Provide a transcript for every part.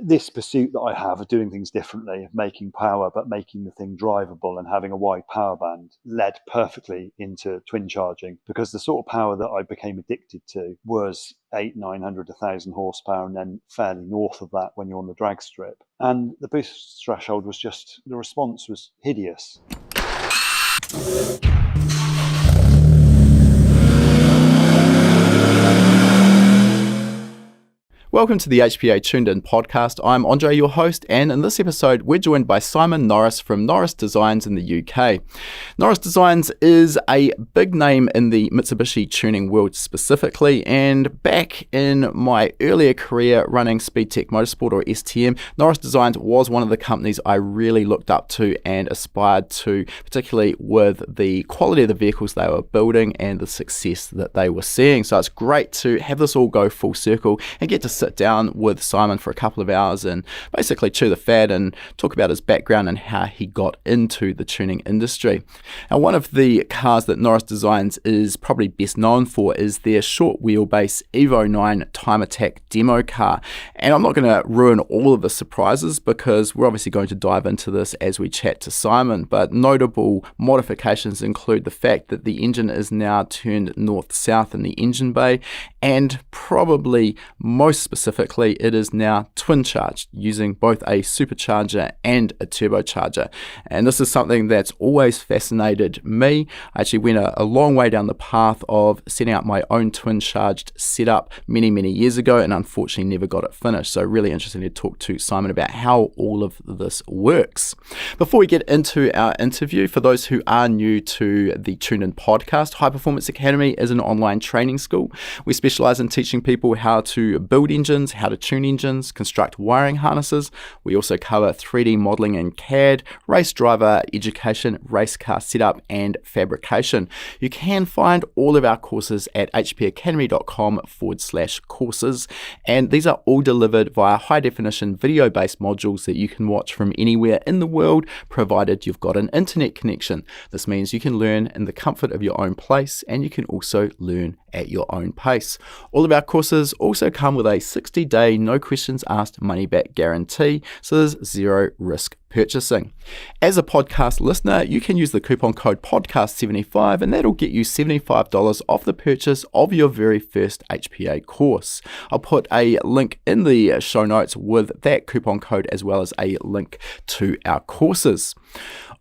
this pursuit that I have of doing things differently, of making power, but making the thing drivable and having a wide power band led perfectly into twin charging, because the sort of power that I became addicted to was 800, 900, 1,000 horsepower, and then fairly north of that when you're on the drag strip. And the boost threshold was just, the response was hideous. Welcome to the HPA Tuned In podcast. I'm Andre, your host, and in this episode, we're joined by Simon Norris from Norris Designs in the UK. Norris Designs is a big name in the Mitsubishi tuning world specifically, and back in my earlier career running Speed Tech Motorsport, or STM, Norris Designs was one of the companies I really looked up to and aspired to, particularly with the quality of the vehicles they were building and the success that they were seeing. So it's great to have this all go full circle and get to sit down with Simon for a couple of hours and basically chew the fat and talk about his background and how he got into the tuning industry. Now, one of the cars that Norris Designs is probably best known for is their short wheelbase Evo IX time attack demo car. And I'm not going to ruin all of the surprises because we're obviously going to dive into this as we chat to Simon, but notable modifications include the fact that the engine is now turned north-south in the engine bay, and probably most specifically, it is now twin charged using both a supercharger and a turbocharger. And this is something that's always fascinated me. I actually went a long way down the path of setting up my own twin charged setup many years ago, and unfortunately never got it finished. So really interesting to talk to Simon about how all of this works. Before we get into our interview, for those who are new to the Tuned In podcast, High Performance Academy is an online training school. We specialize in teaching people how to build engines, how to tune engines, construct wiring harnesses. We also cover 3D modeling in CAD, race driver education, race car setup, and fabrication. You can find all of our courses at hpacademy.com/courses, and these are all delivered via high definition video based modules that you can watch from anywhere in the world, provided you've got an internet connection. This means you can learn in the comfort of your own place, and you can also learn at your own pace. All of our courses also come with a 60-day no questions asked money back guarantee, so there's zero risk purchasing. As a podcast listener, you can use the coupon code podcast75, and that'll get you $75 off the purchase of your very first HPA course. I'll put a link in the show notes with that coupon code, as well as a link to our courses.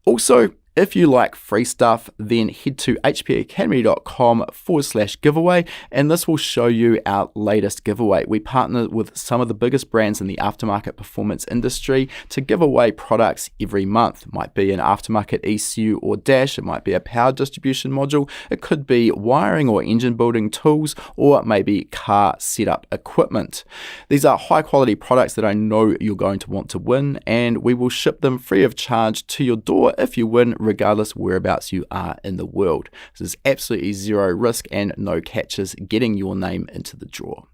Also, if you like free stuff, then head to hpacademy.com/giveaway, and this will show you our latest giveaway. We partner with some of the biggest brands in the aftermarket performance industry to give away products every month. It might be an aftermarket ECU or dash, it might be a power distribution module, it could be wiring or engine building tools, or maybe car setup equipment. These are high quality products that I know you're going to want to win, and we will ship them free of charge to your door if you win, regardless whereabouts you are in the world. This is absolutely zero risk and no catches getting your name into the draw.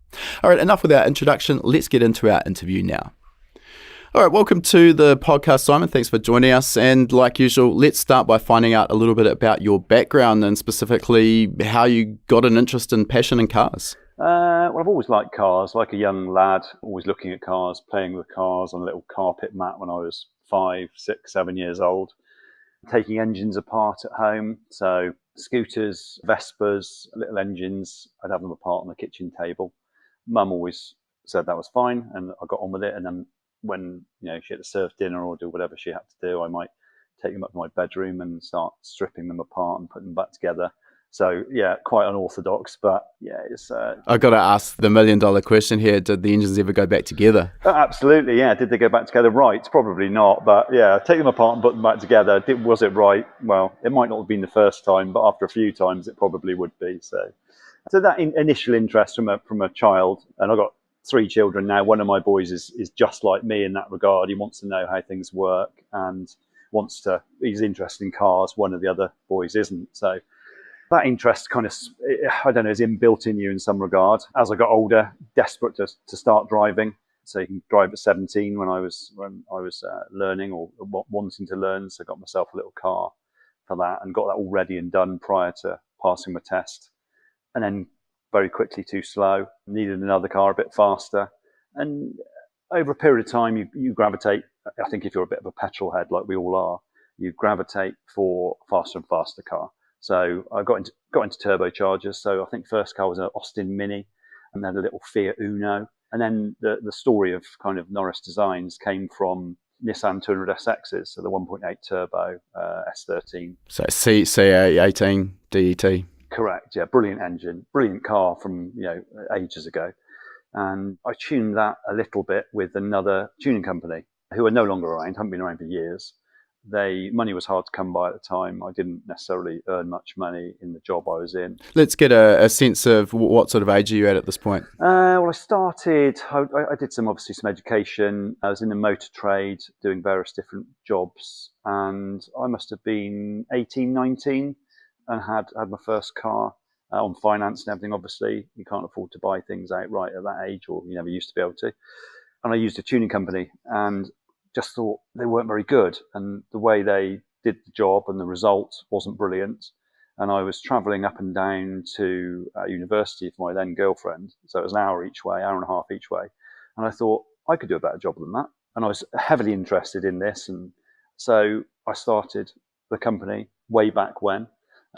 All right, enough with our introduction. Let's get into our interview now. All right, welcome to the podcast, Simon. Thanks for joining us. And like usual, let's start by finding out a little bit about your background and specifically how you got an interest and passion in cars. Well, I've always liked cars, like a young lad, always looking at cars, playing with cars on a little carpet mat when I was 5, 6, 7 years old. Taking engines apart at home, so scooters, Vespas, little engines, I'd have them apart on the kitchen table. Mum always said that was fine, and I got on with it. And then when she had to serve dinner or do whatever she had to do, I might take them up to my bedroom and start stripping them apart and putting them back together. So yeah, quite unorthodox, but yeah, it's. I got to ask the $1 million question here: did the engines ever go back together? Absolutely, yeah. Did they go back together right? Probably not, but yeah, take them apart and put them back together. Was it right? Well, it might not have been the first time, but after a few times, it probably would be. So that initial interest from a child, and I've got 3 children now. One of my boys is just like me in that regard. He wants to know how things work and he's interested in cars. One of the other boys isn't. So that interest kind of, I don't know, is inbuilt in you in some regard. As I got older, desperate to start driving. So you can drive at 17 when I was learning or wanting to learn. So I got myself a little car for that and got that all ready and done prior to passing my test. And then very quickly too slow, needed another car a bit faster. And over a period of time, you gravitate. I think if you're a bit of a petrol head like we all are, you gravitate for faster and faster car. So I got into turbochargers. So I think first car was an Austin Mini, and then a little Fiat Uno. And then the story of kind of Norris Designs came from Nissan 200SXs, so the 1.8 turbo S13. So CA18 DET. Correct, yeah, brilliant engine, brilliant car from ages ago. And I tuned that a little bit with another tuning company who are no longer around, haven't been around for years. Money was hard to come by at the time. I didn't necessarily earn much money in the job I was in. Let's get a sense of what sort of age are you at this point? Well, I started, I did some education. I was in the motor trade doing various different jobs, and I must have been 18, 19 and had my first car on finance and everything. Obviously, you can't afford to buy things outright at that age, or you never used to be able to. And I used a tuning company and just thought they weren't very good, and the way they did the job and the result wasn't brilliant. And I was travelling up and down to university for my then girlfriend, so it was an hour each way, hour and a half each way. And I thought I could do a better job than that, and I was heavily interested in this, and so I started the company way back when.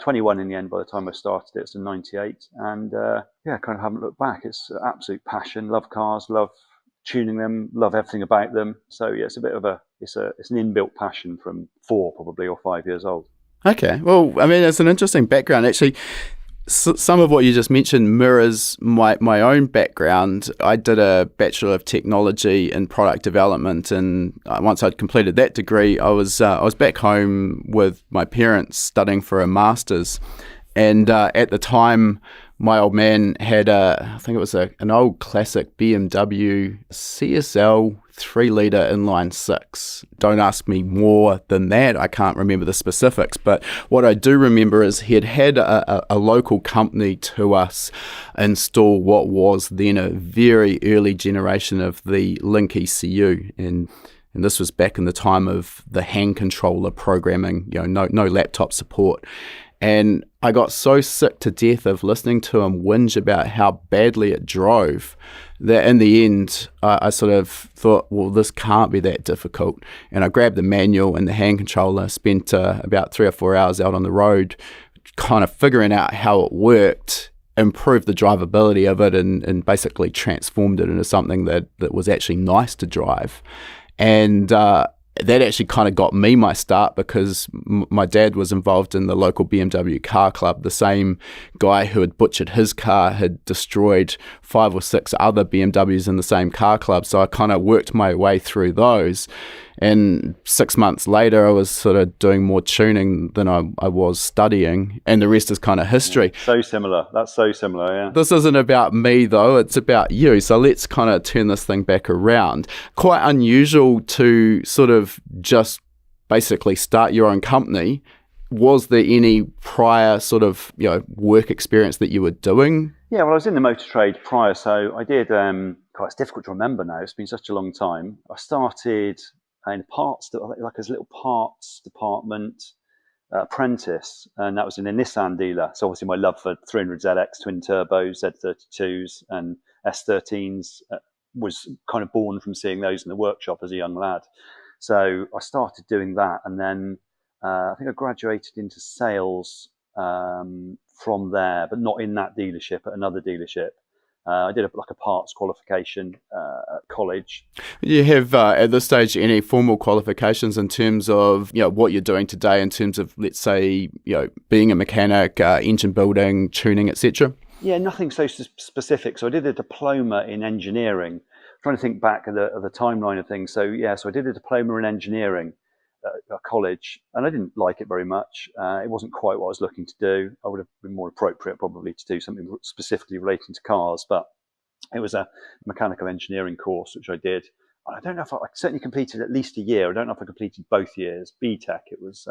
21 in the end by the time I started it. It's in 98, and kind of haven't looked back. It's an absolute passion. Love cars, love tuning them, love everything about them. So yeah, it's a bit of it's an inbuilt passion from 4 probably or 5 years old. Okay, well, I mean, it's an interesting background. Actually, some of what you just mentioned mirrors my own background. I did a Bachelor of Technology in Product Development, and once I'd completed that degree, I was back home with my parents studying for a master's. And at the time, my old man had I think it was an old classic BMW CSL 3-litre inline 6. Don't ask me more than that. I can't remember the specifics. But what I do remember is he had a local company to us install what was then a very early generation of the Link ECU. And this was back in the time of the hand controller programming, no laptop support. And I got so sick to death of listening to him whinge about how badly it drove that in the end, I sort of thought, well, this can't be that difficult. And I grabbed the manual and the hand controller, spent about 3 or 4 hours out on the road kind of figuring out how it worked, improved the drivability of it, and basically transformed it into something that was actually nice to drive. And that actually kind of got me my start because my dad was involved in the local BMW car club. The same guy who had butchered his car had destroyed 5 or 6 other BMWs in the same car club. So I kind of worked my way through those. And 6 months later, I was sort of doing more tuning than I was studying. And the rest is kind of history. So similar. That's so similar, yeah. This isn't about me, though. It's about you. So let's kind of turn this thing back around. Quite unusual to sort of just basically start your own company. Was there any prior sort of work experience that you were doing? Yeah, well, I was in the motor trade prior. So I did, it's difficult to remember now. It's been such a long time. I started in parts, like a little parts department apprentice, and that was in a Nissan dealer. So obviously my love for 300ZX twin turbos, Z32s and S13s was kind of born from seeing those in the workshop as a young lad. So I started doing that, and then I think I graduated into sales from there, but not in that dealership, at another dealership. I did a parts qualification at college. You have at this stage any formal qualifications in terms of what you're doing today in terms of, let's say, being a mechanic, engine building, tuning, etc.? Yeah, nothing so specific. So I did a diploma in engineering. I'm trying to think back at the timeline of things. So I did a diploma in engineering at college, and I didn't like it very much. It wasn't quite what I was looking to do. I would have been more appropriate probably to do something specifically relating to cars, but it was a mechanical engineering course, which I did. I don't know if I certainly completed at least a year. I don't know if I completed both years. BTEC, it was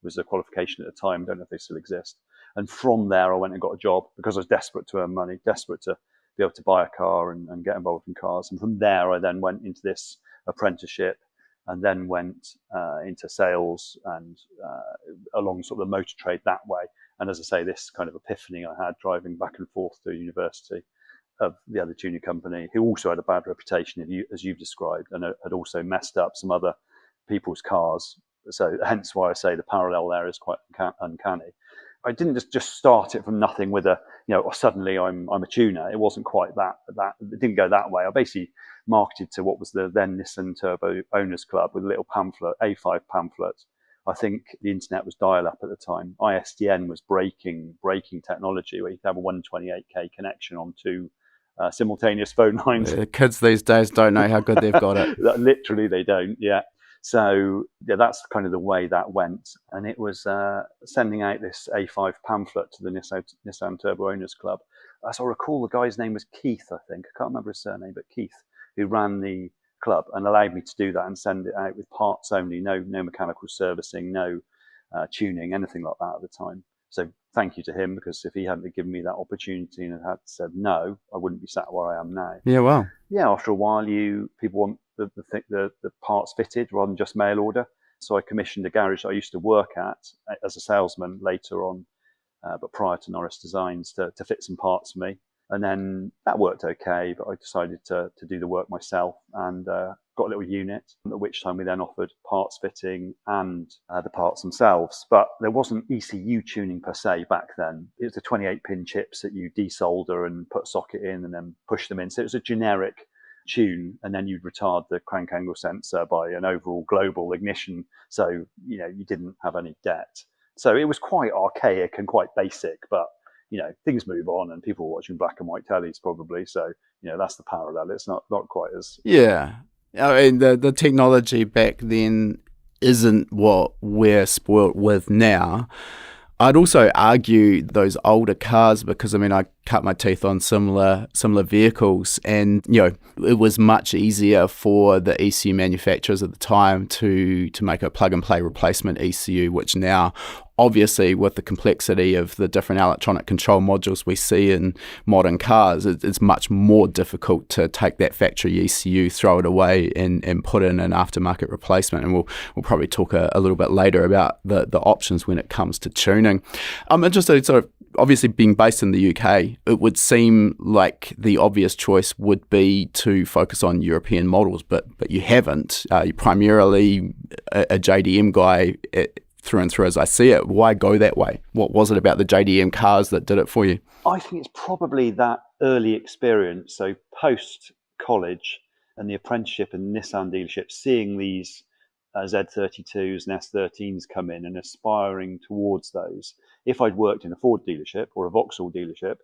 the qualification at the time. I don't know if they still exist. And from there, I went and got a job because I was desperate to earn money, desperate to be able to buy a car and get involved in cars. And from there, I then went into this apprenticeship, and then went into sales and along sort of the motor trade that way. And as I say, this kind of epiphany I had driving back and forth to university of the other tuning company, who also had a bad reputation, as you've described, and had also messed up some other people's cars. So hence why I say the parallel there is quite uncanny. I didn't just start it from nothing with a, suddenly I'm a tuner. It wasn't quite that. It didn't go that way. I basically marketed to what was the then Nissan Turbo Owners Club with a little pamphlet, A5 pamphlet. I think the internet was dial-up at the time. ISDN was breaking technology, where you could have a 128k connection on two simultaneous phone lines. The kids these days don't know how good they've got it. Literally, they don't. Yeah. So yeah, that's kind of the way that went. And it was sending out this A5 pamphlet to the Nissan Turbo Owners Club. As I recall, the guy's name was Keith, I think. I can't remember his surname, but Keith, who ran the club and allowed me to do that and send it out with parts only, no mechanical servicing, no tuning, anything like that at the time. So thank you to him, because if he hadn't given me that opportunity and had said no, I wouldn't be sat where I am now. Yeah, wow. Yeah, after a while, people want the parts fitted rather than just mail order. So I commissioned a garage that I used to work at as a salesman later on, but prior to Norris Designs, to fit some parts for me. And then that worked okay, but I decided to do the work myself and got a little unit, at which time we then offered parts fitting and the parts themselves. But there wasn't ECU tuning per se back then. It was the 28-pin chips that you desolder and put a socket in and then push them in. So it was a generic tune, and then you'd retard the crank angle sensor by an overall global ignition. So, you didn't have any debt. So it was quite archaic and quite basic, but things move on and people are watching black and white tellies probably. So, that's the parallel. It's not quite as... Yeah. I mean, the technology back then isn't what we're spoilt with now. I'd also argue those older cars, because I cut my teeth on similar vehicles, and it was much easier for the ECU manufacturers at the time to make a plug and play replacement ECU, which now, obviously, with the complexity of the different electronic control modules we see in modern cars, it's much more difficult to take that factory ECU, throw it away, and put in an aftermarket replacement. And we'll probably talk a little bit later about the options when it comes to tuning. I'm interested, sort of, obviously being based in the UK, it would seem like the obvious choice would be to focus on European models, but you haven't. You're primarily a JDM guy through and through, as I see it. Why go that way? What was it about the JDM cars that did it for you? I think it's probably that early experience. So post-college and the apprenticeship in Nissan dealerships, seeing these Z32s and S13s come in and aspiring towards those. If I'd worked in a Ford dealership or a Vauxhall dealership,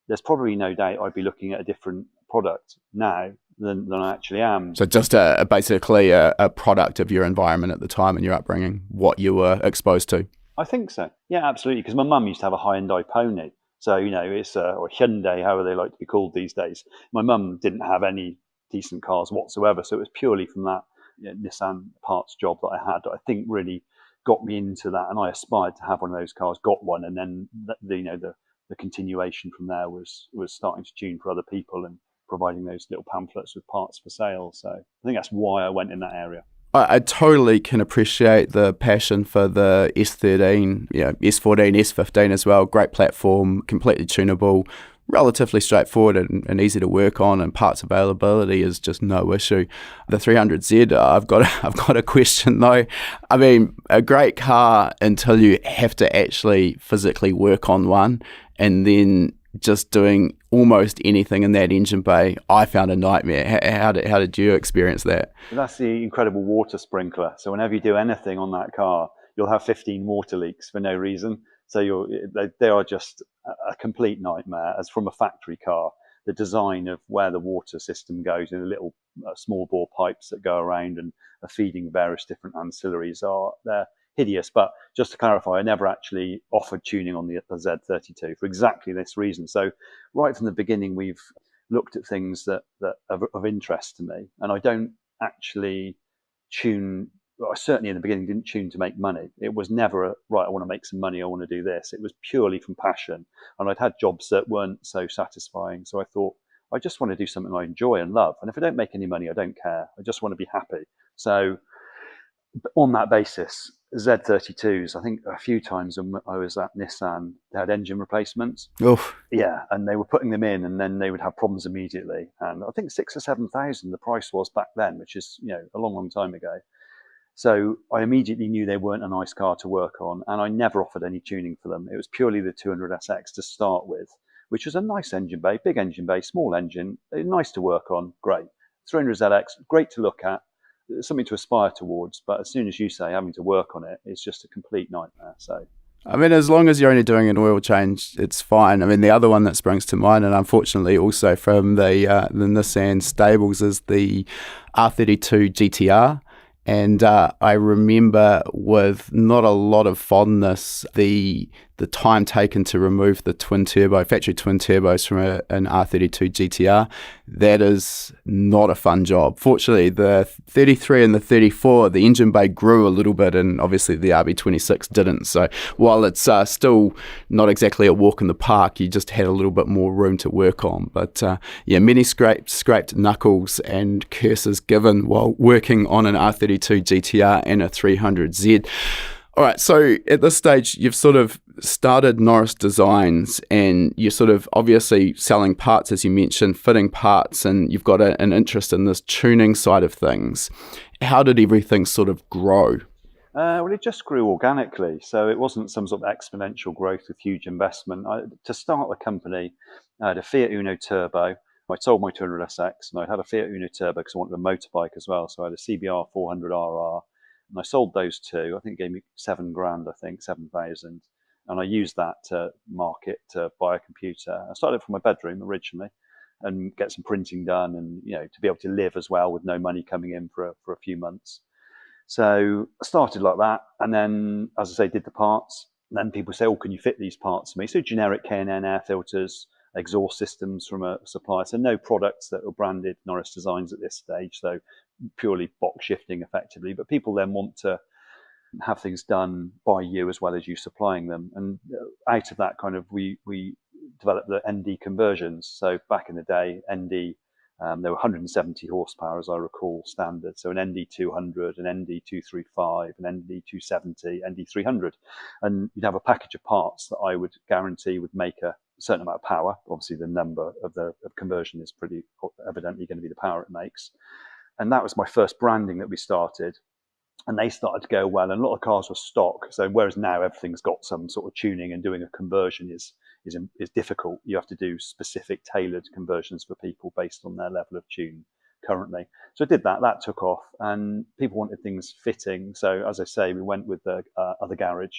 there's probably no doubt I'd be looking at a different product now than I actually am. So just basically a product of your environment at the time and your upbringing, what you were exposed to. I think so. Yeah, absolutely. Because my mum used to have a Hyundai Pony. So, it's or Hyundai, however they like to be called these days. My mum didn't have any decent cars whatsoever. So it was purely from that Nissan parts job that I had that I think really got me into that. And I aspired to have one of those cars, got one. And then, the continuation from there was starting to tune for other people and providing those little pamphlets with parts for sale. So I think that's why I went in that area. I totally can appreciate the passion for the S13, S14, S15 as well. Great platform, completely tunable, relatively straightforward and easy to work on, and parts availability is just no issue. The 300Z, I've got a question though. I mean, a great car until you have to actually physically work on one, and then just doing almost anything in that engine bay, I found a nightmare. How did you experience that? That's the incredible water sprinkler. So whenever you do anything on that car, you'll have 15 water leaks for no reason. So they are just a complete nightmare. As from a factory car, the design of where the water system goes in the little small bore pipes that go around and are feeding various different ancillaries they're hideous. But just to clarify, I never actually offered tuning on the Z32 for exactly this reason. So right from the beginning, we've looked at things that are of interest to me, and I don't actually tune. Well, I certainly in the beginning didn't tune to make money. It was never right, I want to make some money, I want to do this. It was purely from passion. And I'd had jobs that weren't so satisfying. So I thought, I just want to do something I enjoy and love. And if I don't make any money, I don't care. I just want to be happy. So on that basis, Z32s. I think a few times when I was at Nissan, they had engine replacements. Oof. Yeah, and they were putting them in, and then they would have problems immediately. And I think 6,000 or 7,000 the price was back then, which is a long, long time ago. So I immediately knew they weren't a nice car to work on, and I never offered any tuning for them. It was purely the 200SX to start with, which was a nice engine bay, big engine bay, small engine, nice to work on, great. 300ZX, great to look at, something to aspire towards. But as soon as you say having to work on it, it's just a complete nightmare. So, I mean, as long as you're only doing an oil change, it's fine. I mean, the other one that springs to mind, and unfortunately also from the Nissan stables, is the R32 GTR. And I remember with not a lot of fondness the time taken to remove the factory twin turbos from an R32 GTR. That is not a fun job. Fortunately, the 33 and the 34, the engine bay grew a little bit, and obviously the RB26 didn't. So while it's still not exactly a walk in the park, you just had a little bit more room to work on. But many scraped knuckles and curses given while working on an R32 GTR and a 300Z. All right, so at this stage, you've sort of started Norris Designs, and you're sort of obviously selling parts, as you mentioned, fitting parts, and you've got an interest in this tuning side of things. How did everything sort of grow? Well, it just grew organically. So it wasn't some sort of exponential growth with huge investment. To start the company, I had a Fiat Uno Turbo. I sold my 200SX, and I had a Fiat Uno Turbo because I wanted a motorbike as well. So I had a CBR 400RR. And I sold those two. I think it gave me $7,000, 7,000. And I used that to market, to buy a computer. I started from my bedroom originally and get some printing done, and to be able to live as well with no money coming in for a few months. So I started like that. And then, as I say, did the parts. And then people say, can you fit these parts for me? So generic K&N air filters, exhaust systems from a supplier. So no products that were branded Norris Designs at this stage. So purely box shifting effectively. But people then want to have things done by you as well as you supplying them. And out of that kind of, we developed the ND conversions. So back in the day, ND, there were 170 horsepower, as I recall, standard. So an ND200, an ND235, an ND270, ND300. And you'd have a package of parts that I would guarantee would make a certain amount of power. Obviously, the number of conversion is pretty evidently going to be the power it makes. And that was my first branding that we started. And they started to go well, and a lot of cars were stock. So whereas now everything's got some sort of tuning, and doing a conversion is difficult. You have to do specific tailored conversions for people based on their level of tune currently. So I did that. That took off, and people wanted things fitting. So as I say, we went with the other garage,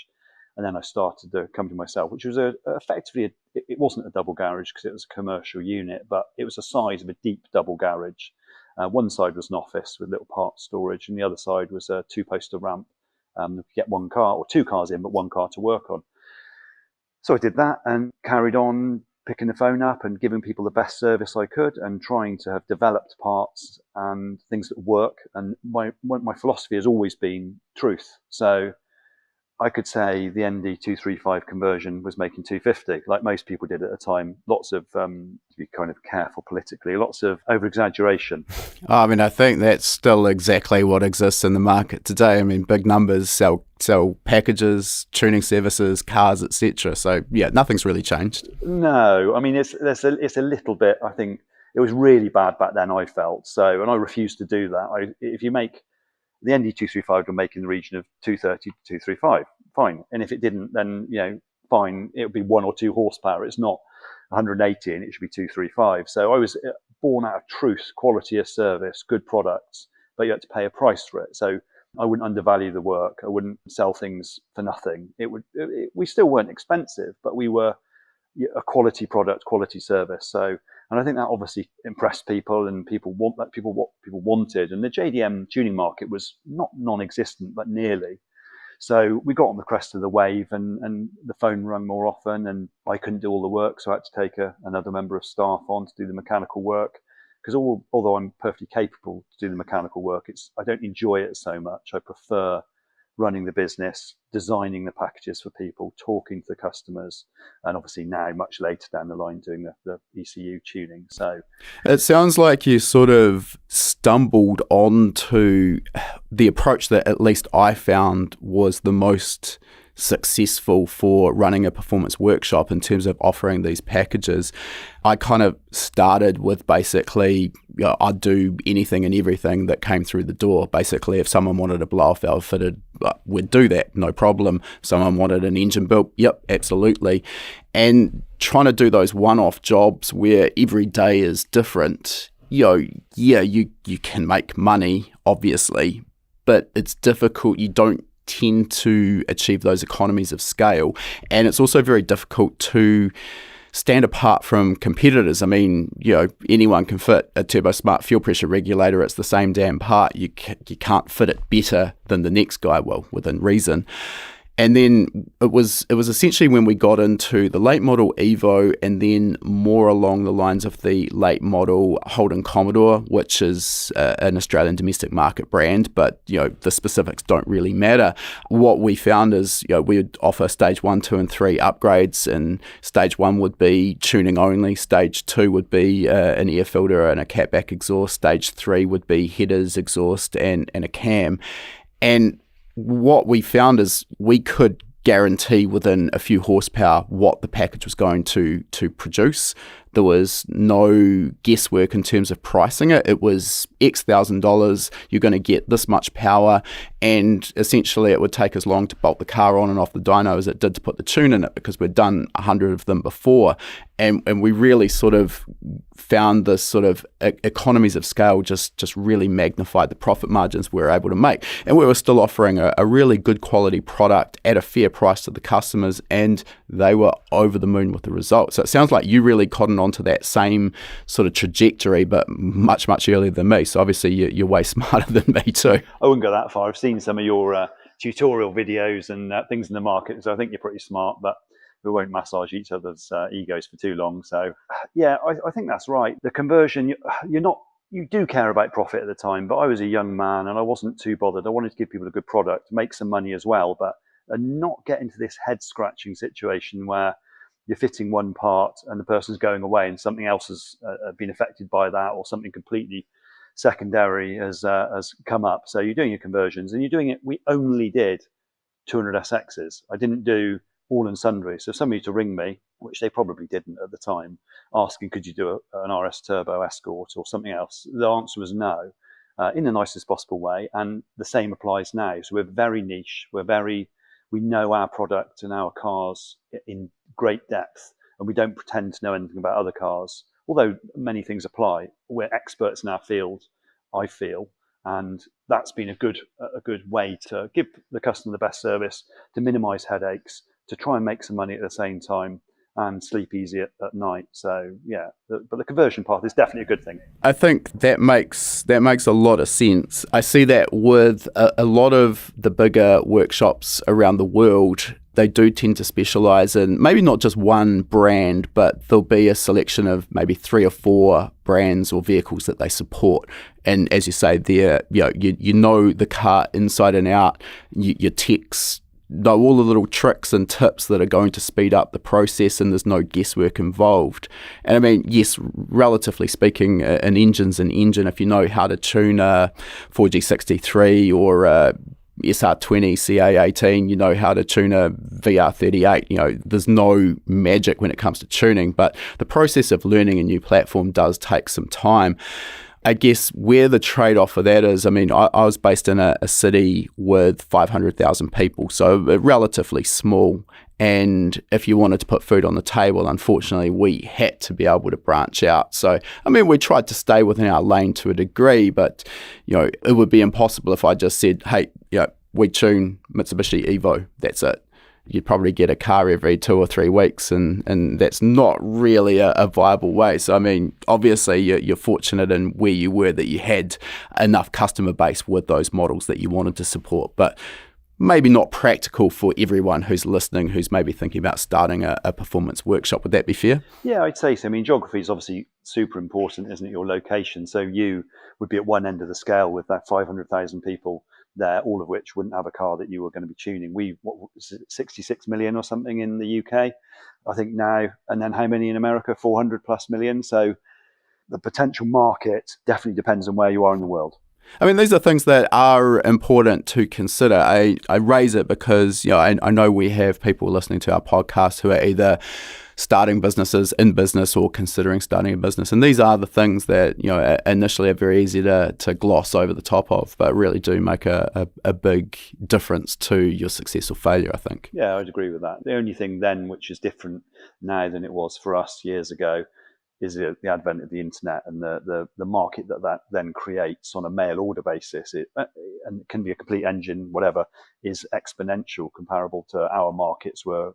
and then I started the company myself, which was effectively it wasn't a double garage because it was a commercial unit, but it was the size of a deep double garage. One side was an office with little part storage, and the other side was a two-poster ramp. You could get one car or two cars in, but one car to work on. So I did that and carried on picking the phone up and giving people the best service I could, and trying to have developed parts and things that work. And my philosophy has always been truth. So I could say the ND235 conversion was making 250, like most people did at the time. Lots of, to be kind of careful politically, lots of over-exaggeration. I mean, I think that's still exactly what exists in the market today. I mean, big numbers sell packages, tuning services, cars, etc. So, yeah, nothing's really changed. No, I mean, it's a little bit, I think, it was really bad back then, I felt. So, and I refused to do that. If you make the ND235 will make in the region of 230 to 235, fine. And if it didn't, then fine. It would be 1 or 2 horsepower. It's not 180, and it should be 235. So I was born out of truth, quality of service, good products, but you had to pay a price for it. So I wouldn't undervalue the work. I wouldn't sell things for nothing. We still weren't expensive, but we were a quality product, quality service. So. And I think that obviously impressed people, and people what people wanted. And the JDM tuning market was not non-existent, but nearly. So we got on the crest of the wave, and the phone rang more often, and I couldn't do all the work. So I had to take another member of staff on to do the mechanical work. Because although I'm perfectly capable to do the mechanical work, I don't enjoy it so much. I prefer running the business, designing the packages for people, talking to the customers, and obviously now, much later down the line, doing the ECU tuning. So it sounds like you sort of stumbled onto the approach that at least I found was the most successful for running a performance workshop in terms of offering these packages. I kind of started with basically, I'd do anything and everything that came through the door. Basically, if someone wanted a blower valve fitted, we'd do that, no problem. Someone wanted an engine built, yep, absolutely. And trying to do those one-off jobs where every day is different, you can make money, obviously, but it's difficult. You don't tend to achieve those economies of scale, and it's also very difficult to stand apart from competitors. I mean, anyone can fit a turbo smart fuel pressure regulator. It's the same damn part. You can't fit it better than the next guy, well, within reason. And then it was essentially when we got into the late model Evo, and then more along the lines of the late model Holden Commodore, which is an Australian domestic market brand, but the specifics don't really matter. What we found is we would offer stage 1, 2, and 3 upgrades, and stage 1 would be tuning only, stage 2 would be an air filter and a catback exhaust, stage 3 would be headers, exhaust, and a cam. And what we found is we could guarantee within a few horsepower what the package was going to produce. There was no guesswork in terms of pricing it. It was X $1,000, you're going to get this much power, and essentially it would take as long to bolt the car on and off the dyno as it did to put the tune in it, because we'd done 100 of them before. And we really sort of found this sort of economies of scale just really magnified the profit margins we were able to make. And we were still offering a really good quality product at a fair price to the customers, and they were over the moon with the results. So it sounds like you really cottoned onto that same sort of trajectory, but much, much earlier than me. So obviously you're way smarter than me too. I wouldn't go that far. I've seen some of your tutorial videos and things in the market, so I think you're pretty smart, but we won't massage each other's egos for too long. So yeah, I think that's right. The conversion, you do care about profit at the time, but I was a young man and I wasn't too bothered. I wanted to give people a good product, make some money as well, but not get into this head scratching situation where you're fitting one part and the person's going away and something else has been affected by that, or something completely secondary has come up. So you're doing your conversions and you're doing it. We only did 200 SXs. I didn't do all and sundry. So if somebody to ring me, which they probably didn't at the time, asking could you do an RS Turbo Escort or something else, the answer was no, in the nicest possible way. And the same applies now. So we're very niche. We know our product and our cars in great depth, and we don't pretend to know anything about other cars, although many things apply. We're experts in our field, I feel, and that's been a good way to give the customer the best service, to minimize headaches, to try and make some money at the same time, and sleep easy at night. So yeah, but the conversion path is definitely a good thing. I think that makes a lot of sense. I see that with a lot of the bigger workshops around the world. They do tend to specialize in maybe not just one brand, but there'll be a selection of maybe 3 or 4 brands or vehicles that they support. And as you say, you know the car inside and out. Your techs know all the little tricks and tips that are going to speed up the process, and there's no guesswork involved. And I mean, yes, relatively speaking, an engine's an engine. If you know how to tune a 4G63 or a SR20 CA18, you know how to tune a VR38. There's no magic when it comes to tuning, but the process of learning a new platform does take some time. I guess where the trade-off for that is, I mean, I was based in a city with 500,000 people, so relatively small. And if you wanted to put food on the table, unfortunately, we had to be able to branch out. So, I mean, we tried to stay within our lane to a degree, but, it would be impossible if I just said, hey, we tune Mitsubishi Evo, that's it. You'd probably get a car every 2 or 3 weeks, and that's not really a viable way. So, I mean, obviously, you're fortunate in where you were that you had enough customer base with those models that you wanted to support, but maybe not practical for everyone who's listening, who's maybe thinking about starting a performance workshop. Would that be fair? Yeah, I'd say so. I mean, geography is obviously super important, isn't it? Your location. So you would be at one end of the scale with that 500,000 people there, all of which wouldn't have a car that you were going to be tuning. What was it, 66 million or something in the UK, I think now, and then how many in America? 400 plus million. So the potential market definitely depends on where you are in the world. I mean, these are things that are important to consider. I raise it because, I know we have people listening to our podcast who are either starting businesses in business or considering starting a business. And these are the things that, initially are very easy to gloss over the top of, but really do make a big difference to your success or failure, I think. Yeah, I'd agree with that. The only thing then, which is different now than it was for us years ago, is the advent of the internet and the market that then creates on a mail order basis. And it can be a complete engine, whatever, is exponential comparable to our markets were,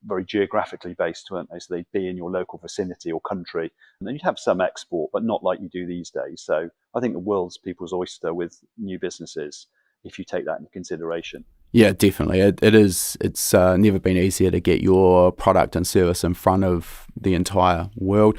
very geographically based, weren't they? So they'd be in your local vicinity or country. And then you'd have some export, but not like you do these days. So I think the world's people's oyster with new businesses, if you take that into consideration. Yeah, definitely. It's never been easier to get your product and service in front of the entire world.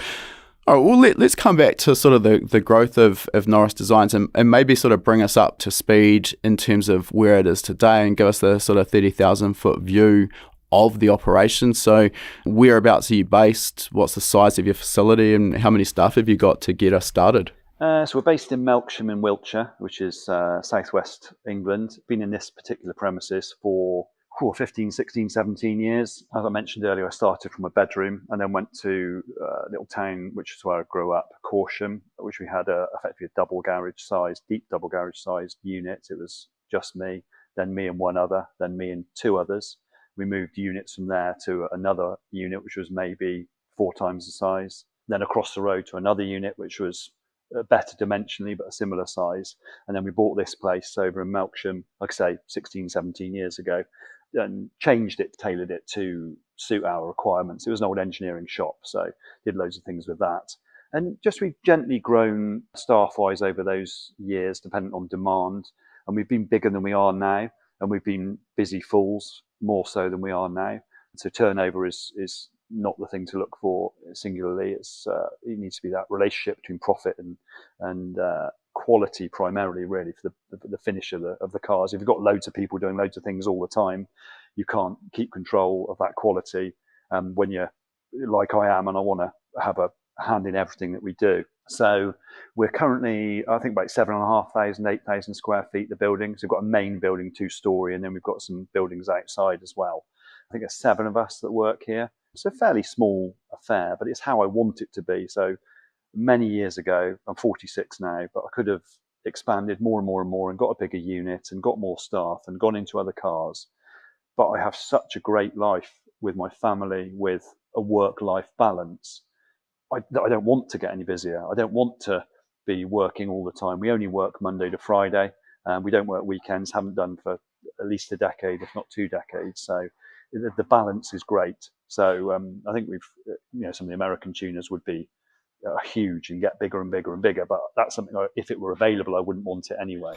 All right, well, let's come back to sort of the growth of Norris Designs and maybe sort of bring us up to speed in terms of where it is today and give us the sort of 30,000 foot view of the operation. So whereabouts are you based? What's the size of your facility and how many staff have you got to get us started? So we're based in Melksham in Wiltshire, which is southwest England. Been in this particular premises for 15, 16, 17 years. As I mentioned earlier, I started from a bedroom and then went to a little town, which is where I grew up, Corsham, which we had effectively a deep double garage sized unit. It was just me, then me and one other, then me and two others. We moved units from there to another unit, which was maybe 4 times the size. Then across the road to another unit, which was better dimensionally, but a similar size. And then we bought this place over in Melksham, like I say, 16, 17 years ago, and changed it, tailored it to suit our requirements. It was an old engineering shop, so did loads of things with that. And just we've gently grown staff-wise over those years, dependent on demand. And we've been bigger than we are now, and we've been busy fools more so than we are now. So turnover is not the thing to look for singularly. It needs to be that relationship between profit and quality primarily, really, for the finish of the cars. If you've got loads of people doing loads of things all the time, you can't keep control of that quality. When you're like I am, and I want to have a hand in everything that we do. So we're currently, I think, about 7,500, 8,000 square feet, the building. So we've got a main building, 2-story, and then we've got some buildings outside as well. I think there's 7 of us that work here. It's a fairly small affair, but it's how I want it to be. So many years ago, I'm 46 now, but I could have expanded more and more and more and got a bigger unit and got more staff and gone into other cars. But I have such a great life with my family, with a work-life balance. I don't want to get any busier. I don't want to be working all the time. We only work Monday to Friday. We don't work weekends, haven't done for at least a decade, if not 2 decades. So the balance is great. So I think some of the American tuners would be huge and get bigger and bigger and bigger. But that's something, if it were available, I wouldn't want it anyway.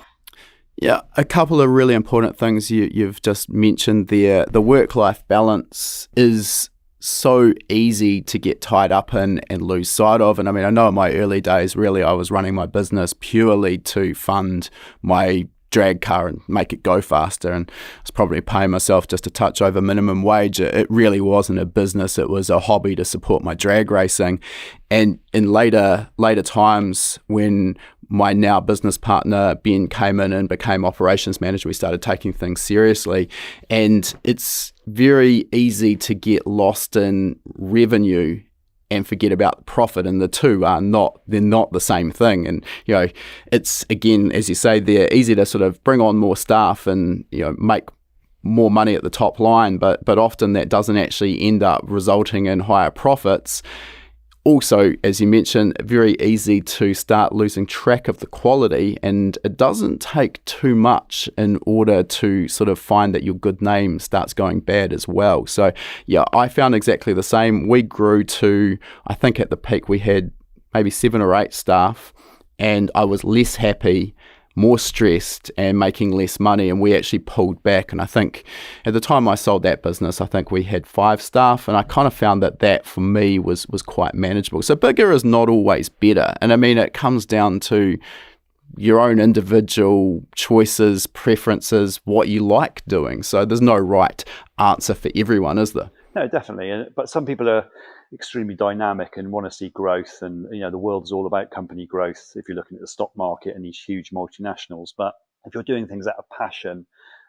Yeah, a couple of really important things you've just mentioned there. The work-life balance is so easy to get tied up in and lose sight of. And I mean, I know in my early days, really, I was running my business purely to fund my drag car and make it go faster, and I was probably paying myself just a touch over minimum wage. It really wasn't a business, it was a hobby to support my drag racing. And in later times, when my now business partner Ben came in and became operations manager, we started taking things seriously, and it's very easy to get lost in revenue and forget about the profit, and the two they're not the same thing. And it's, again, as you say, they're easy to sort of bring on more staff and make more money at the top line, but often that doesn't actually end up resulting in higher profits. Also, as you mentioned, very easy to start losing track of the quality, and it doesn't take too much in order to sort of find that your good name starts going bad as well. So yeah, I found exactly the same. We grew to, I think at the peak we had maybe 7 or 8 staff, and I was less happy, more stressed, and making less money, and we actually pulled back. And I think at the time I sold that business, I think we had 5 staff, and I kind of found that for me was quite manageable. So bigger is not always better, and I mean, it comes down to your own individual choices, preferences, what you like doing. So there's no right answer for everyone, is there? No, definitely. But some people are, extremely dynamic and want to see growth. And, the world is all about company growth if you're looking at the stock market and these huge multinationals. But if you're doing things out of passion,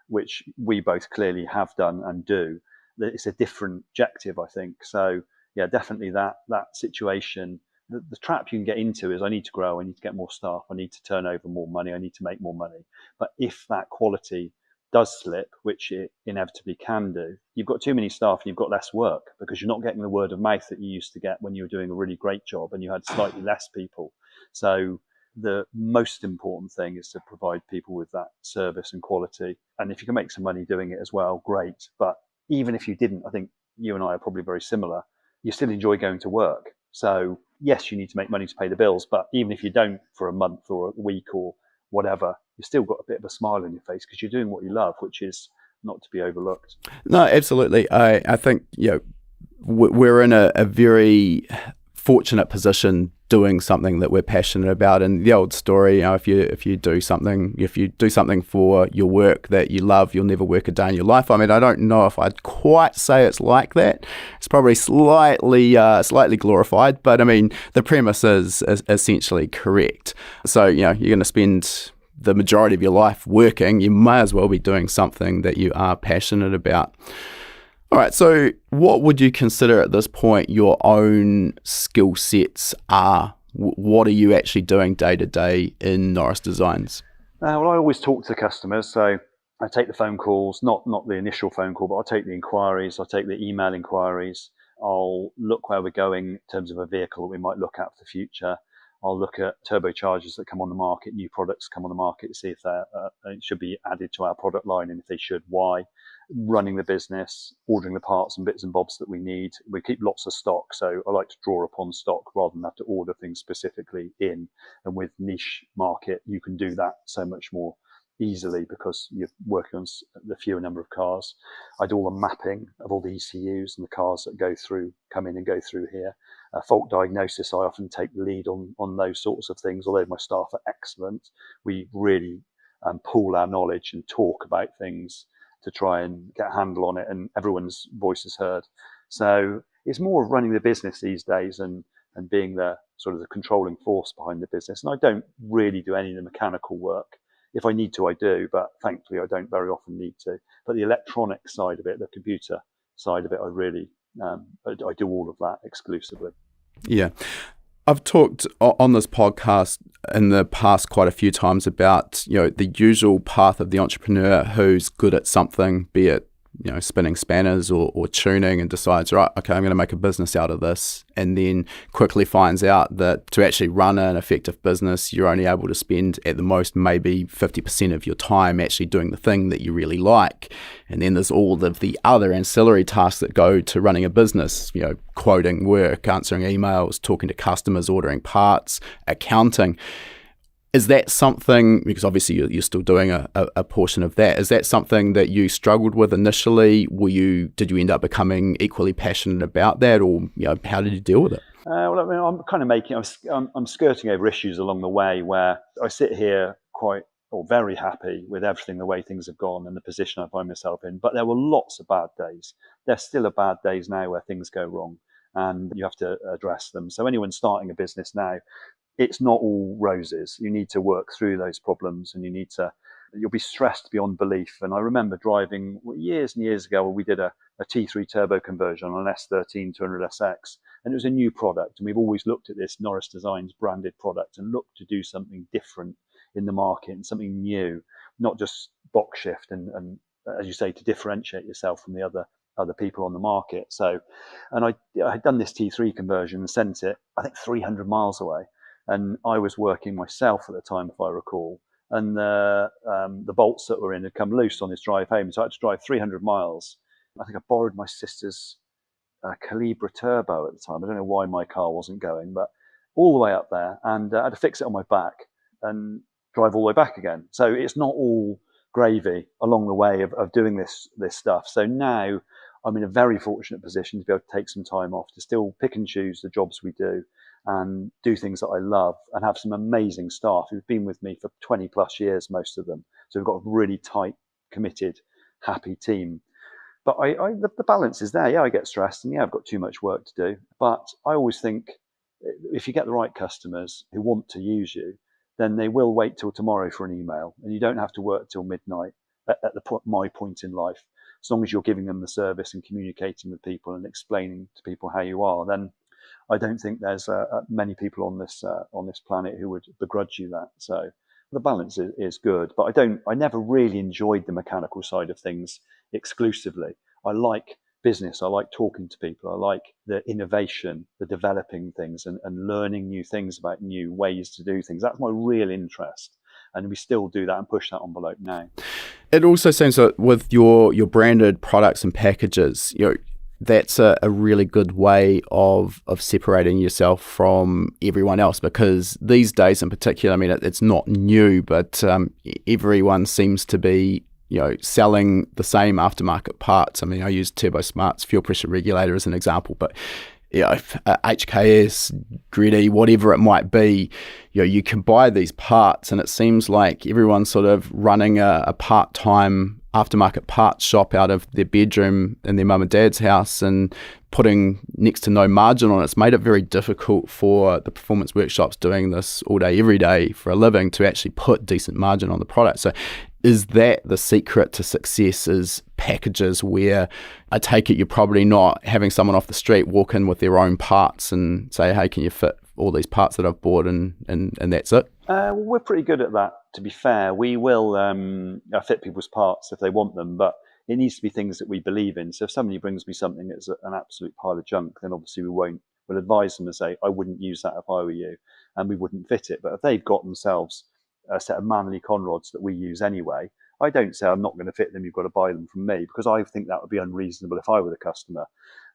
which we both clearly have done and do, it's a different objective, I think. So, yeah, definitely that situation. The trap you can get into is I need to grow, I need to get more staff, I need to turn over more money, I need to make more money. But if that quality does slip, which it inevitably can do, you've got too many staff and you've got less work because you're not getting the word of mouth that you used to get when you were doing a really great job and you had slightly less people. So the most important thing is to provide people with that service and quality. And if you can make some money doing it as well, great. But even if you didn't, I think you and I are probably very similar. You still enjoy going to work. So yes, you need to make money to pay the bills, but even if you don't for a month or a week or whatever, you've still got a bit of a smile on your face because you're doing what you love, which is not to be overlooked. No, absolutely. I think we're in a very fortunate position doing something that we're passionate about. And the old story, if you do something for your work that you love, you'll never work a day in your life. I mean, I don't know if I'd quite say it's like that. It's probably slightly glorified, but I mean, the premise is essentially correct. So, you're going to spend the majority of your life working. You may as well be doing something that you are passionate about. All right, so what would you consider at this point your own skill sets are? What are you actually doing day to day in Norris Designs? Well, I always talk to customers, so I take the phone calls, not the initial phone call, but I'll take the inquiries, I'll take the email inquiries, I'll look where we're going in terms of a vehicle that we might look at for the future. I'll look at turbochargers that come on the market, new products come on the market, to see if they should be added to our product line, and if they should, why. Running the business, ordering the parts and bits and bobs that we need. We keep lots of stock, so I like to draw upon stock rather than have to order things specifically in. And with niche market, you can do that so much more easily because you're working on the fewer number of cars. I do all the mapping of all the ECUs and the cars that come in and go through here. Fault diagnosis, I often take the lead on those sorts of things. Although my staff are excellent, we really pool our knowledge and talk about things to try and get a handle on it, and everyone's voice is heard. So it's more of running the business these days and being the sort of the controlling force behind the business. And I don't really do any of the mechanical work. If I need to, I do, but thankfully I don't very often need to. But the electronic side of it, the computer side of it, I really, I do all of that exclusively. Yeah. I've talked on this podcast in the past quite a few times about, the usual path of the entrepreneur who's good at something, be it, spinning spanners or tuning, and decides, right, okay, I'm going to make a business out of this, and then quickly finds out that to actually run an effective business, you're only able to spend at the most maybe 50% of your time actually doing the thing that you really like. And then there's all of the other ancillary tasks that go to running a business, quoting work, answering emails, talking to customers, ordering parts, accounting. Is that something, because obviously you're still doing a portion of that, is that something that you struggled with initially? Did you end up becoming equally passionate about that, or how did you deal with it? Well, I mean, I'm kind of I'm skirting over issues along the way where I sit here very happy with everything, the way things have gone and the position I find myself in. But there were lots of bad days. There still are bad days now where things go wrong and you have to address them. So anyone starting a business now, it's not all roses. You need to work through those problems, and you'll be stressed beyond belief. And I remember driving years and years ago, we did a T3 turbo conversion on an S13 200SX, and it was a new product. And we've always looked at this Norris Designs branded product and looked to do something different in the market and something new, not just box shift and as you say, to differentiate yourself from the other people on the market. So, and I had done this T3 conversion and sent it, I think 300 miles away. And I was working myself at the time, if I recall, and the bolts that were in had come loose on this drive home. So I had to drive 300 miles. I think I borrowed my sister's Calibra Turbo at the time. I don't know why my car wasn't going, but all the way up there, and I had to fix it on my back and drive all the way back again. So it's not all gravy along the way of doing this stuff. So now I'm in a very fortunate position to be able to take some time off, to still pick and choose the jobs we do and do things that I love, and have some amazing staff who've been with me for 20 plus years, most of them. So we've got a really tight, committed, happy team. But the balance is there. Yeah, I get stressed, and yeah, I've got too much work to do. But I always think if you get the right customers who want to use you, then they will wait till tomorrow for an email, and you don't have to work till midnight at my point in life. As long as you're giving them the service and communicating with people and explaining to people how you are, then I don't think there's many people on this planet who would begrudge you that. So the balance is good, but I never really enjoyed the mechanical side of things exclusively. I like business. I like talking to people. I like the innovation, the developing things and learning new things about new ways to do things. That's my real interest. And we still do that and push that envelope now. It also seems that with your branded products and packages, that's a really good way of separating yourself from everyone else, because these days in particular, I mean, it's not new, but everyone seems to be selling the same aftermarket parts. I mean, I use Turbo Smart's fuel pressure regulator as an example, but HKS, Greddy, whatever it might be, you can buy these parts, and it seems like everyone's sort of running a part-time aftermarket parts shop out of their bedroom in their mum and dad's house and putting next to no margin on it. It's made it very difficult for the performance workshops doing this all day, every day for a living to actually put decent margin on the product. So is that the secret to success, is packages where I take it you're probably not having someone off the street walk in with their own parts and say, hey, can you fit all these parts that I've bought, and that's it? Well, we're pretty good at that, to be fair. We will fit people's parts if they want them, but it needs to be things that we believe in. So if somebody brings me something that's an absolute pile of junk, then obviously we won't. We'll advise them and say, I wouldn't use that if I were you, and we wouldn't fit it. But if they've got themselves a set of Manley conrods that we use anyway, I don't say I'm not going to fit them, you've got to buy them from me, because I think that would be unreasonable if I were the customer.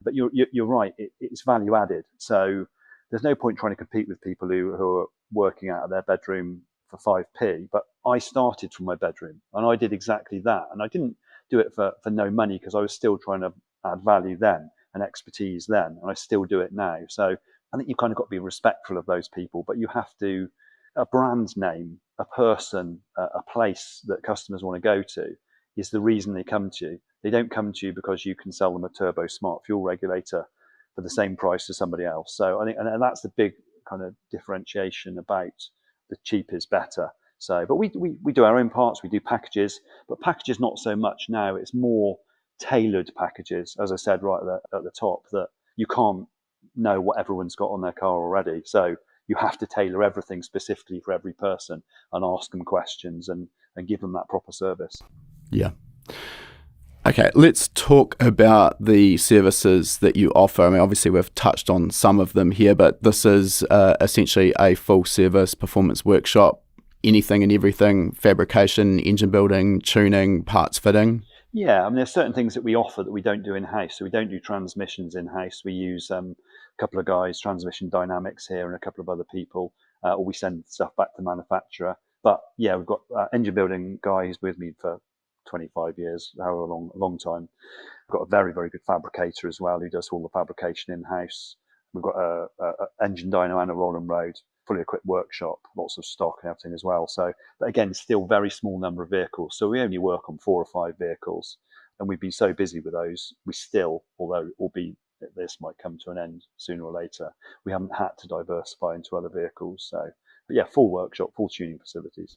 But you're right, it's value added. So there's no point trying to compete with people who are working out of their bedroom for 5p. But I started from my bedroom and I did exactly that. And I didn't do it for no money, because I was still trying to add value then and expertise then. And I still do it now. So I think you've kind of got to be respectful of those people, but you have to, a brand name, a person, a place that customers want to go to is the reason they come to you. They don't come to you because you can sell them a Turbo Smart fuel regulator for the same price as somebody else. So I think, and that's the big kind of differentiation about the cheap is better. So, but we do our own parts, we do packages, but packages not so much now. It's more tailored packages, as I said right at the top, that you can't know what everyone's got on their car already. So you have to tailor everything specifically for every person and ask them questions and give them that proper service. Yeah. Okay, let's talk about the services that you offer. I mean, obviously we've touched on some of them here, but this is essentially a full service performance workshop, anything and everything, fabrication, engine building, tuning, parts fitting. Yeah, I mean, there's certain things that we offer that we don't do in-house. So we don't do transmissions in-house. We use a couple of guys, Transmission Dynamics here, and a couple of other people, or we send stuff back to the manufacturer. But yeah, we've got engine building guys with me for 25 years, however long time. We've got a very, very good fabricator as well who does all the fabrication in-house. We've got a engine dyno and a roll and road, fully equipped workshop, lots of stock and everything as well. So, but again, still very small number of vehicles. So we only work on 4 or 5 vehicles, and we've been so busy with those. We still, although this might come to an end sooner or later, we haven't had to diversify into other vehicles. So, but yeah, full workshop, full tuning facilities.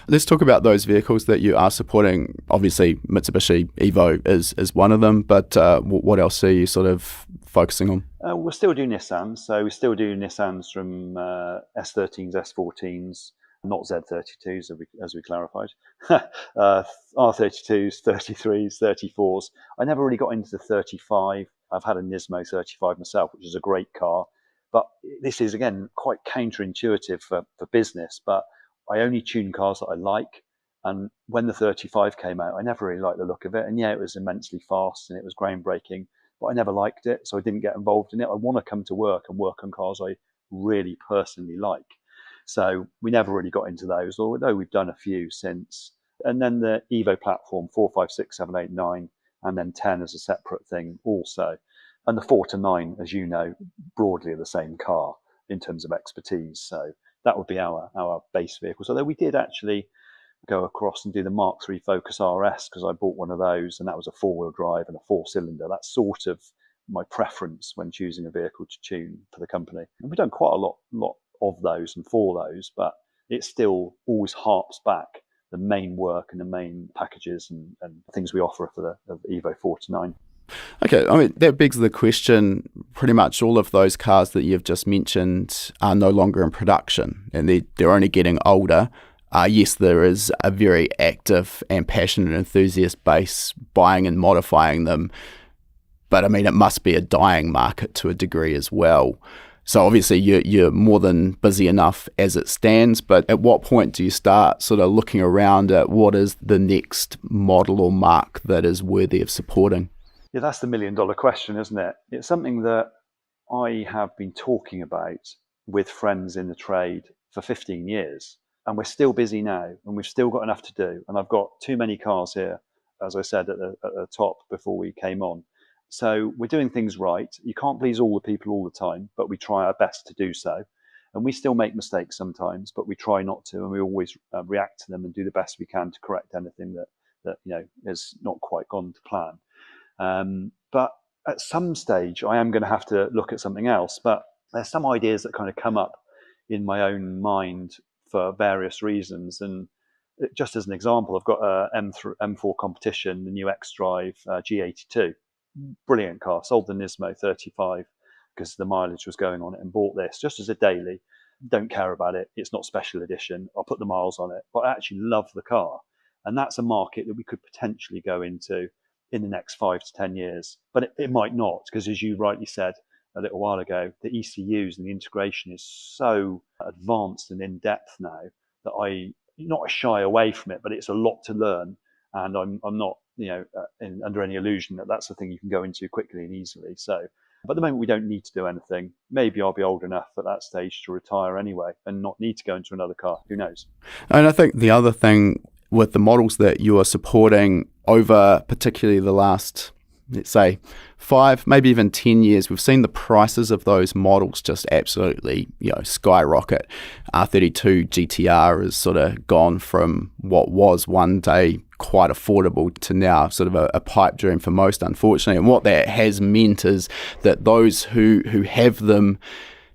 Let's talk about those vehicles that you are supporting. Obviously, Mitsubishi Evo is one of them, but what else are you sort of focusing on? We'll still do Nissans. So we still do Nissans from S13s, S14s, not Z32s, as we clarified. R32s, 33s, 34s. I never really got into the 35. I've had a Nismo 35 myself, which is a great car. But this is, again, quite counterintuitive for business. But I only tune cars that I like. And when the 35 came out, I never really liked the look of it. And yeah, it was immensely fast and it was groundbreaking, but I never liked it. So I didn't get involved in it. I want to come to work and work on cars I really personally like. So we never really got into those, although we've done a few since. And then the Evo platform, 4, 5, 6, 7, 8, 9, and then 10 as a separate thing also. And the 4 to 9, as you know, broadly are the same car in terms of expertise. So that would be our base vehicles. Although we did actually, go across and do the Mark III Focus RS because I bought one of those, and that was a 4-wheel drive and a 4-cylinder. That's sort of my preference when choosing a vehicle to tune for the company. And we've done quite a lot of those and for those, but it still always harps back the main work and the main packages and things we offer for the Evo 4 to 9. Okay, I mean, that begs the question, pretty much all of those cars that you've just mentioned are no longer in production and they're only getting older. Yes, there is a very active and passionate enthusiast base buying and modifying them, but I mean, it must be a dying market to a degree as well. So obviously you're more than busy enough as it stands, but at what point do you start sort of looking around at what is the next model or marque that is worthy of supporting? Yeah, that's the $1 million question, isn't it? It's something that I have been talking about with friends in the trade for 15 years, and we're still busy now, and we've still got enough to do. And I've got too many cars here, as I said at the top before we came on. So we're doing things right. You can't please all the people all the time, but we try our best to do so. And we still make mistakes sometimes, but we try not to, and we always react to them and do the best we can to correct anything that has not quite gone to plan. But at some stage, I am going to have to look at something else. But there's some ideas that kind of come up in my own mind for various reasons. And just as an example, I've got a M4 Competition, the new X-Drive G82. Brilliant car. Sold the Nismo 35 because the mileage was going on it, and bought this just as a daily. Don't care about it. It's not special edition. I'll put the miles on it. But I actually love the car. And that's a market that we could potentially go into in the next 5 to 10 years. But it might not, because as you rightly said a little while ago, the ECUs and the integration is so advanced and in depth now that I not shy away from it, but it's a lot to learn. And I'm not, under any illusion that that's the thing you can go into quickly and easily. So, but at the moment we don't need to do anything. Maybe I'll be old enough at that stage to retire anyway and not need to go into another car. Who knows? And I think the other thing with the models that you are supporting over particularly the last, let's say, 5, maybe even 10 years, we've seen the prices of those models just absolutely, skyrocket. R32 GTR has sort of gone from what was one day quite affordable to now sort of a pipe dream for most, unfortunately. And what that has meant is that those who have them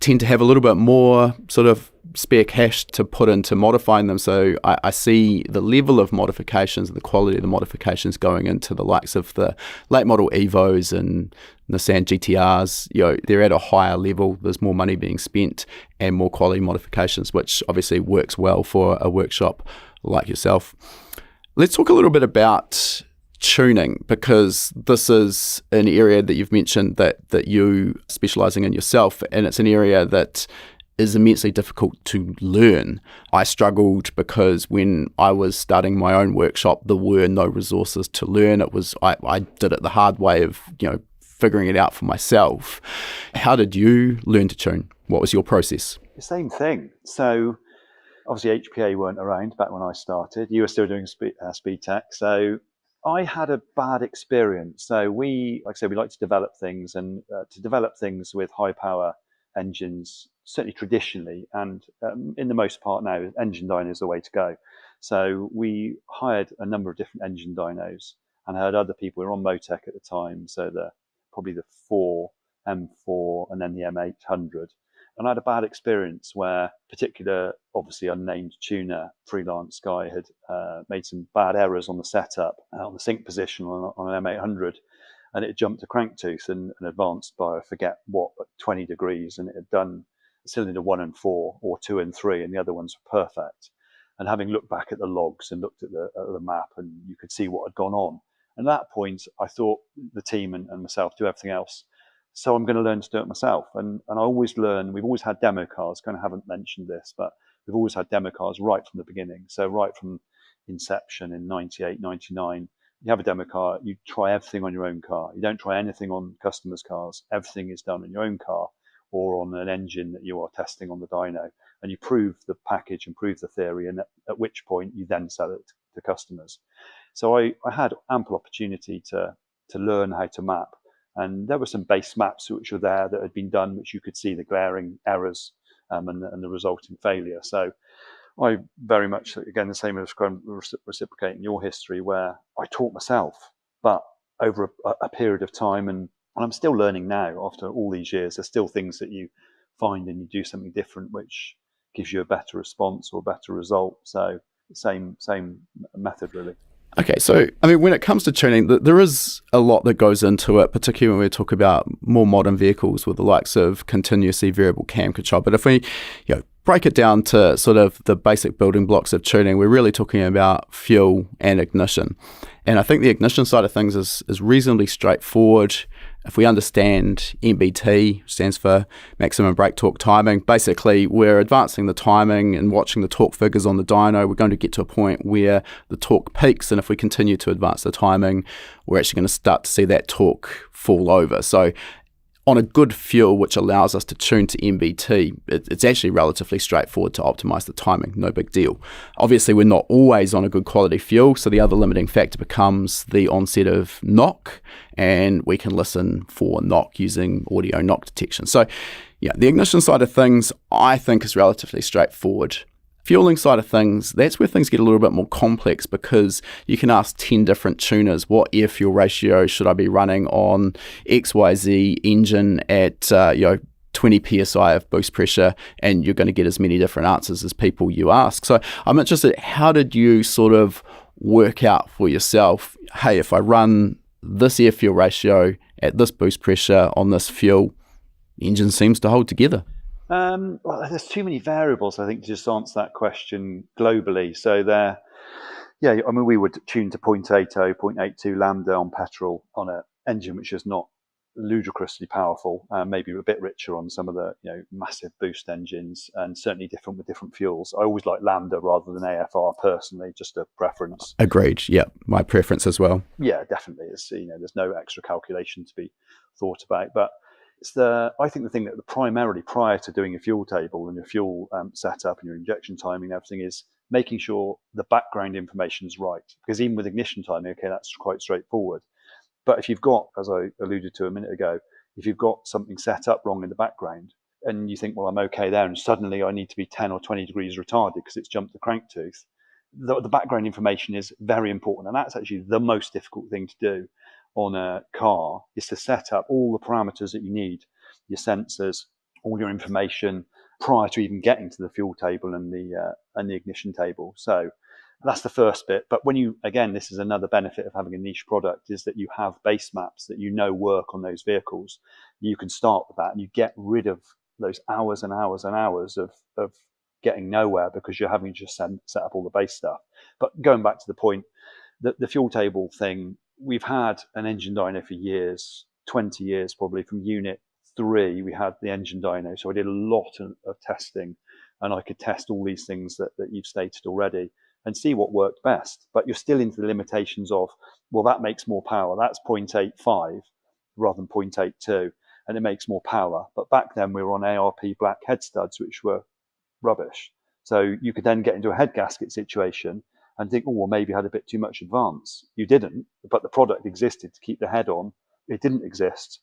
tend to have a little bit more sort of spare cash to put into modifying them. So I see the level of modifications and the quality of the modifications going into the likes of the late model Evos and Nissan GTRs. They're at a higher level. There's more money being spent and more quality modifications, which obviously works well for a workshop like yourself. Let's talk a little bit about tuning, because this is an area that you've mentioned that you specialising in yourself, and it's an area that is immensely difficult to learn. I struggled because when I was starting my own workshop, there were no resources to learn. I did it the hard way of figuring it out for myself. How did you learn to tune? What was your process? The same thing. So obviously HPA weren't around back when I started. You were still doing speed tech. So I had a bad experience. So we like to develop things, and to develop things with high power engines, certainly traditionally, and in the most part now, engine dyno is the way to go. So we hired a number of different engine dynos and had other people. We were on Motec at the time, so probably the 4, M4, and then the M800. And I had a bad experience where particular, obviously unnamed tuner, freelance guy, had made some bad errors on the setup, on the sync position on an M800, and it jumped a crank tooth and advanced by, I forget what, but 20 degrees, and it had done cylinder 1 and 4 or 2 and 3, and the other ones were perfect. And having looked back at the logs and looked at the map, and you could see what had gone on. And at that point, I thought the team and myself do everything else. So I'm going to learn to do it myself. And I always learn. We've always had demo cars. Kind of haven't mentioned this, but we've always had demo cars right from the beginning. So right from inception in 98, 99, you have a demo car, you try everything on your own car. You don't try anything on customers' cars. Everything is done on your own car or on an engine that you are testing on the dyno. And you prove the package and prove the theory, and at which point you then sell it to customers. So I had ample opportunity to learn how to map. And there were some base maps which were there that had been done, which you could see the glaring errors and the resulting failure. So I very much, again, the same as reciprocating your history, where I taught myself, but over a period of time, and I'm still learning now after all these years. There's still things that you find and you do something different, which gives you a better response or a better result. So same method, really. Okay, so I mean, when it comes to tuning, there is a lot that goes into it, particularly when we talk about more modern vehicles with the likes of continuously variable cam control. But if we, break it down to sort of the basic building blocks of tuning, we're really talking about fuel and ignition. And I think the ignition side of things is reasonably straightforward. If we understand MBT, stands for maximum brake torque timing, basically we're advancing the timing and watching the torque figures on the dyno. We're going to get to a point where the torque peaks, and if we continue to advance the timing, we're actually going to start to see that torque fall over. So on a good fuel, which allows us to tune to MBT, it's actually relatively straightforward to optimize the timing, no big deal. Obviously, we're not always on a good quality fuel, so the other limiting factor becomes the onset of knock, and we can listen for knock using audio knock detection. So the ignition side of things, I think, is relatively straightforward. Fueling side of things, that's where things get a little bit more complex, because you can ask 10 different tuners, what air fuel ratio should I be running on XYZ engine at 20 psi of boost pressure, and you're going to get as many different answers as people you ask. So I'm interested, how did you sort of work out for yourself, hey, if I run this air fuel ratio at this boost pressure on this fuel, the engine seems to hold together? Well, there's too many variables, I think, to just answer that question globally. So we would tune to 0.80, 0.82 lambda on petrol on an engine which is not ludicrously powerful, maybe a bit richer on some of the massive boost engines, and certainly different with different fuels. I always like lambda rather than AFR personally, just a preference. Agreed. Yeah, my preference as well. Yeah, definitely. It's, there's no extra calculation to be thought about, but I think the thing that primarily prior to doing a fuel table and your fuel setup and your injection timing and everything is making sure the background information is right. Because even with ignition timing, okay, that's quite straightforward. But if you've got, as I alluded to a minute ago, if you've got something set up wrong in the background and you think, well, I'm okay there, and suddenly I need to be 10 or 20 degrees retarded because it's jumped the crank tooth, the background information is very important. And that's actually the most difficult thing to do on a car, is to set up all the parameters that you need, your sensors, all your information prior to even getting to the fuel table and the ignition table. So that's the first bit. But this is another benefit of having a niche product, is that you have base maps that work on those vehicles. You can start with that and you get rid of those hours and hours and hours of getting nowhere because you're having to just set up all the base stuff. But going back to the point, the fuel table thing, we've had an engine dyno for years, 20 years probably. From unit 3, we had the engine dyno. So I did a lot of testing, and I could test all these things that you've stated already and see what worked best. But you're still into the limitations of, well, that makes more power. That's 0.85 rather than 0.82, and it makes more power. But back then we were on ARP black head studs, which were rubbish. So you could then get into a head gasket situation and think, oh, well, maybe I had a bit too much advance. You didn't, but the product existed to keep the head on. It didn't exist.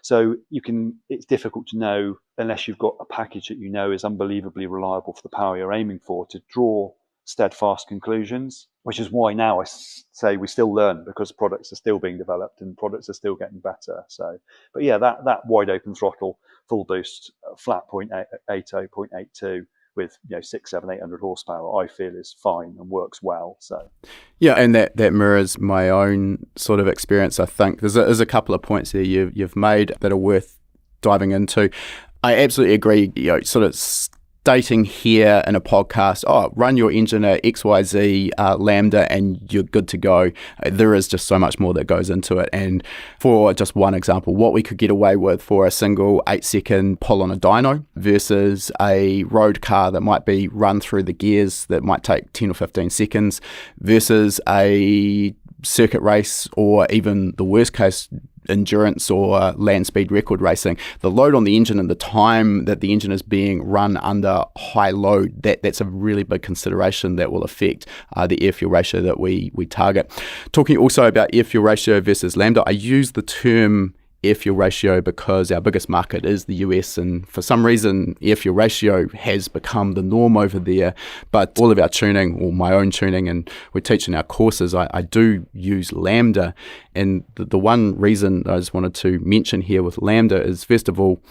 So it's difficult to know, unless you've got a package that is unbelievably reliable for the power you're aiming for, to draw steadfast conclusions, which is why now I say we still learn, because products are still being developed and products are still getting better. So, but yeah, that wide open throttle, full boost, flat 0.80, 0.82, with 600, 700, 800 horsepower, I feel is fine and works well. So yeah, and that mirrors my own sort of experience. I think there's a couple of points there you've made that are worth diving into. I absolutely agree. Sort of stating here in a podcast, run your engine at XYZ lambda and you're good to go. There is just so much more that goes into it. And for just one example, what we could get away with for a single 8-second pull on a dyno versus a road car that might be run through the gears that might take 10 or 15 seconds versus a circuit race, or even the worst case, endurance or land speed record racing. The load on the engine and the time that the engine is being run under high load, that's a really big consideration that will affect the air fuel ratio that we target. Talking also about air fuel ratio versus lambda, I use the term air fuel ratio because our biggest market is the US, and for some reason air fuel ratio has become the norm over there. But all of our tuning, or my own tuning, and we teach in our courses, I do use Lambda. And the one reason I just wanted to mention here with Lambda is, first of all,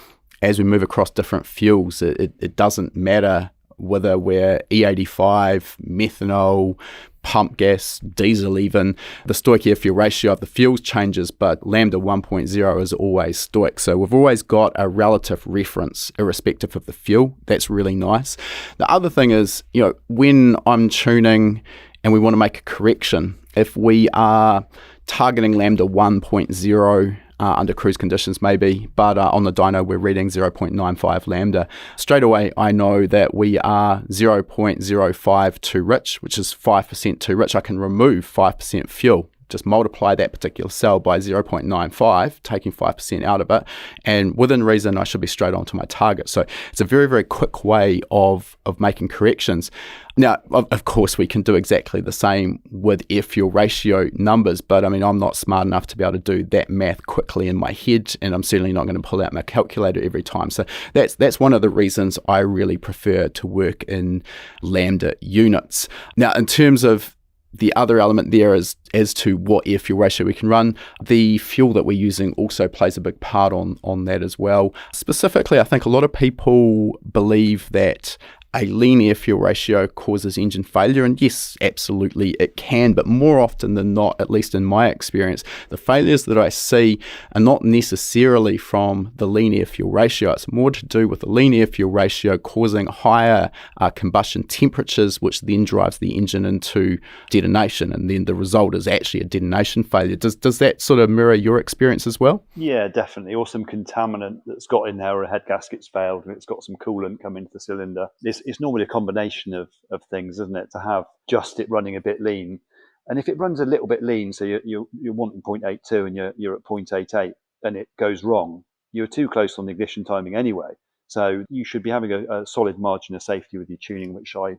as we move across different fuels, it doesn't matter whether we're E85, methanol, pump gas, diesel even. The stoic air fuel ratio of the fuels changes, but Lambda 1.0 is always stoic. So we've always got a relative reference irrespective of the fuel. That's really nice. The other thing is, when I'm tuning and we want to make a correction, if we are targeting Lambda 1.0 under cruise conditions maybe, but on the dyno we're reading 0.95 lambda. Straight away I know that we are 0.05 too rich, which is 5% too rich. I can remove 5% fuel. Just multiply that particular cell by 0.95, taking 5% out of it, and within reason I should be straight on to my target. So it's a very, very quick way of making corrections. Now, of course, we can do exactly the same with air fuel ratio numbers, but I mean, I'm not smart enough to be able to do that math quickly in my head, and I'm certainly not going to pull out my calculator every time. So that's one of the reasons I really prefer to work in lambda units. Now, in terms of the other element there is as to what air fuel ratio we can run. The fuel that we're using also plays a big part on that as well. Specifically, I think a lot of people believe that a lean air fuel ratio causes engine failure, and yes, absolutely it can, but more often than not, at least in my experience, the failures that I see are not necessarily from the lean air fuel ratio. It's more to do with the lean air fuel ratio causing higher combustion temperatures, which then drives the engine into detonation, and then the result is actually a detonation failure. Does that sort of mirror your experience as well? Yeah, definitely. Or some contaminant that's got in there, or a head gasket's failed and it's got some coolant come into the cylinder. It's normally a combination of things, isn't it, to have just it running a bit lean. And if it runs a little bit lean, so you're wanting 0.82 and you're at 0.88, and it goes wrong, you're too close on the ignition timing anyway. So you should be having a solid margin of safety with your tuning, which I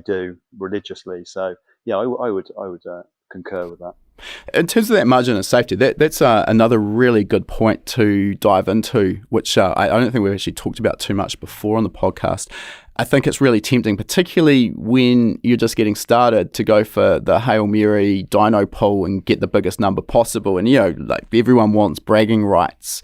do religiously. So yeah, I would concur with that. In terms of that margin of safety, that's another really good point to dive into, which I don't think we've actually talked about too much before on the podcast. I think it's really tempting, particularly when you're just getting started, to go for the Hail Mary dyno pull and get the biggest number possible. And, like everyone wants bragging rights.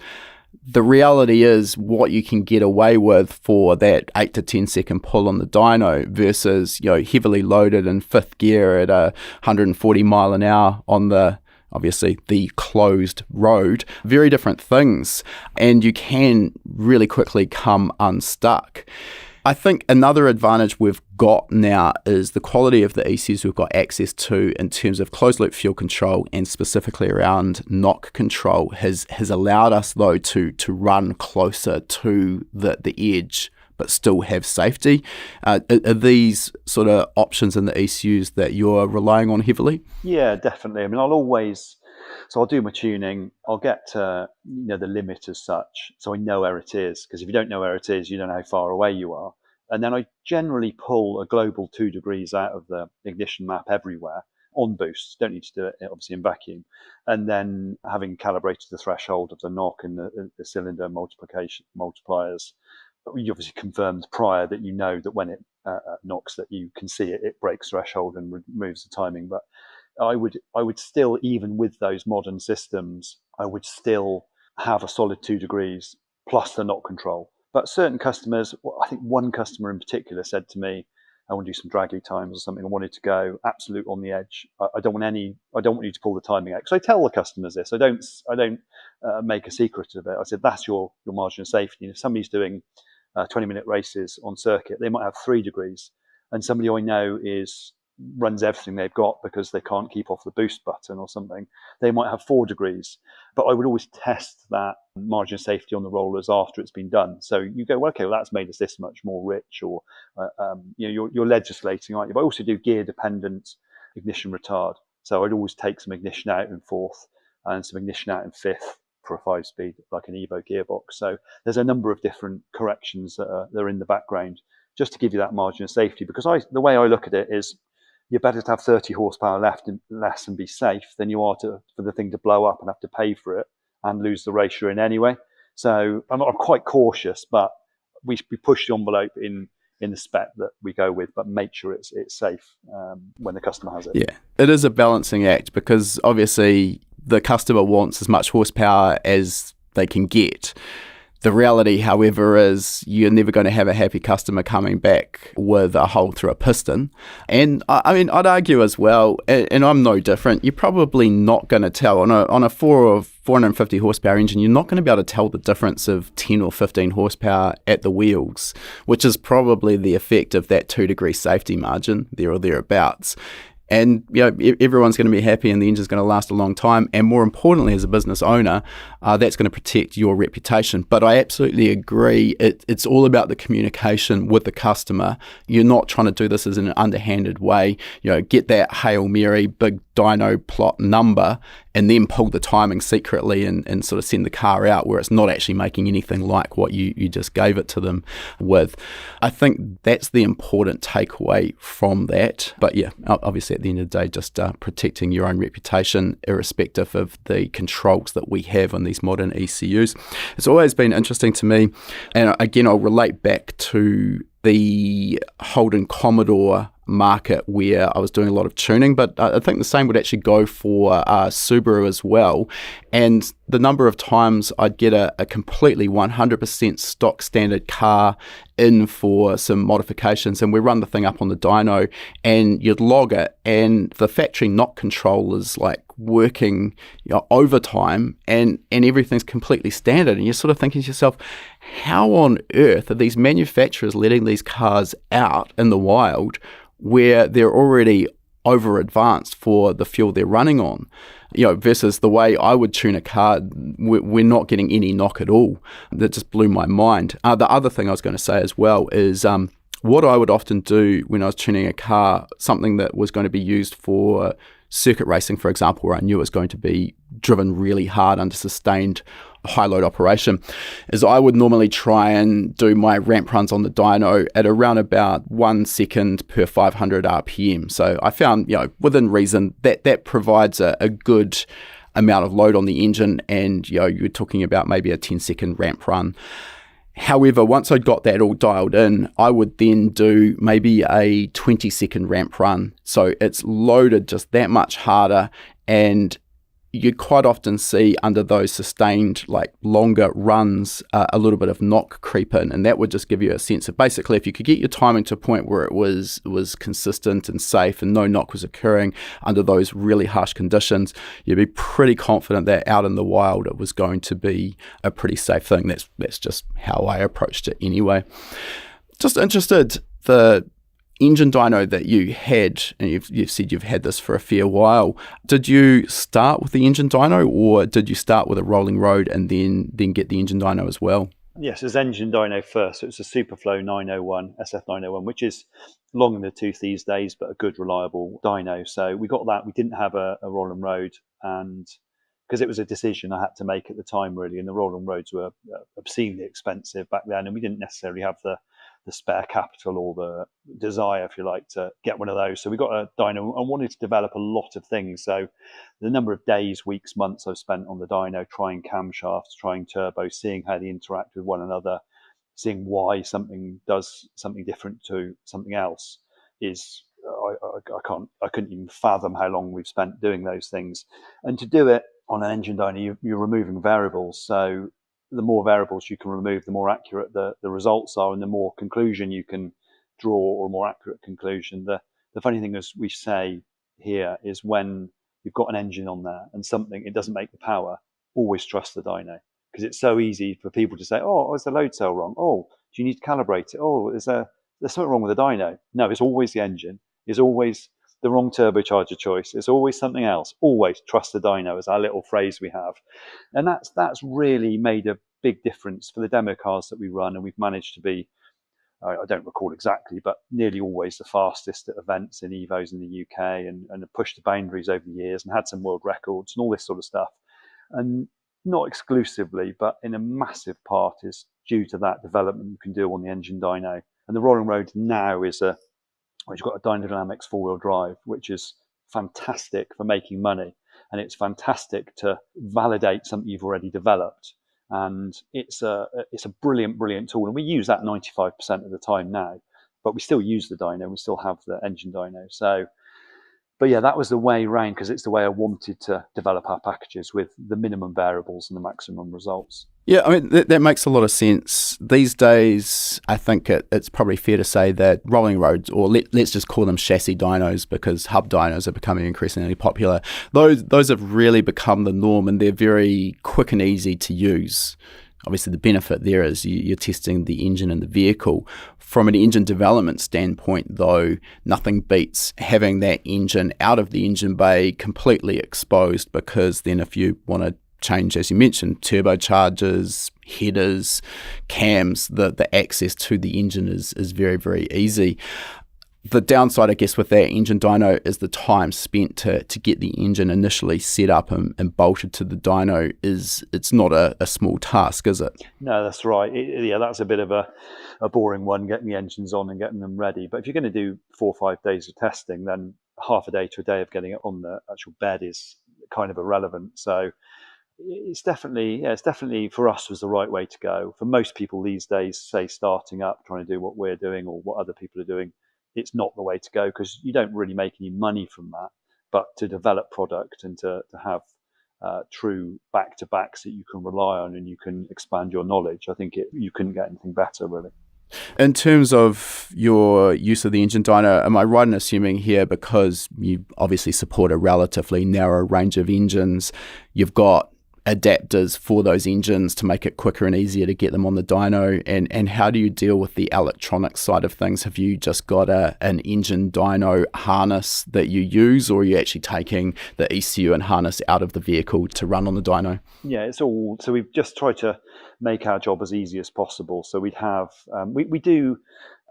The reality is what you can get away with for that 8 to 10 second pull on the dyno versus, heavily loaded in fifth gear at 140 mile an hour on obviously the closed road. Very different things, and you can really quickly come unstuck. I think another advantage we've got now is the quality of the ECUs we've got access to in terms of closed loop fuel control, and specifically around knock control has allowed us though to run closer to the edge but still have safety. Are these sort of options in the ECUs that you're relying on heavily? Yeah, definitely. I mean, I'll do my tuning. I'll get the limit as such, so I know where it is. Because if you don't know where it is, you don't know how far away you are. And then I generally pull a global 2 degrees out of the ignition map everywhere on boost. Don't need to do it obviously in vacuum. And then having calibrated the threshold of the knock and the cylinder multipliers, you obviously confirmed prior that that when it knocks, that you can see it breaks threshold and removes the timing. But I would still, even with those modern systems, I would still have a solid 2 degrees plus the knock control. But certain customers, I think one customer in particular said to me, I want to do some draggy times or something. I wanted to go absolute on the edge. I don't want you to pull the timing out. Because I tell the customers this. I don't make a secret of it. I said, that's your margin of safety. And if somebody's doing 20-minute races on circuit, they might have 3 degrees. And somebody I know runs everything they've got because they can't keep off the boost button or something, they might have 4 degrees. But I would always test that margin of safety on the rollers after it's been done. So you go, well, okay, well, that's made us this much more rich, or you're legislating, aren't you? But I also do gear dependent ignition retard. So I'd always take some ignition out in fourth and some ignition out in fifth for a 5-speed, like an Evo gearbox. So there's a number of different corrections that are in the background just to give you that margin of safety. Because the way I look at it is, you're better to have 30 horsepower less and be safe than you are for the thing to blow up and have to pay for it and lose the racer in anyway. So I'm quite cautious, but we push the envelope in the spec that we go with, but make sure it's safe when the customer has it. Yeah, it is a balancing act, because obviously the customer wants as much horsepower as they can get. The reality, however, is you're never going to have a happy customer coming back with a hole through a piston. And I mean, I'd argue as well, and I'm no different, you're probably not going to tell on a 450 horsepower engine, you're not going to be able to tell the difference of 10 or 15 horsepower at the wheels, which is probably the effect of that 2-degree safety margin there or thereabouts. And everyone's going to be happy, and the engine's going to last a long time. And more importantly, as a business owner, that's going to protect your reputation. But I absolutely agree. It's all about the communication with the customer. You're not trying to do this as an underhanded way. Get that Hail Mary big dyno plot number and then pull the timing secretly and sort of send the car out where it's not actually making anything like what you just gave it to them with. I think that's the important takeaway from that. But yeah, obviously at the end of the day, just protecting your own reputation irrespective of the controls that we have on these modern ECUs. It's always been interesting to me, and again, I'll relate back to the Holden Commodore market where I was doing a lot of tuning, but I think the same would actually go for Subaru as well. And the number of times I'd get a completely 100% stock standard car in for some modifications, and we run the thing up on the dyno and you'd log it, and the factory knock control is like working overtime, and everything's completely standard, and you're sort of thinking to yourself, how on earth are these manufacturers letting these cars out in the wild where they're already over advanced for the fuel they're running on? Versus the way I would tune a car, we're not getting any knock at all. That just blew my mind. The other thing I was going to say as well is what I would often do when I was tuning a car, something that was going to be used for circuit racing, for example, where I knew it was going to be driven really hard under sustained high load operation, is I would normally try and do my ramp runs on the dyno at around about 1 second per 500 RPM. So I found, within reason, that provides a good amount of load on the engine, and you're talking about maybe a 10-second ramp run. However, once I'd got that all dialed in, I would then do maybe a 20-second ramp run. So it's loaded just that much harder, and you quite often see under those sustained, like longer runs, a little bit of knock creep in, and that would just give you a sense of basically if you could get your timing to a point where it was consistent and safe and no knock was occurring under those really harsh conditions, you'd be pretty confident that out in the wild it was going to be a pretty safe thing. That's just how I approached it anyway. Just interested, the engine dyno that you had, and you've said you've had this for a fair while, did you start with the engine dyno, or did you start with a rolling road and then get the engine dyno as well? Yes, it's engine dyno first. So it's a Superflow 901, SF901, which is long in the tooth these days, but a good, reliable dyno. So we got that. We didn't have a rolling road, and because it was a decision I had to make at the time, really, and the rolling roads were obscenely expensive back then, and we didn't necessarily have the spare capital or the desire, if you like, to get one of those. So we got a dyno and wanted to develop a lot of things. So the number of days, weeks, months I've spent on the dyno, trying camshafts, trying turbo, seeing how they interact with one another, seeing why something does something different to something else is, I couldn't even fathom how long we've spent doing those things. And to do it on an engine dyno, you're removing variables. So the more variables you can remove, the more accurate the results are, and the more conclusion you can draw, or more accurate conclusion. The funny thing is, we say here, is when you've got an engine on there and it doesn't make the power, always trust the dyno, because it's so easy for people to say, oh, is the load cell wrong? Oh, do you need to calibrate it? Oh, there's something wrong with the dyno. No, it's always the engine. It's always the wrong turbocharger choice. It's always something else. Always trust the dyno, is our little phrase we have. And that's really made a big difference for the demo cars that we run. And we've managed to be, I don't recall exactly, but nearly always the fastest at events in Evos in the UK, and pushed the boundaries over the years and had some world records and all this sort of stuff. And not exclusively, but in a massive part is due to that development you can do on the engine dyno. And the rolling road now is we've got a Dynadynamics 4-wheel drive, which is fantastic for making money. and it's fantastic to validate something you've already developed. And it's a brilliant tool, and we use that 95% of the time now. But we still use the dyno, we still have the engine dyno. So, but yeah, that was the way round, because it's the way I wanted to develop our packages, with the minimum variables and the maximum results. Yeah, I mean, that makes a lot of sense. These days, I think it's probably fair to say that rolling roads, or let's just call them chassis dynos, because hub dynos are becoming increasingly popular. Those have really become the norm, and they're very quick and easy to use. Obviously, the benefit there is you're testing the engine and the vehicle. From an engine development standpoint, though, nothing beats having that engine out of the engine bay completely exposed, because then if you want to change, as you mentioned, turbochargers, headers, cams, the access to the engine is very, very easy. The downside, I guess, with that engine dyno is the time spent to get the engine initially set up and bolted to the dyno it's not a small task, is it? No, that's right. That's a bit of a boring one, getting the engines on and getting them ready. But if you're going to do 4 or 5 days of testing, then half a day to a day of getting it on the actual bed is kind of irrelevant. So it's definitely for us was the right way to go. For most people these days, say starting up, trying to do what we're doing or what other people are doing, it's not the way to go, because you don't really make any money from that. But to develop product and to have true back-to-backs that you can rely on and you can expand your knowledge, I think you couldn't get anything better, really. In terms of your use of the engine dyno, am I right in assuming here, because you obviously support a relatively narrow range of engines, you've got adapters for those engines to make it quicker and easier to get them on the dyno, and how do you deal with the electronic side of things? Have you just got an engine dyno harness that you use, or are you actually taking the ECU and harness out of the vehicle to run on the dyno? Yeah, it's all, so we've just tried to make our job as easy as possible. So we'd have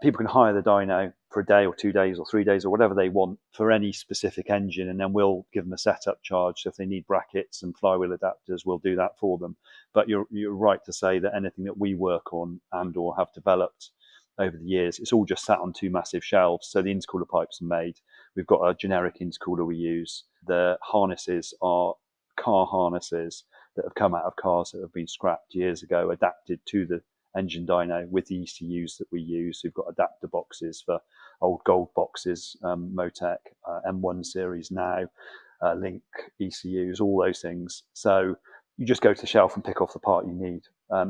people can hire the dyno for a day or 2 days or 3 days or whatever they want for any specific engine, and then we'll give them a setup charge. So if they need brackets and flywheel adapters, we'll do that for them. But you're right to say that anything that we work on and or have developed over the years, it's all just sat on 2 massive shelves. So the intercooler pipes are made. We've got a generic intercooler we use. The harnesses are car harnesses that have come out of cars that have been scrapped years ago, adapted to the engine dyno with the ECUs that we use. We've got adapter boxes for old gold boxes, Motec, M1 series now, Link ECUs, all those things. So you just go to the shelf and pick off the part you need.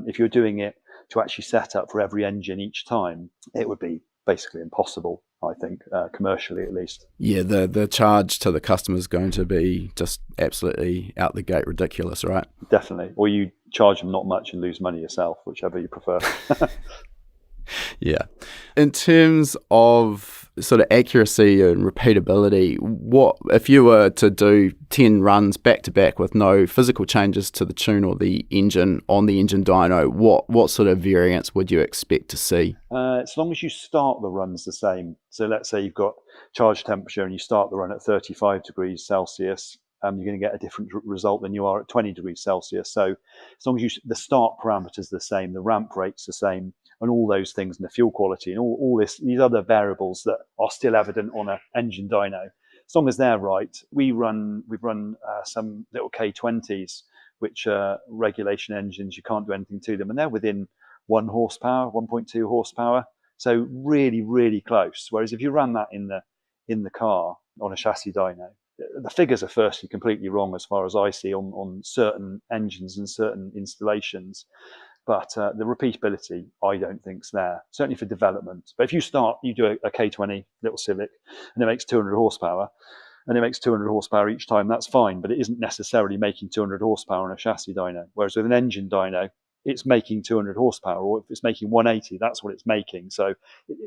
If you're doing it to actually set up for every engine each time, it would be basically impossible, I think, commercially at least. Yeah, the charge to the customer is going to be just absolutely out the gate ridiculous, right? Definitely. Or you charge them not much and lose money yourself, whichever you prefer. Yeah. In terms of sort of accuracy and repeatability, what if you were to do 10 runs back to back with no physical changes to the tune or the engine on the engine dyno, what sort of variance would you expect to see? As long as you start the runs the same. So let's say you've got charge temperature and you start the run at 35 degrees Celsius, you're going to get a different result than you are at 20 degrees Celsius. So as long as the start parameters are the same, the ramp rate's the same, and all those things, and the fuel quality, and all these other variables that are still evident on an engine dyno, as long as they're right, we've run some little K20s, which are regulation engines. You can't do anything to them, and they're within 1 horsepower, 1.2 horsepower. So really, really close. Whereas if you run that in the car on a chassis dyno, the figures are firstly completely wrong as far as I see on certain engines and certain installations. But the repeatability, I don't think's there, certainly for development. But if you do a K20 little Civic, and it makes 200 horsepower, and it makes 200 horsepower each time, that's fine. But it isn't necessarily making 200 horsepower on a chassis dyno. Whereas with an engine dyno, it's making 200 horsepower, or if it's making 180, that's what it's making. So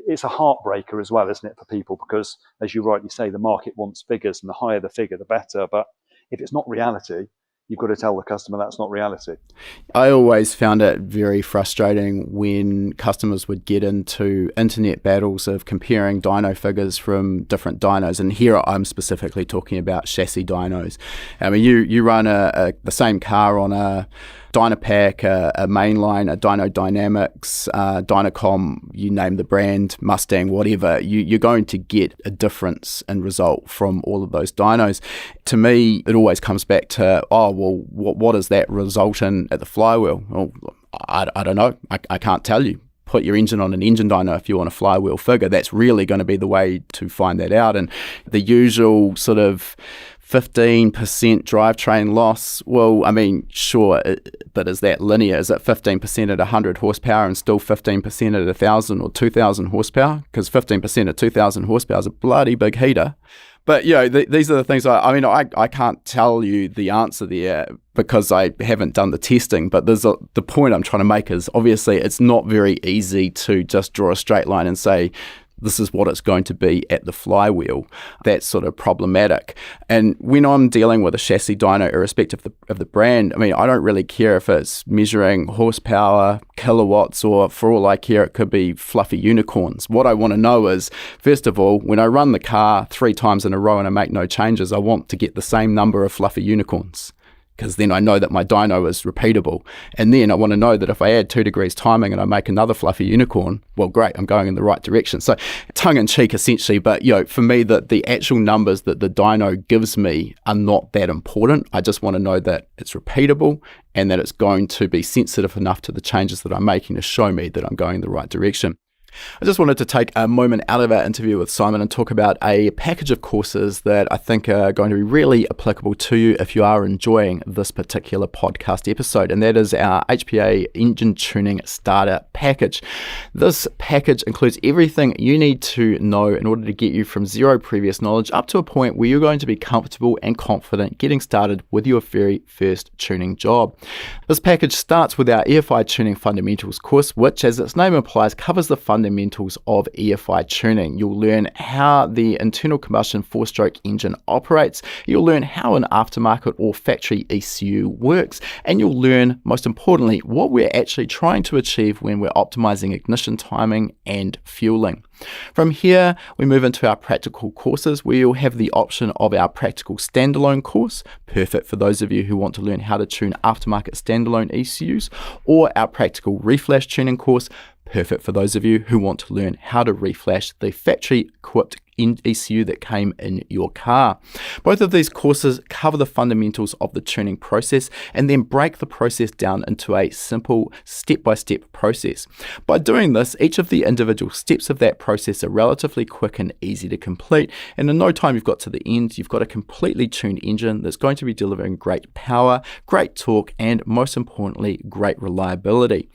it's a heartbreaker as well, isn't it, for people? Because, as you rightly say, the market wants figures, and the higher the figure, the better. But if it's not reality, you've got to tell the customer that's not reality. I always found it very frustrating when customers would get into internet battles of comparing dyno figures from different dynos. And here I'm specifically talking about chassis dynos. I mean, you run the same car on a Dynapack, a mainline, a Dyno Dynamics, Dynacom, you name the brand, Mustang, whatever, you're going to get a difference in result from all of those dynos. To me, it always comes back to, what does that result in at the flywheel? Well, I don't know. I can't tell you. Put your engine on an engine dyno if you want a flywheel figure. That's really going to be the way to find that out. And the usual sort of 15% drivetrain loss, well, I mean, sure, but is that linear? Is it 15% at 100 horsepower and still 15% at 1,000 or 2,000 horsepower? Because 15% at 2,000 horsepower is a bloody big heater. But, these are the things I can't tell you the answer there because I haven't done the testing. But the point I'm trying to make is obviously it's not very easy to just draw a straight line and say, this is what it's going to be at the flywheel. That's sort of problematic. And when I'm dealing with a chassis dyno, irrespective of the brand, I mean, I don't really care if it's measuring horsepower, kilowatts, or for all I care, it could be fluffy unicorns. What I want to know is, first of all, when I run the car 3 times in a row and I make no changes, I want to get the same number of fluffy unicorns, because then I know that my dyno is repeatable. And then I want to know that if I add 2 degrees timing and I make another fluffy unicorn, well, great, I'm going in the right direction. So tongue-in-cheek, essentially, but for me, the actual numbers that the dyno gives me are not that important. I just want to know that it's repeatable and that it's going to be sensitive enough to the changes that I'm making to show me that I'm going in the right direction. I just wanted to take a moment out of our interview with Simon and talk about a package of courses that I think are going to be really applicable to you if you are enjoying this particular podcast episode, and that is our HPA Engine Tuning Starter Package. This package includes everything you need to know in order to get you from zero previous knowledge up to a point where you're going to be comfortable and confident getting started with your very first tuning job. This package starts with our EFI Tuning Fundamentals course, which, as its name implies, covers the fundamentals of EFI tuning. You'll learn how the internal combustion 4-stroke engine operates. You'll learn how an aftermarket or factory ECU works, and you'll learn, most importantly, what we're actually trying to achieve when we're optimizing ignition timing and fueling. From here, we move into our practical courses, where you'll have the option of our practical standalone course, perfect for those of you who want to learn how to tune aftermarket standalone ECUs, or our practical reflash tuning course, perfect for those of you who want to learn how to reflash the factory-equipped ECU that came in your car. Both of these courses cover the fundamentals of the tuning process and then break the process down into a simple step-by-step process. By doing this, each of the individual steps of that process are relatively quick and easy to complete, and in no time you've got to the end, you've got a completely tuned engine that's going to be delivering great power, great torque, and most importantly, great reliability.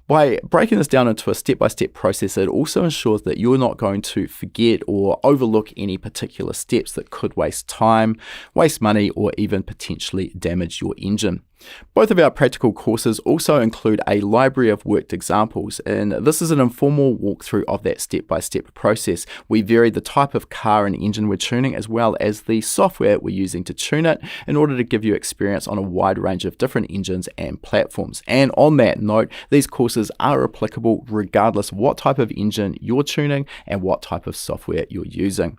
By breaking this down into a step-by-step process, it also ensures that you're not going to forget or overlook any particular steps that could waste time, waste money, or even potentially damage your engine. Both of our practical courses also include a library of worked examples, and this is an informal walkthrough of that step-by-step process. We vary the type of car and engine we're tuning, as well as the software we're using to tune it, in order to give you experience on a wide range of different engines and platforms. And on that note, these courses are applicable regardless of what type of engine you're tuning and what type of software you're using.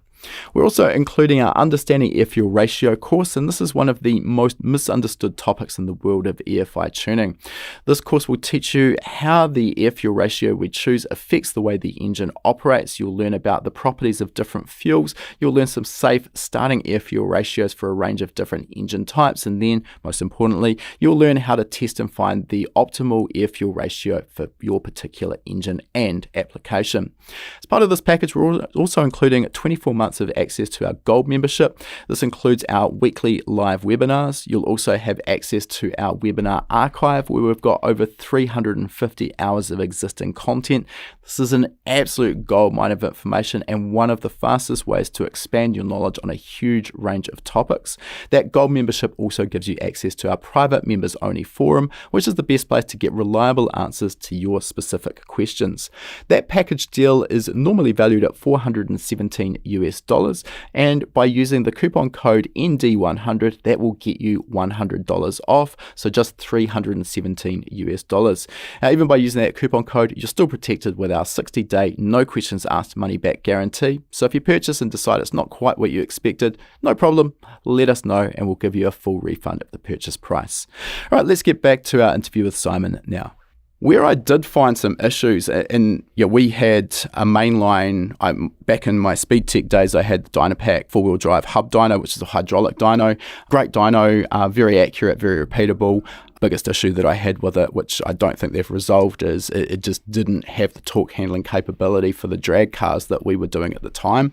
We're also including our Understanding Air-Fuel Ratio course, and this is one of the most misunderstood topics in the world of EFI tuning. This course will teach you how the air-fuel ratio we choose affects the way the engine operates. You'll learn about the properties of different fuels. You'll learn some safe starting air-fuel ratios for a range of different engine types, and then, most importantly, you'll learn how to test and find the optimal air-fuel ratio for your particular engine and application. As part of this package, we're also including 24 months of access to our Gold membership. This includes our weekly live webinars. You'll also have access to our webinar archive, where we've got over 350 hours of existing content. This is an absolute goldmine of information and one of the fastest ways to expand your knowledge on a huge range of topics. That Gold membership also gives you access to our private members only forum, which is the best place to get reliable answers to your specific questions. That package deal is normally valued at $417 US dollars. And by using the coupon code ND100, that will get you $100 off. So just $317 US dollars. Even by using that coupon code, you're still protected with our 60-day, no questions asked money back guarantee. So if you purchase and decide it's not quite what you expected, no problem. Let us know and we'll give you a full refund of the purchase price. All right, let's get back to our interview with Simon now. Where I did find some issues, and we had a mainline, back in my speed tech days, I had the Dynapack 4-wheel drive hub dyno, which is a hydraulic dyno. Great dyno, very accurate, very repeatable. Biggest issue that I had with it, which I don't think they've resolved, is it just didn't have the torque handling capability for the drag cars that we were doing at the time.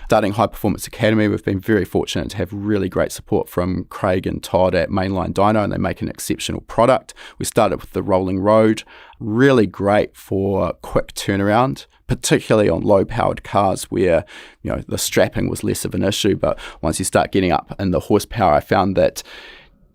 Starting High Performance Academy, we've been very fortunate to have really great support from Craig and Todd at Mainline Dyno, and they make an exceptional product. We started with the Rolling Road, really great for quick turnaround, particularly on low-powered cars where the strapping was less of an issue. But once you start getting up in the horsepower, I found that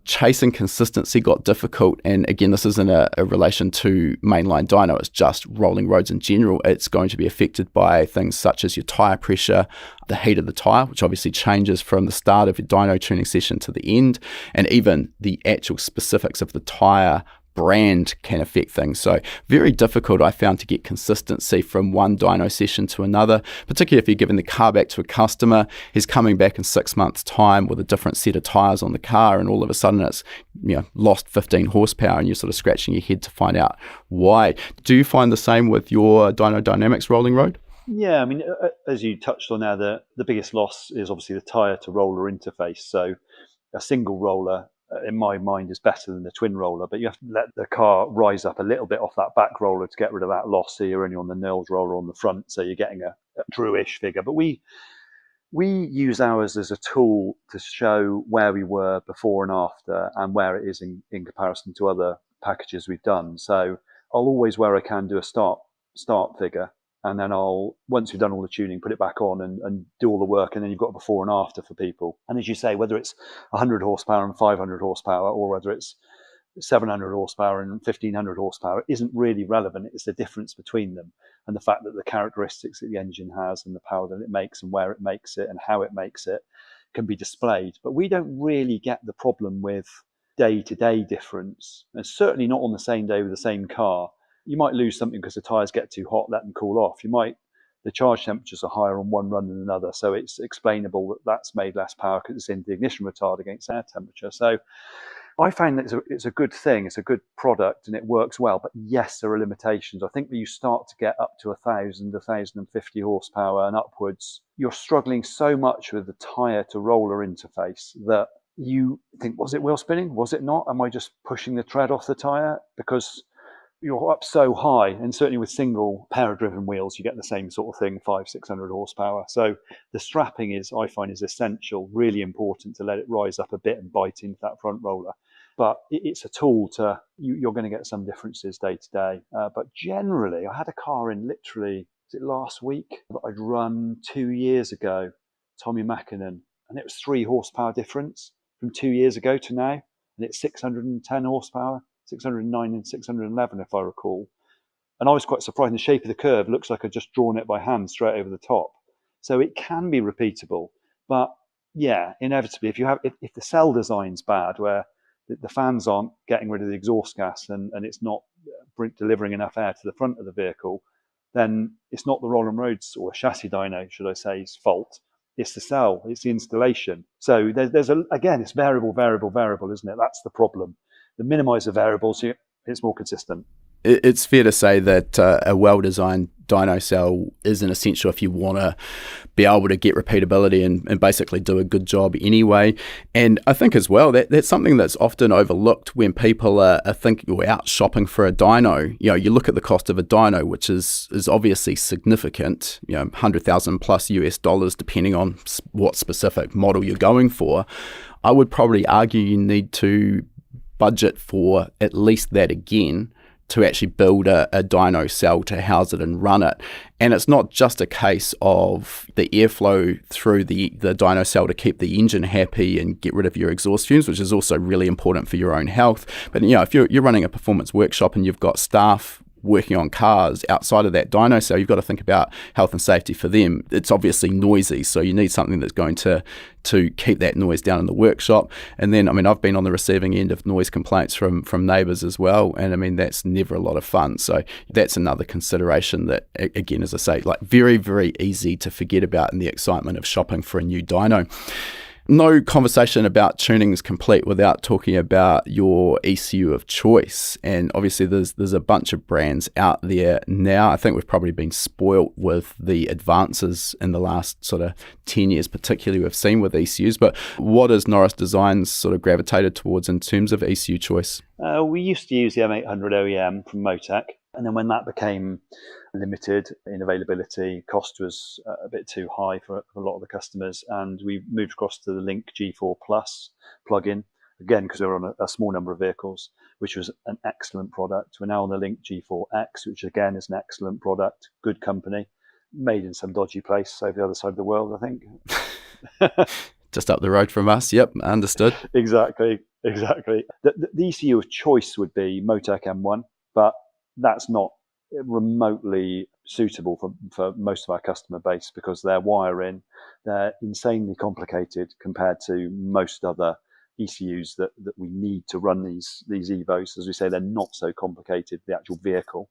chasing consistency got difficult. And again, this isn't a relation to mainline dyno, it's just rolling roads in general. It's going to be affected by things such as your tyre pressure, the heat of the tyre, which obviously changes from the start of your dyno tuning session to the end, and even the actual specifics of the tyre brand can affect things. So very difficult, I found, to get consistency from one dyno session to another, particularly if you're giving the car back to a customer. He's coming back in 6 months' time with a different set of tyres on the car, and all of a sudden it's lost 15 horsepower, and you're sort of scratching your head to find out why. Do you find the same with your Dyno Dynamics rolling road? Yeah, I mean, as you touched on now, the biggest loss is obviously the tyre to roller interface. So a single roller, in my mind, is better than the twin roller, but you have to let the car rise up a little bit off that back roller to get rid of that loss. So you're only on the nose roller on the front, so you're getting a true-ish figure. But we use ours as a tool to show where we were before and after, and where it is in comparison to other packages we've done. So I'll always, where I can, do a start figure, and then I'll, once we've done all the tuning, put it back on and do all the work, and then you've got a before and after for people. And as you say, whether it's 100 horsepower and 500 horsepower, or whether it's 700 horsepower and 1500 horsepower, isn't really relevant. It's the difference between them, and the fact that the characteristics that the engine has and the power that it makes and where it makes it and how it makes it can be displayed. But we don't really get the problem with day-to-day difference, and certainly not on the same day with the same car. You might lose something because the tyres get too hot, let them cool off. The charge temperatures are higher on one run than another, so it's explainable that that's made less power because it's in the ignition retard against air temperature. So I find that it's a good thing, it's a good product, and it works well. But yes, there are limitations. I think that you start to get up to 1,000, 1,050 horsepower and upwards, you're struggling so much with the tyre to roller interface that you think, was it wheel spinning? Was it not? Am I just pushing the tread off the tyre? Because you're up so high, and certainly with single para-driven wheels, you get the same sort of thing, 500-600 horsepower. So the strapping is, I find, is essential, really important to let it rise up a bit and bite into that front roller. But it's a tool to, you're going to get some differences day to day. But generally, I had a car in literally, was it last week, that I'd run 2 years ago, Tommy Mackinnon, and it was 3 horsepower difference from 2 years ago to now, and it's 610 horsepower. 609 and 611, if I recall. And I was quite surprised. The shape of the curve looks like I'd just drawn it by hand straight over the top. So it can be repeatable. But yeah, inevitably, if the cell design's bad, where the fans aren't getting rid of the exhaust gas and it's not delivering enough air to the front of the vehicle, then it's not the Rolling Roads or chassis dyno, should I say, fault. It's the cell, it's the installation. So again, it's variable, isn't it? That's the problem. Minimize the variables, it's more consistent. It's fair to say that a well-designed dyno cell is an essential if you want to be able to get repeatability and basically do a good job anyway. And I think as well that's something that's often overlooked when people are thinking or out shopping for a dyno. You look at the cost of a dyno, which is obviously significant, $100,000 plus US dollars, depending on what specific model you're going for. I would probably argue you need to budget for at least that again to actually build a dyno cell to house it and run it. And it's not just a case of the airflow through the dyno cell to keep the engine happy and get rid of your exhaust fumes, which is also really important for your own health. But if you're running a performance workshop and you've got staff working on cars outside of that dyno cell, you've got to think about health and safety for them. It's obviously noisy, so you need something that's going to keep that noise down in the workshop. And then, I mean, I've been on the receiving end of noise complaints from neighbours as well, and I mean, that's never a lot of fun. So that's another consideration that, again, as I say, like very, very easy to forget about in the excitement of shopping for a new dyno. No conversation about tuning is complete without talking about your ECU of choice. And obviously there's a bunch of brands out there now. I think we've probably been spoilt with the advances in the last sort of 10 years, particularly we've seen with ECUs. But what has Norris Designs sort of gravitated towards in terms of ECU choice? We used to use the M800 OEM from Motec. And then when that became limited in availability, cost was a bit too high for a lot of the customers. And we moved across to the Link G4 Plus plug-in, again, because we were on a small number of vehicles, which was an excellent product. We're now on the Link G4X, which again is an excellent product, good company, made in some dodgy place over the other side of the world, I think. Just up the road from us. Yep, understood. Exactly. The ECU of choice would be Motec M1, but that's not remotely suitable for most of our customer base because their wiring, they're insanely complicated compared to most other ECUs that we need to run these Evos. As we say, they're not so complicated, the actual vehicle.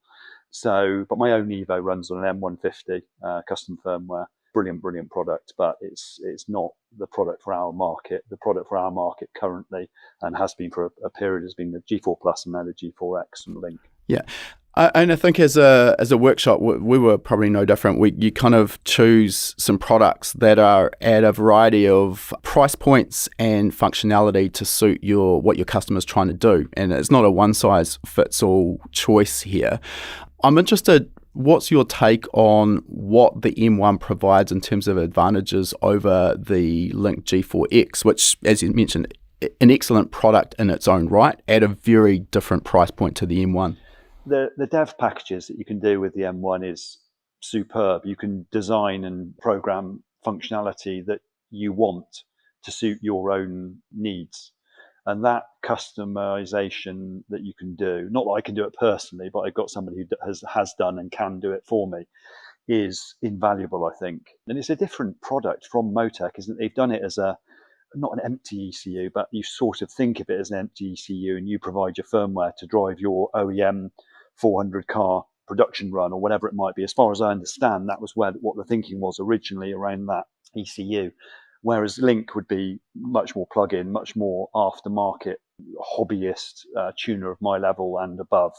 So, but my own Evo runs on an M150 custom firmware. Brilliant product, but it's not the product for our market. The product for our market currently, and has been for a period, has been the G4 Plus and now the G4X and Link. Yeah. And I think as a workshop, we were probably no different. You kind of choose some products that are at a variety of price points and functionality to suit what your customer's trying to do. And it's not a one-size-fits-all choice here. I'm interested, what's your take on what the M1 provides in terms of advantages over the Link G4X, which, as you mentioned, an excellent product in its own right at a very different price point to the M1? The dev packages that you can do with the M1 is superb. You can design and program functionality that you want to suit your own needs. And that customization that you can do, not that I can do it personally, but I've got somebody who has done and can do it for me, is invaluable, I think. And it's a different product from Motec, isn't it? They've done it as not an empty ECU, but you sort of think of it as an empty ECU and you provide your firmware to drive your OEM 400 car production run or whatever it might be. As far as I understand, that was what the thinking was originally around that ECU. Whereas Link would be much more plug-in, much more aftermarket, hobbyist, tuner of my level and above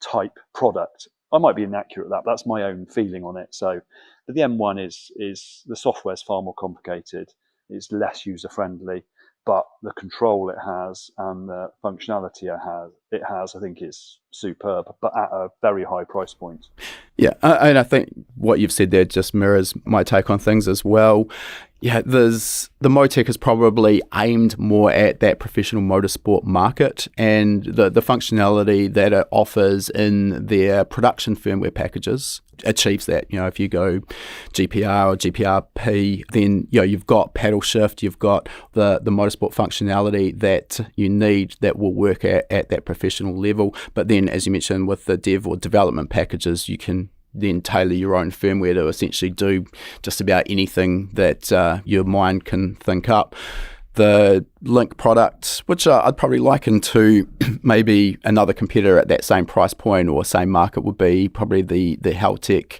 type product. I might be inaccurate at that, but that's my own feeling on it. So but the M1 is the software's far more complicated. It's less user-friendly, but the control it has and the functionality it has, I think is superb, but at a very high price point. Yeah, and I think what you've said there just mirrors my take on things as well. Yeah, the Motec is probably aimed more at that professional motorsport market, and the functionality that it offers in their production firmware packages achieves that. You know, if you go GPR or GPRP, then you've got paddle shift, you've got the motorsport functionality that you need that will work at that professional level. But then, as you mentioned, with the dev or development packages, you can then tailor your own firmware to essentially do just about anything that your mind can think up. The Link product, which I'd probably liken to maybe another competitor at that same price point or same market, would be probably the Haltech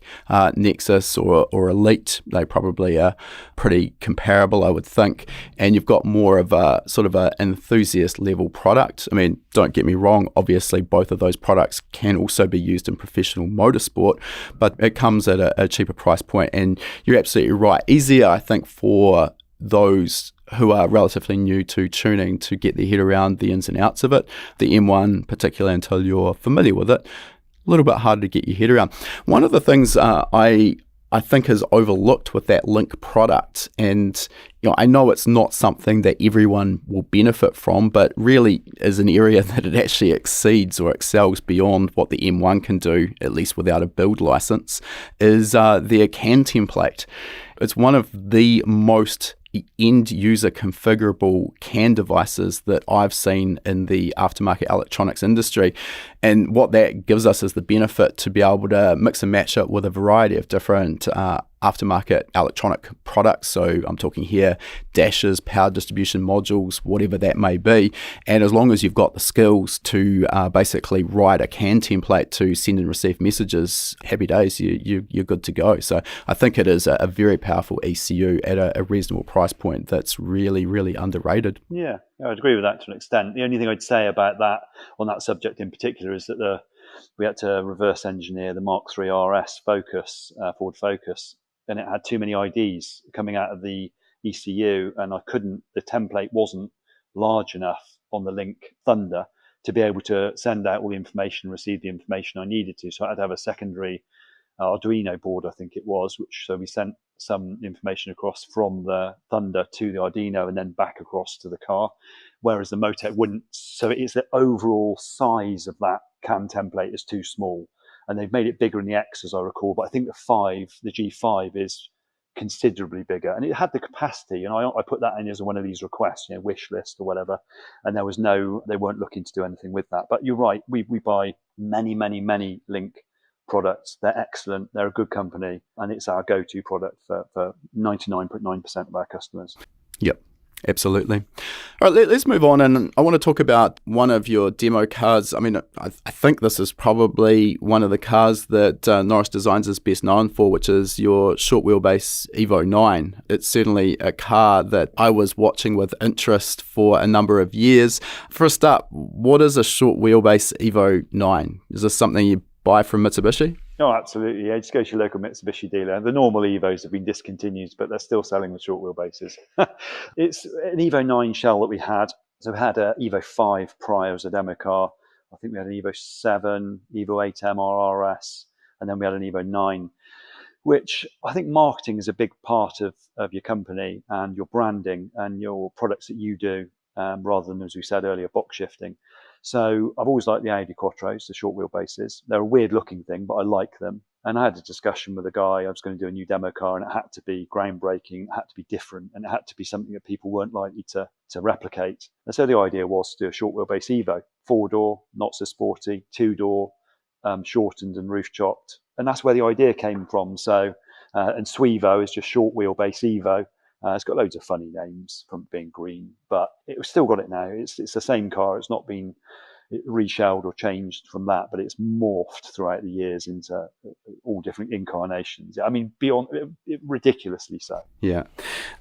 Nexus or Elite. They probably are pretty comparable, I would think. And you've got more of a sort of an enthusiast level product. I mean, don't get me wrong, obviously both of those products can also be used in professional motorsport, but it comes at a cheaper price point. And you're absolutely right. Easier, I think, for those who are relatively new to tuning to get their head around the ins and outs of it. The M1, particularly until you're familiar with it, a little bit harder to get your head around. One of the things I think is overlooked with that Link product, and I know it's not something that everyone will benefit from, but really is an area that it actually exceeds or excels beyond what the M1 can do, at least without a build license, is their CAN template. It's one of the most end user configurable CAN devices that I've seen in the aftermarket electronics industry. And what that gives us is the benefit to be able to mix and match it with a variety of different aftermarket electronic products. So I'm talking here dashes, power distribution modules, whatever that may be. And as long as you've got the skills to basically write a CAN template to send and receive messages, happy days, you're good to go. So I think it is a very powerful ECU at a reasonable price point that's really, really underrated. Yeah, I'd agree with that to an extent. The only thing I'd say about that, on that subject in particular, is that we had to reverse engineer the Mark III RS Focus, Ford Focus, and it had too many IDs coming out of the ECU, and the template wasn't large enough on the Link Thunder to be able to send out all the information, receive the information I needed to. So I had to have a secondary Arduino board, I think it was, so we sent some information across from the Thunder to the Arduino and then back across to the car, whereas the Motec wouldn't. So it's the overall size of that CAN template is too small, and they've made it bigger in the X, as I recall, but I think the G5 is considerably bigger, and it had the capacity, and I put that in as one of these requests, wish list or whatever, and they weren't looking to do anything with that. But you're right, we buy many Link products. They're excellent, they're a good company, and it's our go-to product for 99.9% of our customers. Yep. Absolutely. All right, let's move on, and I want to talk about one of your demo cars. I mean, I think this is probably one of the cars that Norris Designs is best known for, which is your short wheelbase Evo IX. It's certainly a car that I was watching with interest for a number of years. For a start, what is a short wheelbase Evo IX? Is this something you buy from Mitsubishi? Oh, absolutely. Yeah, just go to your local Mitsubishi dealer. The normal Evos have been discontinued, but they're still selling the short wheelbases. It's an Evo 9 shell that we had. So we had an Evo 5 prior as a demo car. I think we had an Evo 7, Evo 8 MRRS, and then we had an Evo 9, which I think marketing is a big part of your company and your branding and your products that you do, rather than, as we said earlier, box shifting. So I've always liked the Audi Quattros, the short wheelbases. They're a weird looking thing, but I like them. And I had a discussion with a guy. I was going to do a new demo car, and it had to be groundbreaking, it had to be different, and it had to be something that people weren't likely to replicate. And so the idea was to do a short wheelbase Evo, 4-door, not so sporty, 2-door, shortened and roof chopped. And that's where the idea came from. So, and Swevo is just short wheelbase Evo. It's got loads of funny names from being green, but it's still got it now. It's the same car. It's not been reshelled or changed from that, but it's morphed throughout the years into all different incarnations. I mean, beyond ridiculously so. Yeah.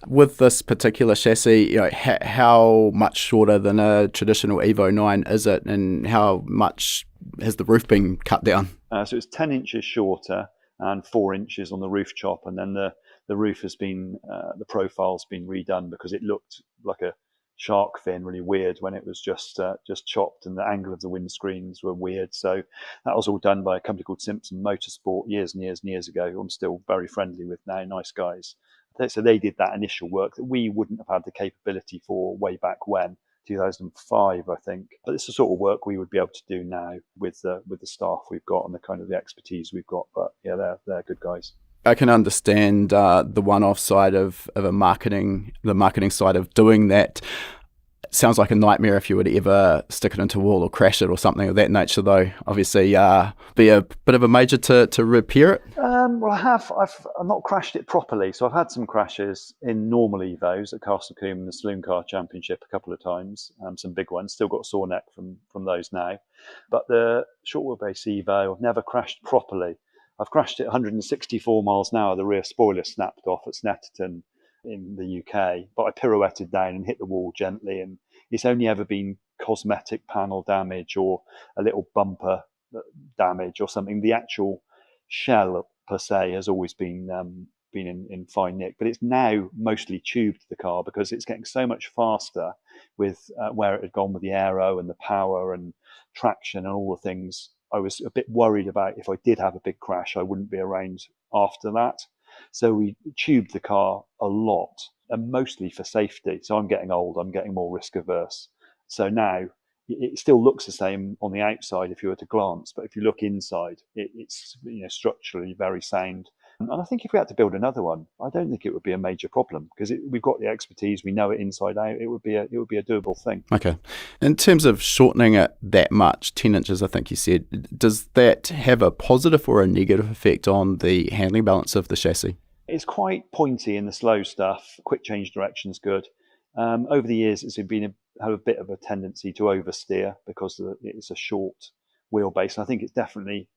With this particular chassis, how much shorter than a traditional Evo 9 is it, and how much has the roof been cut down? So it's 10 inches shorter and 4 inches on the roof chop, and then the roof has been, the profile's been redone because it looked like a shark fin, really weird when it was just chopped, and the angle of the windscreens were weird. So that was all done by a company called Simpson Motorsport years and years and years ago, who I'm still very friendly with now, nice guys. So they did that initial work that we wouldn't have had the capability for way back when, 2005, I think. But it's the sort of work we would be able to do now with the staff we've got and the kind of the expertise we've got. But yeah, they're good guys. I can understand the one-off side of the marketing side of doing that. It sounds like a nightmare if you would ever stick it into a wall or crash it or something of that nature, though. Obviously, be a bit of a major to repair it. Well, I've not crashed it properly. So I've had some crashes in normal Evos at Castle Combe and the Saloon Car Championship a couple of times, some big ones. Still got a sore neck from those now. But the short wheelbase Evo, I've never crashed properly. I've crashed it 164 miles an hour. The rear spoiler snapped off at Snetterton in the UK, but I pirouetted down and hit the wall gently, and it's only ever been cosmetic panel damage or a little bumper damage or something. The actual shell per se has always been in fine nick, but it's now mostly tubed the car because it's getting so much faster with where it had gone with the aero and the power and traction and all the things. I was a bit worried about if I did have a big crash, I wouldn't be around after that. So we tubed the car a lot, and mostly for safety. So I'm getting old, I'm getting more risk averse. So now it still looks the same on the outside if you were to glance, but if you look inside, it's structurally very sound. And I think if we had to build another one, I don't think it would be a major problem because we've got the expertise, we know it inside out. It would be a doable thing. Okay. In terms of shortening it that much, 10 inches, I think you said, does that have a positive or a negative effect on the handling balance of the chassis? It's quite pointy in the slow stuff. Quick change direction's good. Over the years, it's been have a bit of a tendency to oversteer because it's a short wheelbase. And I think it's definitely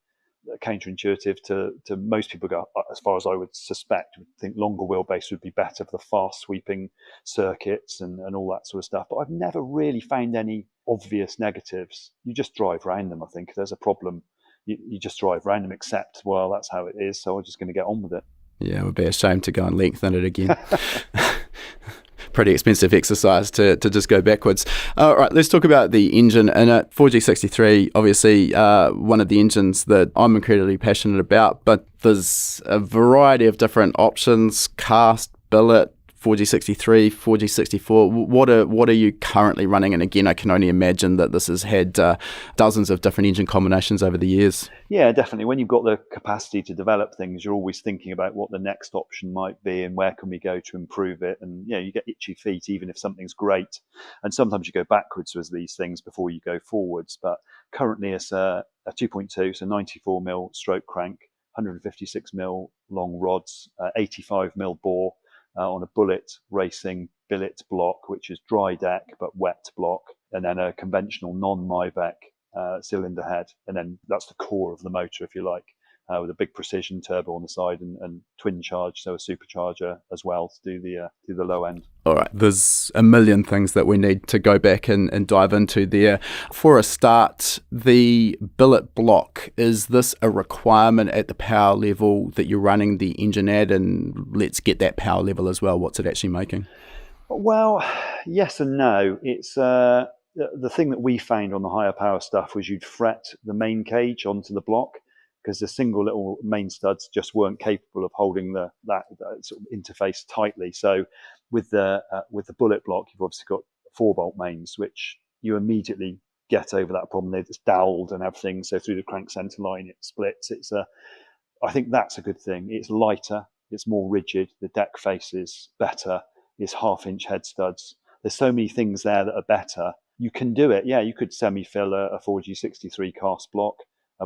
counterintuitive to most people. As far as I would suspect, would think longer wheelbase would be better for the fast sweeping circuits and all that sort of stuff. But I've never really found any obvious negatives. You just drive around them. I think if there's a problem, you just drive around them, accept, well, that's how it is, so I'm just going to get on with it. Yeah, it would be a shame to go and lengthen it again. Pretty expensive exercise to just go backwards. All right, let's talk about the engine in it. 4G63, obviously one of the engines that I'm incredibly passionate about, but there's a variety of different options, cast, billet, 4G63, 4G64. What are you currently running? And again, I can only imagine that this has had dozens of different engine combinations over the years. Yeah, definitely. When you've got the capacity to develop things, you're always thinking about what the next option might be and where can we go to improve it. And you get itchy feet even if something's great. And sometimes you go backwards with these things before you go forwards. But currently it's a 2.2, so 94mm stroke crank, 156mm long rods, 85mm bore. On a Bullet Racing billet block, which is dry deck but wet block, and then a conventional non-Myvec cylinder head, and then that's the core of the motor, if you like, with a big precision turbo on the side and twin charge, so a supercharger as well to do the low end. All right, there's a million things that we need to go back and dive into there. For a start, the billet block, is this a requirement at the power level that you're running the engine at? And let's get that power level as well. What's it actually making? Well, yes and no. It's the thing that we found on the higher power stuff was you'd fret the main cage onto the block, because the single little main studs just weren't capable of holding that sort of interface tightly. So with the bullet block, you've obviously got 4-bolt mains, which you immediately get over that problem. They're just doweled and everything. So through the crank center line, it splits. I think that's a good thing. It's lighter, it's more rigid. The deck face is better. It's 1/2-inch head studs. There's so many things there that are better. You can do it. Yeah, you could semi-fill a 4G63 cast block,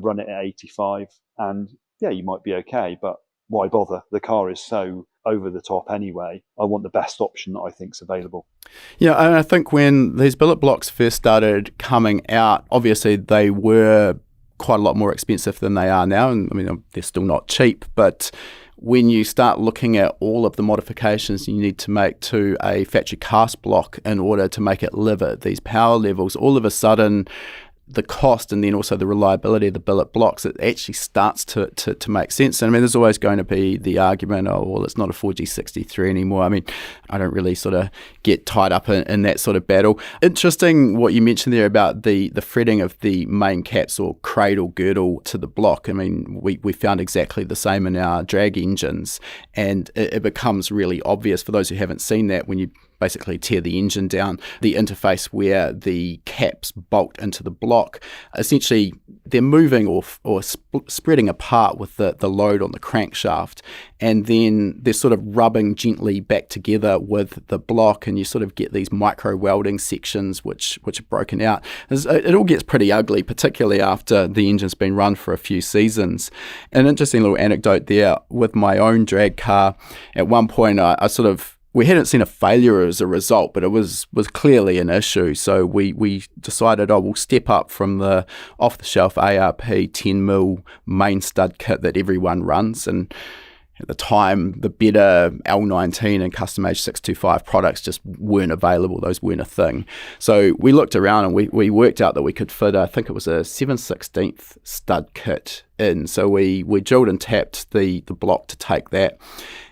run it at 85, and yeah, you might be okay, but why bother? The car is so over the top anyway. I want the best option that I think is available. Yeah, and I think when these billet blocks first started coming out, obviously they were quite a lot more expensive than they are now, and I mean, they're still not cheap, but when you start looking at all of the modifications you need to make to a factory cast block in order to make it live at these power levels, all of a sudden the cost and then also the reliability of the billet blocks, it actually starts to make sense. And I mean, there's always going to be the argument, oh, well, it's not a 4G63 anymore. I mean, I don't really sort of get tied up in that sort of battle. Interesting what you mentioned there about the threading of the main caps or cradle girdle to the block. I mean, we found exactly the same in our drag engines, and it becomes really obvious for those who haven't seen that when you basically tear the engine down, the interface where the caps bolt into the block, essentially they're moving or spreading apart with the load on the crankshaft, and then they're sort of rubbing gently back together with the block, and you sort of get these micro welding sections which are broken out. It all gets pretty ugly, particularly after the engine's been run for a few seasons. An interesting little anecdote there with my own drag car. At one point we hadn't seen a failure as a result, but it was clearly an issue. So we decided, we'll step up from the off-the-shelf ARP 10mm main stud kit that everyone runs. And at the time, the better L19 and custom H625 products just weren't available. Those weren't a thing. So we looked around and we worked out that we could fit, I think it was a 7/16 stud kit in. So we drilled and tapped the block to take that.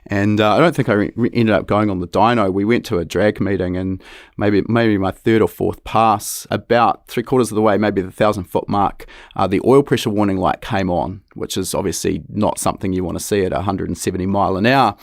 And I don't think I ended up going on the dyno. We went to a drag meeting, and maybe my third or fourth pass, about 3/4 of the way, maybe the 1,000-foot mark, the oil pressure warning light came on, which is obviously not something you want to see at 170 mile an hour.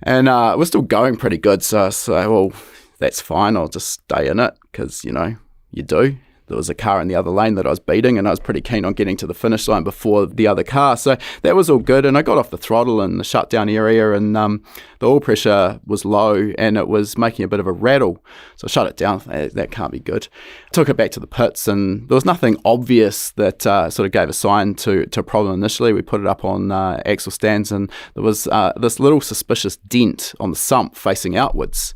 And we're still going pretty good, so I say, well, that's fine. I'll just stay in it because, you do. there was a car in the other lane that I was beating, and I was pretty keen on getting to the finish line before the other car. So that was all good, and I got off the throttle in the shutdown area, and the oil pressure was low, and it was making a bit of a rattle. So I shut it down. That can't be good. Took it back to the pits, and there was nothing obvious that sort of gave a sign to a problem initially. We put it up on axle stands, and there was this little suspicious dent on the sump facing outwards.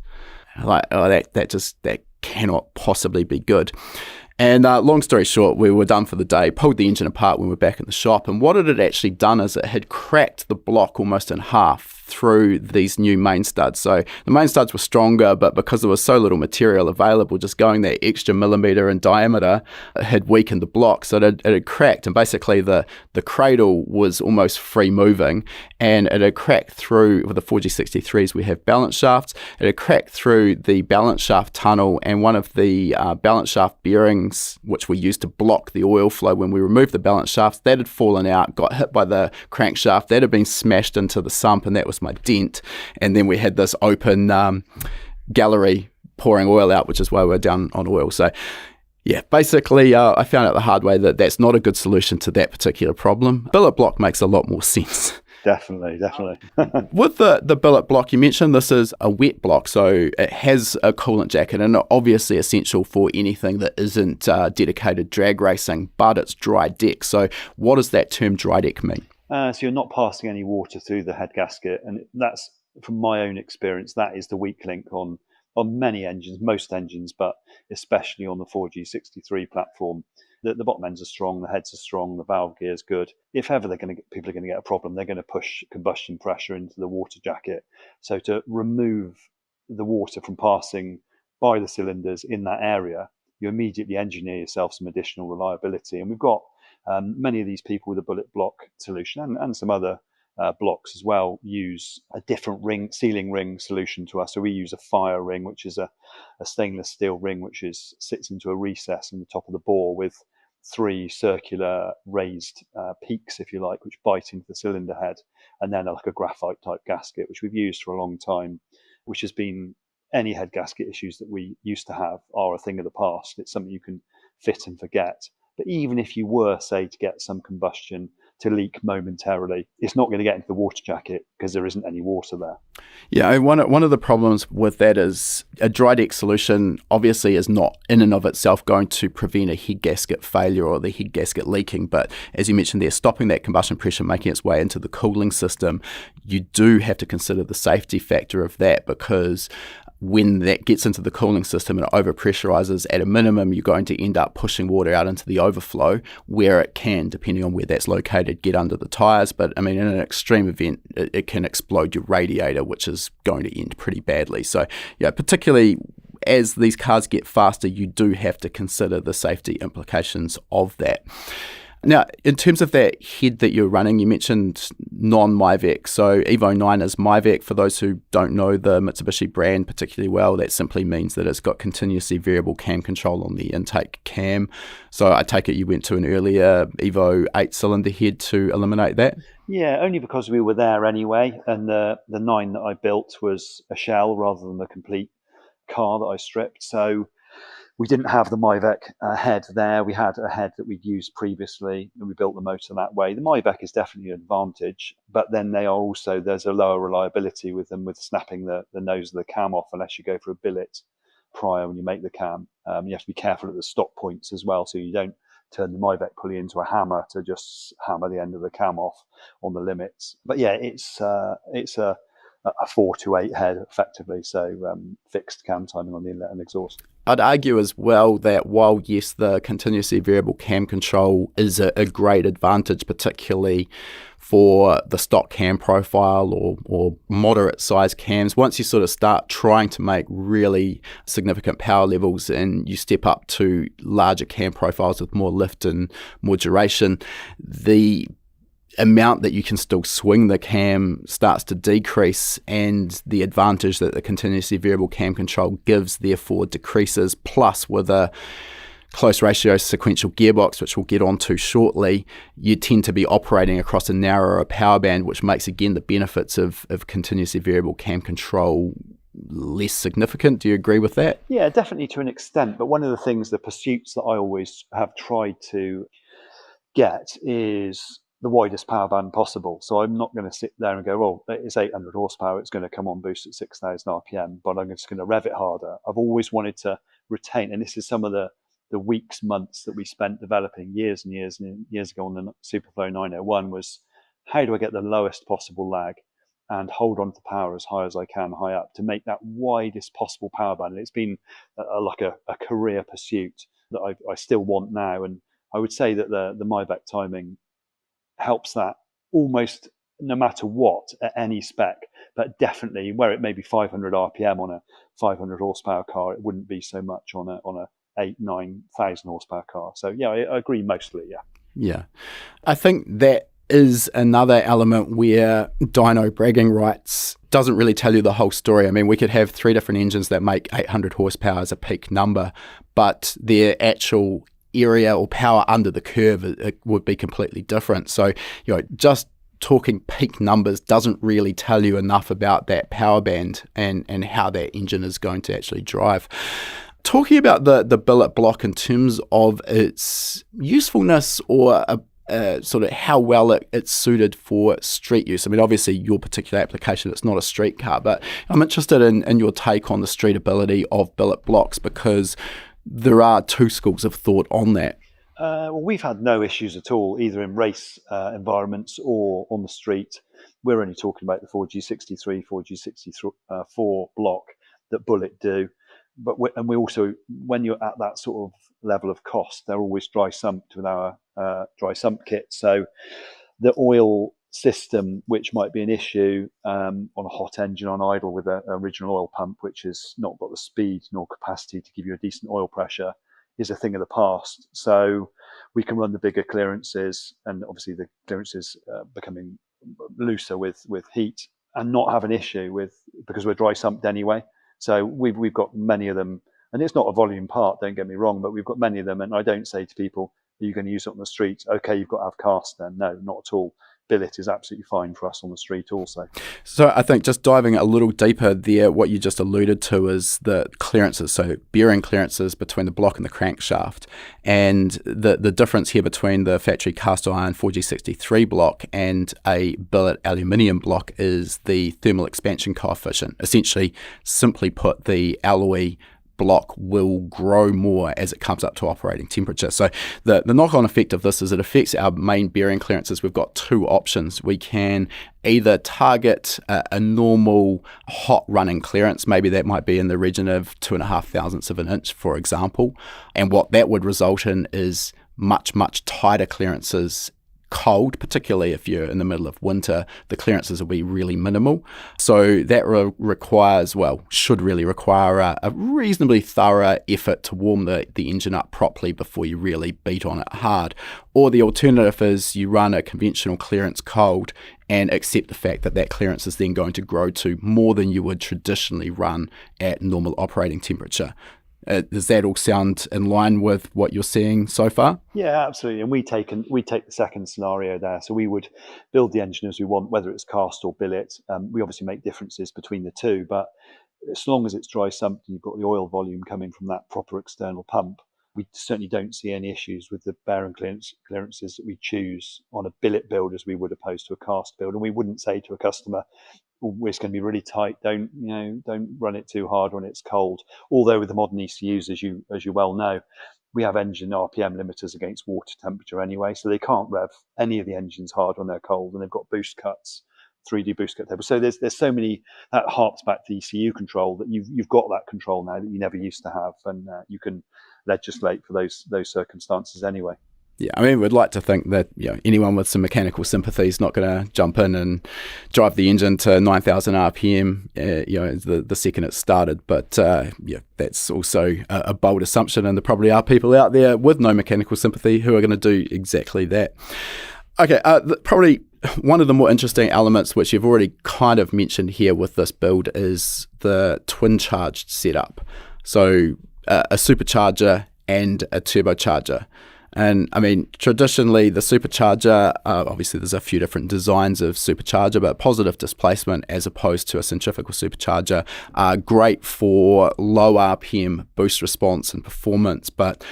Like, oh, that cannot possibly be good. And long story short, we were done for the day, pulled the engine apart when we were back in the shop, and what it had actually done is it had cracked the block almost in half through these new main studs. So the main studs were stronger, but because there was so little material available, just going that extra millimetre in diameter, it had weakened the block. So it had cracked, and basically the cradle was almost free moving, and it had cracked through, with the 4G63s we have balance shafts, it had cracked through the balance shaft tunnel, and one of the balance shaft bearings, which we used to block the oil flow when we removed the balance shafts, that had fallen out, got hit by the crankshaft, that had been smashed into the sump, and that was my dent. And then we had this open gallery pouring oil out, which is why we're down on oil. So yeah, basically I found out the hard way that that's not a good solution to that particular problem. Billet block makes a lot more sense. Definitely. With the billet block, you mentioned this is a wet block, so it has a coolant jacket, and obviously essential for anything that isn't dedicated drag racing, but it's dry deck. So what does that term dry deck mean? So you're not passing any water through the head gasket, and that's, from my own experience, that is the weak link on many engines, most engines, but especially on the 4G63 platform. The bottom ends are strong, the heads are strong, the valve gear is good. If ever people are going to get a problem, they're going to push combustion pressure into the water jacket. So to remove the water from passing by the cylinders in that area, you immediately engineer yourself some additional reliability. And we've got many of these people with a bullet block solution, and some other blocks as well, use a different sealing ring solution to us. So we use a fire ring, which is a stainless steel ring which sits into a recess in the top of the bore with 3 circular raised peaks, if you like, which bite into the cylinder head, and then like a graphite type gasket, which we've used for a long time, which has been, any head gasket issues that we used to have are a thing of the past. It's something you can fit and forget. But even if you were, say, to get some combustion to leak momentarily, it's not going to get into the water jacket because there isn't any water there. Yeah, one of the problems with that is a dry deck solution obviously is not in and of itself going to prevent a head gasket failure or the head gasket leaking, but as you mentioned there, stopping that combustion pressure making its way into the cooling system, you do have to consider the safety factor of that, because when that gets into the cooling system and it overpressurizes, at a minimum, you're going to end up pushing water out into the overflow where it can, depending on where that's located, get under the tyres. But I mean, in an extreme event, it can explode your radiator, which is going to end pretty badly. So yeah, particularly as these cars get faster, you do have to consider the safety implications of that. Now, in terms of that head that you're running, you mentioned non-Myvac. So Evo IX is Myvac. For those who don't know the Mitsubishi brand particularly well, that simply means that it's got continuously variable cam control on the intake cam. So I take it you went to an earlier Evo 8-cylinder head to eliminate that? Yeah, only because we were there anyway, and the 9 that I built was a shell rather than the complete car that I stripped. So we didn't have the Myvac head there. We had a head that we'd used previously, and we built the motor that way. The Myvac is definitely an advantage, but then there's a lower reliability with them, with snapping the nose of the cam off unless you go for a billet prior when you make the cam. You have to be careful at the stop points as well, so you don't turn the Myvac pulley into a hammer to just hammer the end of the cam off on the limits. But yeah, it's a 4-to-8 head effectively, so fixed cam timing on the inlet and exhaust. I'd argue as well that while, yes, the continuously variable cam control is a great advantage, particularly for the stock cam profile or moderate size cams, once you sort of start trying to make really significant power levels and you step up to larger cam profiles with more lift and more duration, the amount that you can still swing the cam starts to decrease, and the advantage that the continuously variable cam control gives therefore decreases. Plus, with a close ratio sequential gearbox, which we'll get onto shortly, you tend to be operating across a narrower power band, which makes again the benefits of continuously variable cam control less significant. Do you agree with that? Yeah, definitely to an extent. But one of the pursuits that I always have tried to get is the widest power band possible. So I'm not going to sit there and go, well, it's 800 horsepower, it's going to come on boost at 6,000 RPM, but I'm just going to rev it harder. I've always wanted to retain, and this is some of the weeks, months that we spent developing years and years ago on the Superflow 901, was how do I get the lowest possible lag and hold on to power as high as I can, high up, to make that widest possible power band. And it's been like a career pursuit that I still want now. And I would say that the Myvec timing helps that almost no matter what at any spec, but definitely where it may be 500 RPM on a 500 horsepower car, it wouldn't be so much on a 8,000-9,000 horsepower car. So yeah, I agree mostly. Yeah, I think that is another element where dyno bragging rights doesn't really tell you the whole story. I mean, we could have 3 different engines that make 800 horsepower as a peak number, but their actual area or power under the curve, it would be completely different. So, just talking peak numbers doesn't really tell you enough about that power band and how that engine is going to actually drive. Talking about the billet block in terms of its usefulness or sort of how well it's suited for street use. I mean, obviously your particular application, it's not a street car, but I'm interested in your take on the streetability of billet blocks, because there are 2 schools of thought on that. Well, we've had no issues at all, either in race environments or on the street. We're only talking about the 4G63, 4G64 block that Bullet do. But we also, when you're at that sort of level of cost, they're always dry sumped with our dry sump kit. So the oil system, which might be an issue on a hot engine on idle with an original oil pump, which has not got the speed nor capacity to give you a decent oil pressure, is a thing of the past. So we can run the bigger clearances, and obviously the clearances becoming looser with heat, and not have an issue because we're dry sumped anyway. So we've got many of them, and it's not a volume part, don't get me wrong, but we've got many of them. And I don't say to people, are you going to use it on the street? Okay, you've got to have cast then. No, not at all. Billet is absolutely fine for us on the street also. So I think just diving a little deeper there, what you just alluded to is the clearances, so bearing clearances between the block and the crankshaft, and the difference here between the factory cast iron 4G63 block and a billet aluminium block is the thermal expansion coefficient. Essentially, simply put, the alloy block will grow more as it comes up to operating temperature. So the knock-on effect of this is it affects our main bearing clearances. We've got 2 options. We can either target a normal hot running clearance, maybe that might be in the region of 2.5 thousandths of an inch, for example, and what that would result in is much tighter clearances. Cold, particularly if you're in the middle of winter, the clearances will be really minimal. So that should really require a reasonably thorough effort to warm the engine up properly before you really beat on it hard. Or the alternative is you run a conventional clearance cold and accept the fact that clearance is then going to grow to more than you would traditionally run at normal operating temperature. Does that all sound in line with what you're seeing so far? Yeah, absolutely. And we take the second scenario there. So we would build the engine as we want, whether it's cast or billet. We obviously make differences between the 2, but as long as it's dry sumped and you've got the oil volume coming from that proper external pump, we certainly don't see any issues with the bearing clearances that we choose on a billet build as we would opposed to a cast build. And we wouldn't say to a customer, it's going to be really tight. Don't run it too hard when it's cold. Although with the modern ECUs, as you well know, we have engine RPM limiters against water temperature anyway, so they can't rev any of the engines hard when they're cold, and they've got boost cuts, 3D boost cut tables. So there's so many that harks back to the ECU control that you've got that control now that you never used to have, and you can legislate for those circumstances anyway. Yeah, I mean, we'd like to think that anyone with some mechanical sympathy is not going to jump in and drive the engine to 9,000 RPM, the second it started. But that's also a bold assumption, and there probably are people out there with no mechanical sympathy who are going to do exactly that. Okay, probably one of the more interesting elements, which you've already kind of mentioned here with this build, is the twin charged setup. So a supercharger and a turbocharger. And I mean, traditionally, the supercharger, obviously there's a few different designs of supercharger, but positive displacement as opposed to a centrifugal supercharger are great for low RPM boost response and performance, but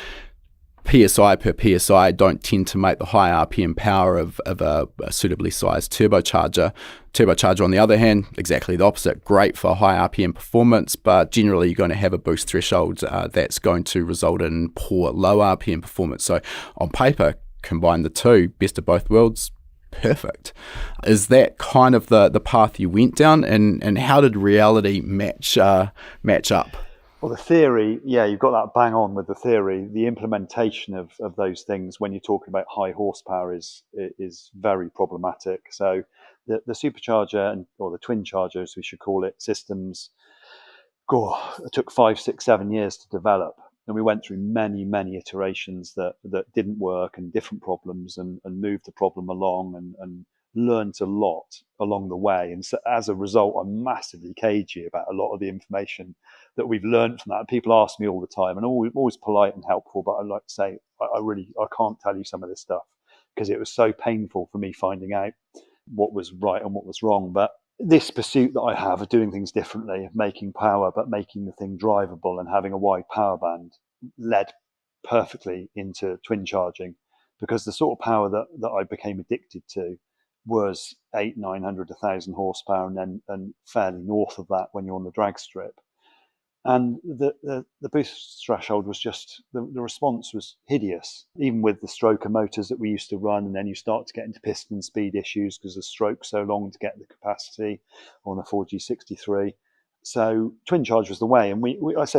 PSI per PSI don't tend to make the high RPM power of a suitably sized turbocharger. Turbocharger, on the other hand, exactly the opposite. Great for high RPM performance, but generally you're going to have a boost threshold that's going to result in poor low RPM performance. So on paper, combine the two, best of both worlds, perfect. Is that kind of the path you went down, and how did reality match up? Well, the theory, yeah, you've got that bang on with the theory. The implementation of those things when you're talking about high horsepower is very problematic. So the supercharger, or the twin charger, as we should call it, systems, it took 5, 6, 7 years to develop. And we went through many, many iterations that didn't work, and different problems, and moved the problem along, and learned a lot along the way. And so as a result, I'm massively cagey about a lot of the information that we've learned from that. People ask me all the time, and always polite and helpful, but I like to say, I can't tell you some of this stuff because it was so painful for me finding out what was right and what was wrong. But this pursuit that I have of doing things differently, of making power, but making the thing drivable and having a wide power band, led perfectly into twin charging, because the sort of power that I became addicted to was 800, 900, 1,000 horsepower, and fairly north of that when you're on the drag strip. And the boost threshold was just, the response was hideous, even with the stroker motors that we used to run. And then you start to get into piston speed issues because the stroke's so long to get the capacity on a 4G63. So twin charge was the way. And we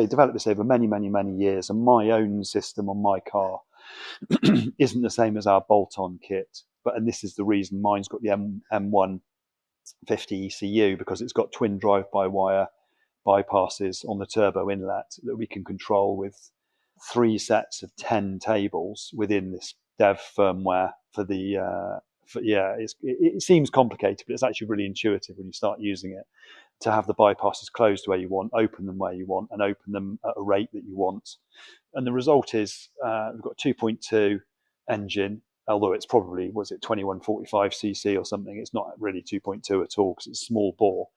developed this over many, many, many years. And my own system on my car isn't the same as our bolt-on kit. And this is the reason mine's got the M150 ECU, because it's got twin drive-by-wire bypasses on the turbo inlet that we can control with 3 sets of 10 tables within this dev firmware for the it seems complicated, but it's actually really intuitive when you start using it, to have the bypasses closed where you want, open them where you want, and open them at a rate that you want. And the result is we've got a 2.2 engine, although it's probably, 2145cc or something. It's not really 2.2 at all because it's a small bore,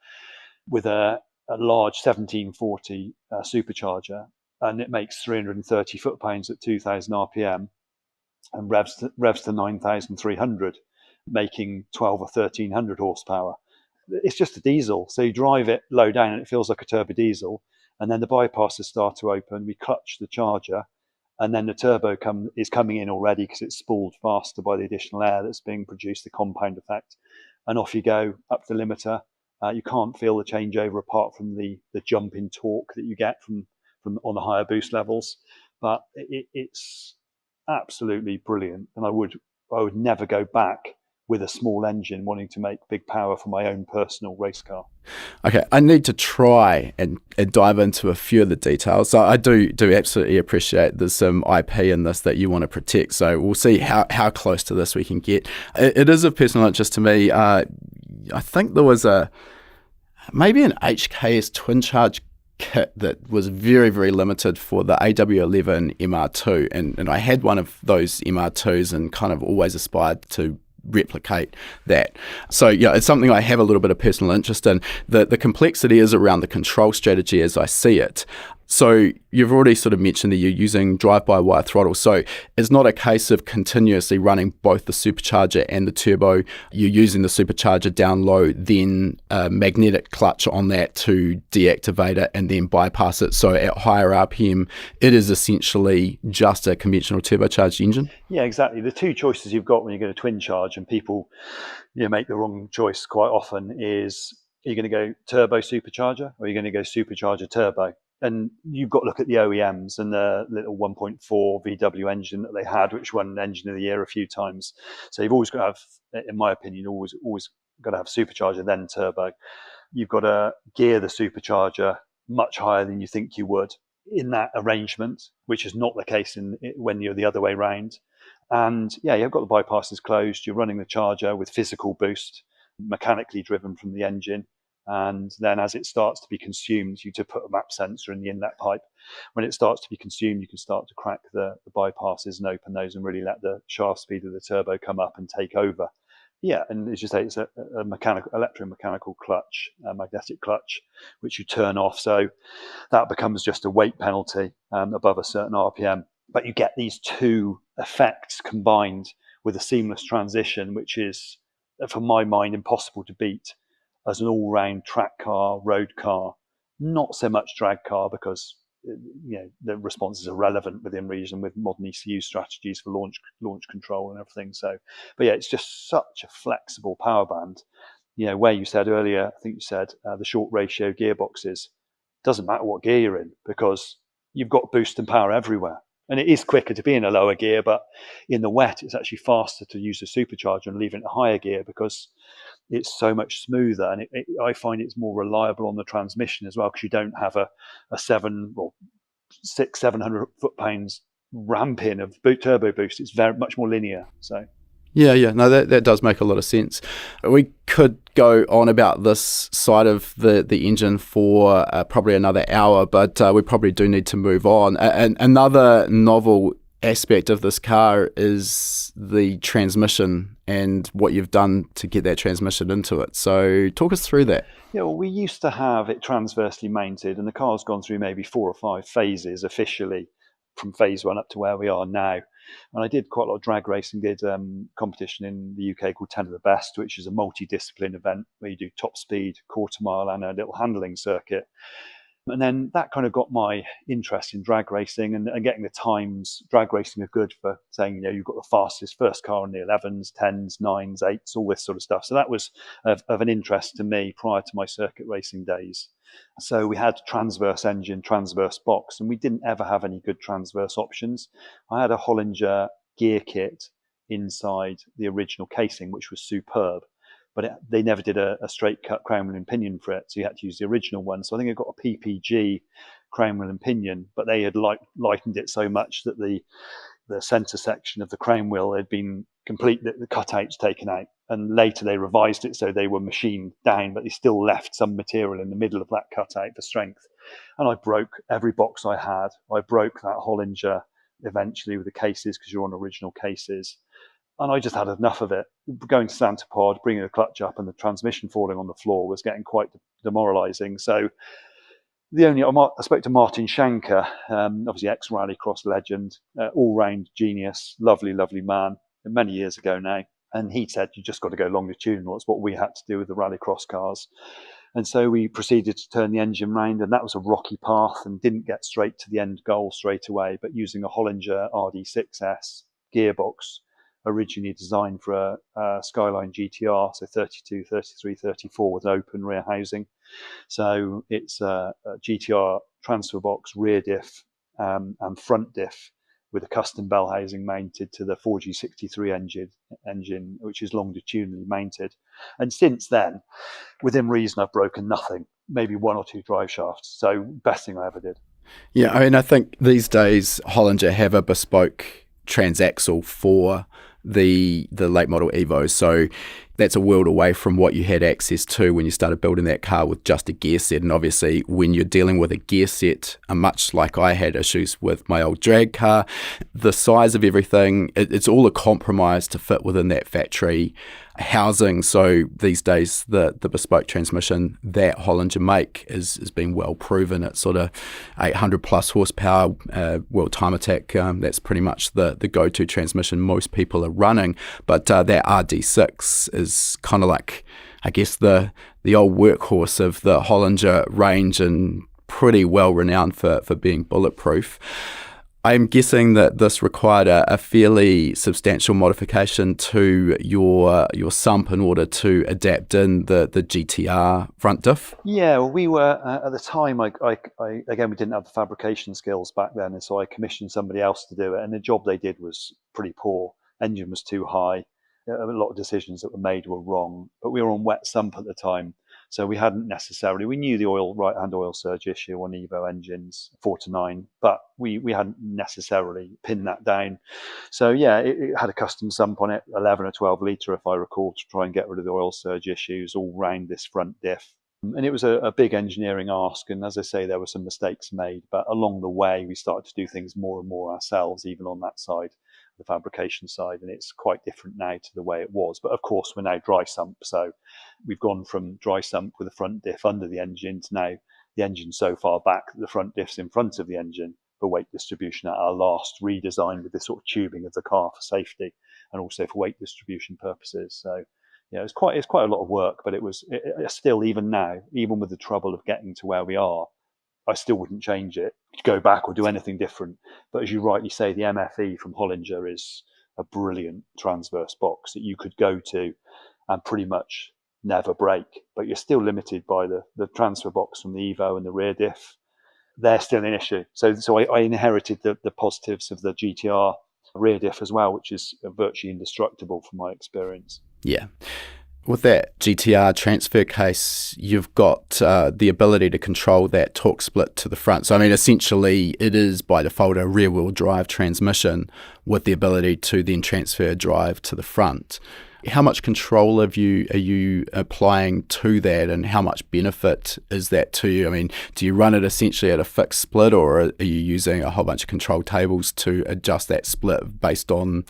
with a large 1740 supercharger, and it makes 330 foot-pounds at 2,000 RPM and revs to 9,300, making 12 or 1,300 horsepower. It's just a diesel, so you drive it low down and it feels like a turbo diesel, and then the bypasses start to open, we clutch the charger, and then the turbo is coming in already because it's spooled faster by the additional air that's being produced, the compound effect, and off you go up the limiter. You can't feel the changeover apart from the jump in torque that you get from on the higher boost levels, but it's absolutely brilliant. And I would never go back with a small engine wanting to make big power for my own personal race car. Okay, I need to try and dive into a few of the details. So I do absolutely appreciate there's some IP in this that you want to protect. So we'll see how close to this we can get. It is of personal interest to me. I think there was maybe an HKS twin charge kit that was very, very limited for the AW11 MR2, and I had one of those MR2s and kind of always aspired to replicate that. So yeah, it's something I have a little bit of personal interest in. The complexity is around the control strategy as I see it. So you've already sort of mentioned that you're using drive-by-wire throttle. So it's not a case of continuously running both the supercharger and the turbo. You're using the supercharger down low, then a magnetic clutch on that to deactivate it and then bypass it. So at higher RPM, it is essentially just a conventional turbocharged engine. Yeah, exactly. The two choices you've got when you're going to twin charge, and people make the wrong choice quite often, is are you going to go turbo supercharger or are you going to go supercharger turbo? And you've got to look at the OEMs and the little 1.4 VW engine that they had, which won Engine of the Year a few times. So you've always got to have, in my opinion, always got to have supercharger, then turbo. You've got to gear the supercharger much higher than you think you would in that arrangement, which is not the case when you're the other way around. And yeah, you've got the bypasses closed. You're running the charger with physical boost, mechanically driven from the engine. And then as it starts to be consumed, you to put a map sensor in the inlet pipe. When it starts to be consumed, you can start to crack the bypasses and open those and really let the shaft speed of the turbo come up and take over. Yeah, and as you say, it's a mechanical, electromechanical clutch, a magnetic clutch, which you turn off. So that becomes just a weight penalty above a certain RPM. But you get these two effects combined with a seamless transition, which is, for my mind, impossible to beat as an all-round track car, road car. Not so much drag car, because the response is irrelevant within reason with modern ECU strategies for launch control and everything. So, but yeah, it's just such a flexible power band. Where you said earlier, I think you said the short ratio gearboxes, doesn't matter what gear you're in, because you've got boost and power everywhere. And it is quicker to be in a lower gear, but in the wet, it's actually faster to use a supercharger and leave it in a higher gear because it's so much smoother. And I find it's more reliable on the transmission as well, because you don't have a 700 foot-pounds ramp in of turbo boost. It's very much more linear. So. Yeah, no, that does make a lot of sense. We could go on about this side of the engine for probably another hour, but we probably do need to move on. And another novel aspect of this car is the transmission and what you've done to get that transmission into it. So talk us through that. Yeah, well, we used to have it transversely mounted, and the car's gone through maybe 4 or 5 phases officially, from phase 1 up to where we are now. And I did quite a lot of drag racing, did competition in the UK called 10 of the Best, which is a multidiscipline event where you do top speed, quarter mile, and a little handling circuit. And then that kind of got my interest in drag racing and getting the times. Drag racing are good for saying, you've got the fastest first car in the 11s, 10s, 9s, 8s, all this sort of stuff. So that was of an interest to me prior to my circuit racing days. So we had transverse engine, transverse box, and we didn't ever have any good transverse options. I had a Hollinger gear kit inside the original casing, which was superb. But they never did a straight cut crown wheel and pinion for it, so you had to use the original one. So I think I got a PPG crown wheel and pinion, but they had lightened it so much that the centre section of the crown wheel had been completely, the cutouts taken out. And later they revised it so they were machined down, but they still left some material in the middle of that cutout for strength. And I broke every box I had. I broke that Hollinger eventually with the cases, because you're on original cases. And I just had enough of it. Going to Santa Pod, bringing the clutch up and the transmission falling on the floor was getting quite demoralising. So I spoke to Martin Shanker, obviously ex-rallycross legend, all-round genius, lovely, lovely man, many years ago now. And he said, you just got to go longitudinal. It's what we had to do with the rallycross cars. And so we proceeded to turn the engine round, and that was a rocky path and didn't get straight to the end goal straight away, but using a Hollinger RD6S gearbox, originally designed for a Skyline GTR, so 32, 33, 34 with open rear housing. So it's a GTR transfer box, rear diff, and front diff with a custom bell housing mounted to the 4G63 engine, which is longitudinally mounted. And since then, within reason, I've broken nothing, maybe 1 or 2 drive shafts. So best thing I ever did. Yeah, I mean, I think these days Hollinger have a bespoke transaxle for the late model Evo, so that's a world away from what you had access to when you started building that car with just a gear set. And obviously when you're dealing with a gear set, much like I had issues with my old drag car, the size of everything, it's all a compromise to fit within that factory housing. So these days the bespoke transmission that Hollinger make is being well proven. It's sort of 800 plus horsepower, World Time Attack. That's pretty much the go-to transmission most people are running. But that RD6 is kind of like, I guess, the old workhorse of the Hollinger range, and pretty well renowned for being bulletproof. I'm guessing that this required a fairly substantial modification to your sump in order to adapt in the GTR front diff. Yeah, well, we were at the time. I again, we didn't have the fabrication skills back then, and so I commissioned somebody else to do it. And the job they did was pretty poor. Engine was too high. A lot of decisions that were made were wrong. But we were on wet sump at the time, so we hadn't necessarily. We knew the right-hand oil surge issue on Evo engines 4 to 9, but we hadn't necessarily pinned that down. So yeah, it had a custom sump on it, 11 or 12 litre, if I recall, to try and get rid of the oil surge issues all round this front diff. And it was a big engineering ask. And as I say, there were some mistakes made. But along the way, we started to do things more and more ourselves, even on that side, the fabrication side. And it's quite different now to the way it was. But of course, we're now dry sump. So we've gone from dry sump with the front diff under the engine to now the engine so far back that the front diff's in front of the engine for weight distribution at our last redesign with this sort of tubing of the car for safety and also for weight distribution purposes. So yeah, it's quite a lot of work, but it still, even now, even with the trouble of getting to where we are, I still wouldn't change it, go back or do anything different. But as you rightly say, the MFE from Hollinger is a brilliant transverse box that you could go to and pretty much never break, but you're still limited by the transfer box from the Evo and the rear diff. They're still an issue. So I inherited the positives of the GTR rear diff as well, which is virtually indestructible from my experience. Yeah. With that GTR transfer case, you've got the ability to control that torque split to the front. So, I mean, essentially, it is by default a rear-wheel drive transmission with the ability to then transfer drive to the front. How much control are you applying to that, and how much benefit is that to you? I mean, do you run it essentially at a fixed split, or are you using a whole bunch of control tables to adjust that split based on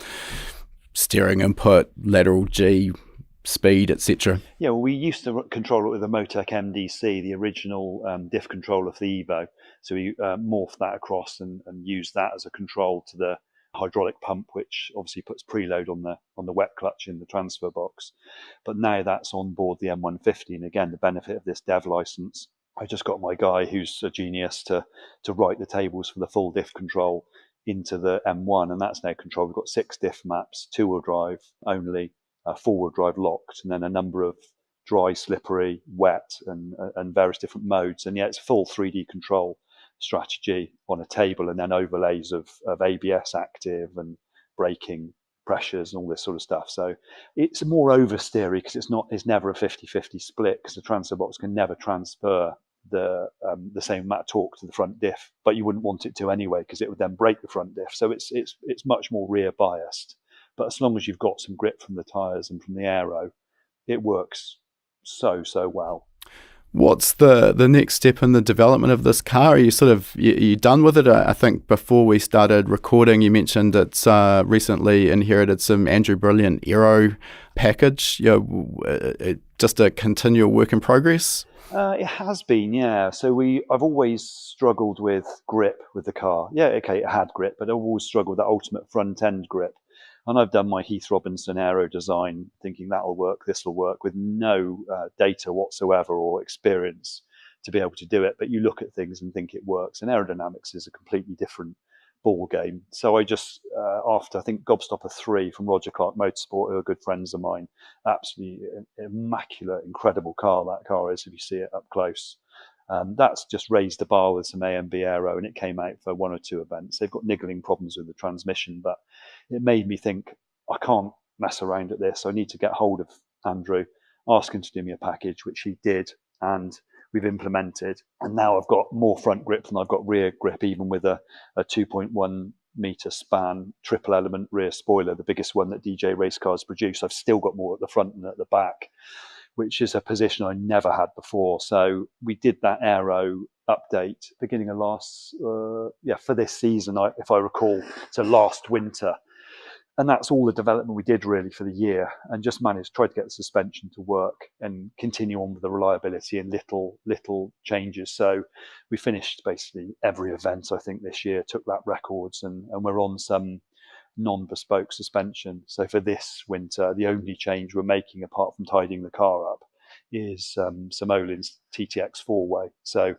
steering input, lateral G, speed, etc.? Yeah, well, we used to control it with a Motec MDC, the original diff controller for the Evo. So we morphed that across and used that as a control to the hydraulic pump, which obviously puts preload on the wet clutch in the transfer box. But now that's on board the M150, and again, the benefit of this dev license, I just got my guy who's a genius to write the tables for the full diff control into the M1, and that's now controlled. We've got 6 diff maps, 2-wheel drive only, 4-wheel drive locked, and then a number of dry, slippery, wet, and various different modes. And yeah, it's full 3D control strategy on a table, and then overlays of ABS active and braking pressures and all this sort of stuff. So it's more oversteery because it's never a 50-50 split, because the transfer box can never transfer the same amount of torque to the front diff, but you wouldn't want it to anyway, because it would then break the front diff. So it's much more rear biased. But as long as you've got some grip from the tyres and from the aero, it works so well. What's the next step in the development of this car? Are you done with it? I think before we started recording, you mentioned it's recently inherited some Andrew Brilliant aero package. Just a continual work in progress? It has been, yeah. So I've always struggled with grip with the car. Yeah, okay, it had grip, but I've always struggled with that ultimate front end grip. And I've done my Heath Robinson aero design thinking that'll work, this will work, with no data whatsoever or experience to be able to do it. But you look at things and think it works. And aerodynamics is a completely different ball game. So I just, after I think Gobstopper 3 from Roger Clark Motorsport, who are good friends of mine, absolutely immaculate, incredible car that car is if you see it up close. That's just raised the bar with some AMB aero, and it came out for 1 or 2 events. They've got niggling problems with the transmission, but it made me think, I can't mess around at this. I need to get hold of Andrew, ask him to do me a package, which he did, and we've implemented. And now I've got more front grip than I've got rear grip, even with a 2.1 meter span triple element rear spoiler, the biggest one that DJ race cars produce. I've still got more at the front than at the back, which is a position I never had before. So we did that aero update beginning of for this season, if I recall, so last winter. And that's all the development we did really for the year, and just tried to get the suspension to work and continue on with the reliability and little changes. So we finished basically every event, I think, this year, took that records, and we're on some non-bespoke suspension. So for this winter, the only change we're making, apart from tidying the car up, is some Olin's TTX 4-way. So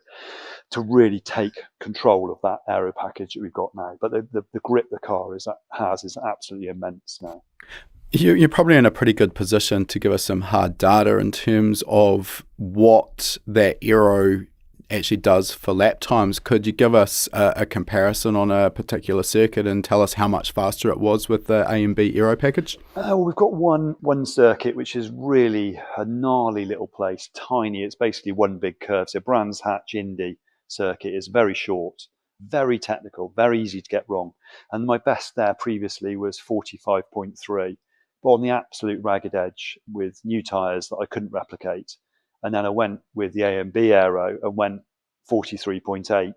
to really take control of that aero package that we've got now. But the grip the car is absolutely immense now. You're probably in a pretty good position to give us some hard data in terms of what that aero actually does for lap times. Could you give us a comparison on a particular circuit and tell us how much faster it was with the AMB aero package? Well, we've got one circuit which is really a gnarly little place, tiny. It's basically one big curve. So Brands Hatch Indy circuit is very short, very technical, very easy to get wrong. And my best there previously was 45.3, but on the absolute ragged edge with new tyres that I couldn't replicate. And then I went with the A and B aero and went 43.8,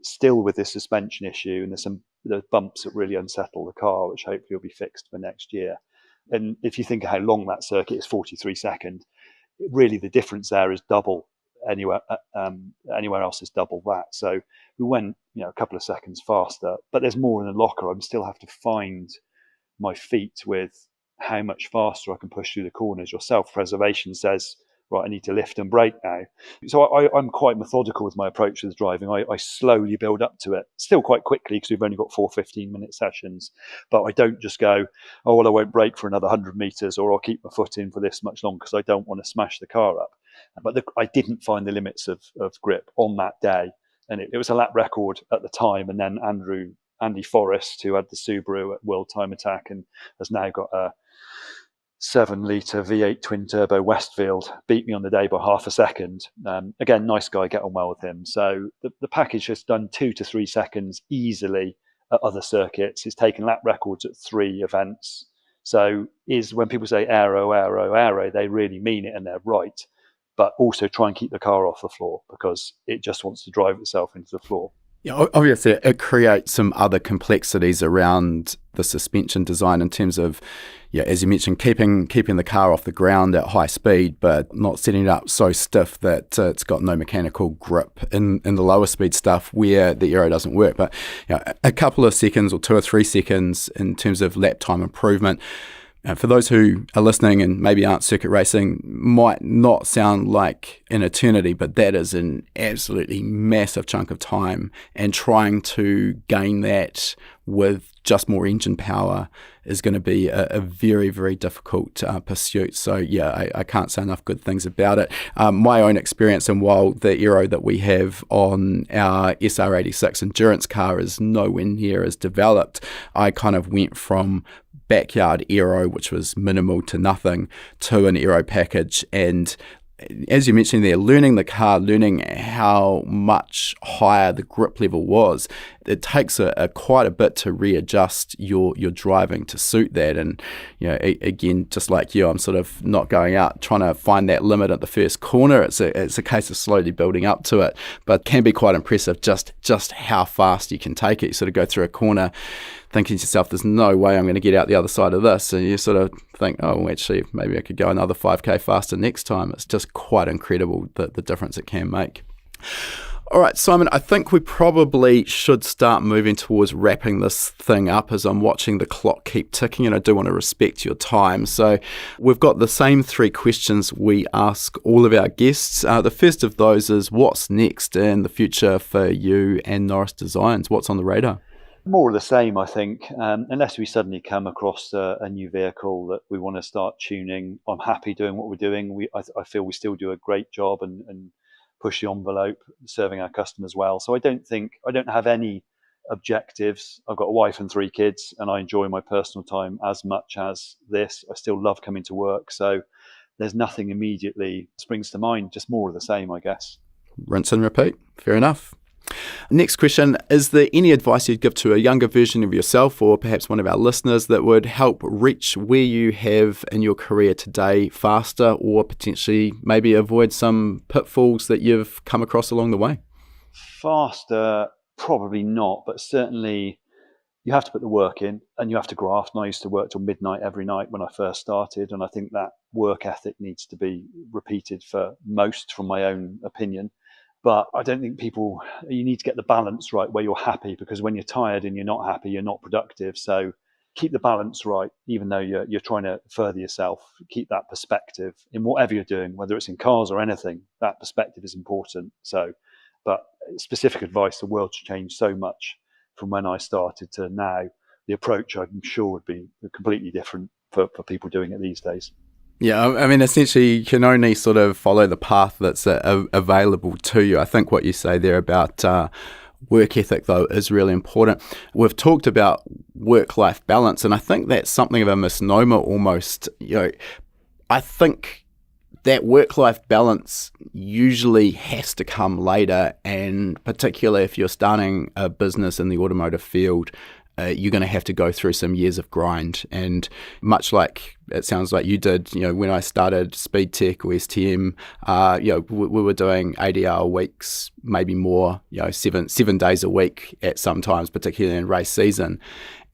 still with this suspension issue. And there's bumps that really unsettle the car, which hopefully will be fixed for next year. And if you think of how long that circuit is, 43 seconds, really the difference there is double. Anywhere else is double that. So we went, a couple of seconds faster, but there's more in the locker. I still have to find my feet with how much faster I can push through the corners. Your self-preservation says, right, I need to lift and brake now. So I'm quite methodical with my approach to the driving. I slowly build up to it, still quite quickly because we've only got 4 15-minute sessions. But I don't just go, oh, well, I won't brake for another 100 meters, or I'll keep my foot in for this much longer because I don't want to smash the car up. But I didn't find the limits of grip on that day. And it was a lap record at the time. And then Andy Forrest, who had the Subaru at World Time Attack and has now got a 7-litre V8 twin turbo Westfield, beat me on the day by half a second. Again, nice guy, get on well with him. So the package has done 2 to 3 seconds easily at other circuits. It's taken lap records at 3 events. So when people say aero, they really mean it and they're right. But also try and keep the car off the floor because it just wants to drive itself into the floor. Yeah, obviously it creates some other complexities around the suspension design in terms of, as you mentioned, keeping the car off the ground at high speed, but not setting it up so stiff that it's got no mechanical grip in the lower speed stuff where the aero doesn't work. But a couple of seconds or 2 or 3 seconds in terms of lap time improvement. For those who are listening and maybe aren't circuit racing, might not sound like an eternity, but that is an absolutely massive chunk of time. And trying to gain that with just more engine power is going to be a very, very difficult pursuit. So, I can't say enough good things about it. My own experience, and while the aero that we have on our SR86 endurance car is nowhere near as developed, I kind of went from backyard aero, which was minimal to nothing, to an aero package. And as you mentioned there, learning the car, learning how much higher the grip level was, it takes quite a bit to readjust your driving to suit that. And again, just like you, I'm sort of not going out trying to find that limit at the first corner. It's a case of slowly building up to it, but can be quite impressive just how fast you can take it. You sort of go through a corner thinking to yourself, there's no way I'm going to get out the other side of this. And you sort of think, oh, well, actually, maybe I could go another 5K faster next time. It's just quite incredible the difference it can make. All right, Simon, I think we probably should start moving towards wrapping this thing up as I'm watching the clock keep ticking, and I do want to respect your time. So we've got the same 3 questions we ask all of our guests. The first of those is, what's next in the future for you and Norris Designs? What's on the radar? More of the same, I think. Unless we suddenly come across a new vehicle that we want to start tuning, I'm happy doing what we're doing. I feel we still do a great job and push the envelope, serving our customers well. So I don't have any objectives. I've got a wife and 3 kids, and I enjoy my personal time as much as this. I still love coming to work. So there's nothing immediately springs to mind, just more of the same, I guess. Rinse and repeat. Fair enough. Next question, is there any advice you'd give to a younger version of yourself, or perhaps one of our listeners, that would help reach where you have in your career today faster, or potentially maybe avoid some pitfalls that you've come across along the way? Faster, probably not, but certainly you have to put the work in and you have to graft. And I used to work till midnight every night when I first started, and I think that work ethic needs to be repeated for most, from my own opinion. But I don't think you need to get the balance right where you're happy, because when you're tired and you're not happy, you're not productive. So keep the balance right, even though you're trying to further yourself. Keep that perspective in whatever you're doing, whether it's in cars or anything. That perspective is important. So, but specific advice, the world's changed so much from when I started to now. The approach, I'm sure, would be completely different for people doing it these days. Yeah, I mean, essentially, you can only sort of follow the path that's available to you. I think what you say there about work ethic, though, is really important. We've talked about work-life balance, and I think that's something of a misnomer almost. I think that work-life balance usually has to come later, and particularly if you're starting a business in the automotive field, you're going to have to go through some years of grind. And much like it sounds like you did, when I started Speed Tech or STM, we were doing 80-hour weeks, maybe more, 7 days a week at some times, particularly in race season.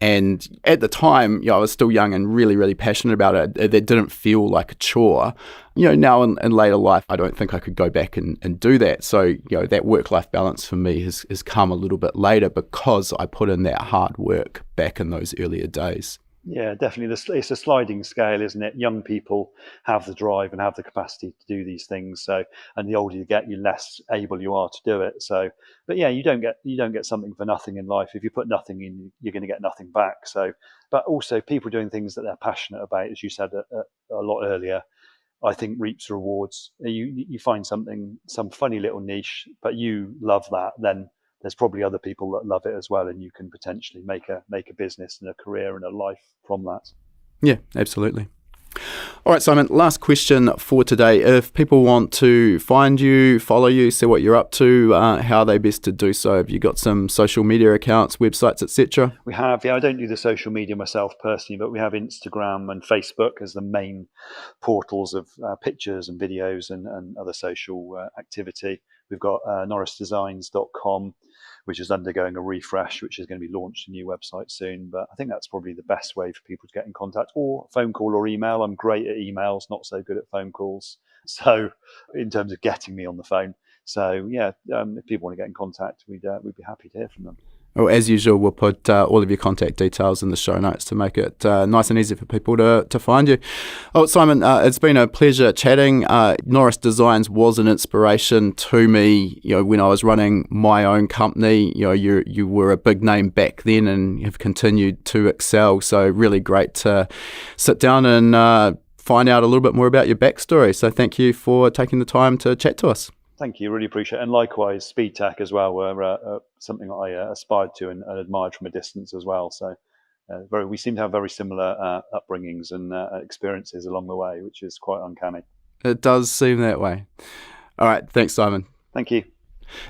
And at the time, I was still young and really, really passionate about it. It didn't feel like a chore. Now in later life, I don't think I could go back and do that. So, that work-life balance for me has come a little bit later because I put in that hard work back in those earlier days. Yeah, definitely. It's a sliding scale, isn't it? Young people have the drive and have the capacity to do these things. So, and the older you get, the less able you are to do it. So, but yeah, you don't get something for nothing in life. If you put nothing in, you're going to get nothing back. So, but also people doing things that they're passionate about, as you said a lot earlier, I think reaps rewards. You find some funny little niche, but you love that, then there's probably other people that love it as well, and you can potentially make a business and a career and a life from that. Yeah, absolutely. All right, Simon, last question for today. If people want to find you, follow you, see what you're up to, how are they best to do so? Have you got some social media accounts, websites, etc.? We have, yeah. I don't do the social media myself personally, but we have Instagram and Facebook as the main portals of pictures and videos and other social activity. We've got norrisdesigns.com, which is undergoing a refresh, which is going to be launched a new website soon. But I think that's probably the best way for people to get in contact, or phone call or email. I'm great at emails, not so good at phone calls. So in terms of getting me on the phone. So yeah, if people want to get in contact, we'd be happy to hear from them. Well, as usual, we'll put all of your contact details in the show notes to make it nice and easy for people to find you. Oh, Simon, it's been a pleasure chatting. Norris Designs was an inspiration to me, when I was running my own company. You were a big name back then and have continued to excel. So really great to sit down and find out a little bit more about your backstory. So thank you for taking the time to chat to us. Thank you, really appreciate it. And likewise, Speed Tech as well were something that I aspired to and admired from a distance as well. So we seem to have very similar upbringings and experiences along the way, which is quite uncanny. It does seem that way. All right, thanks, Simon. Thank you.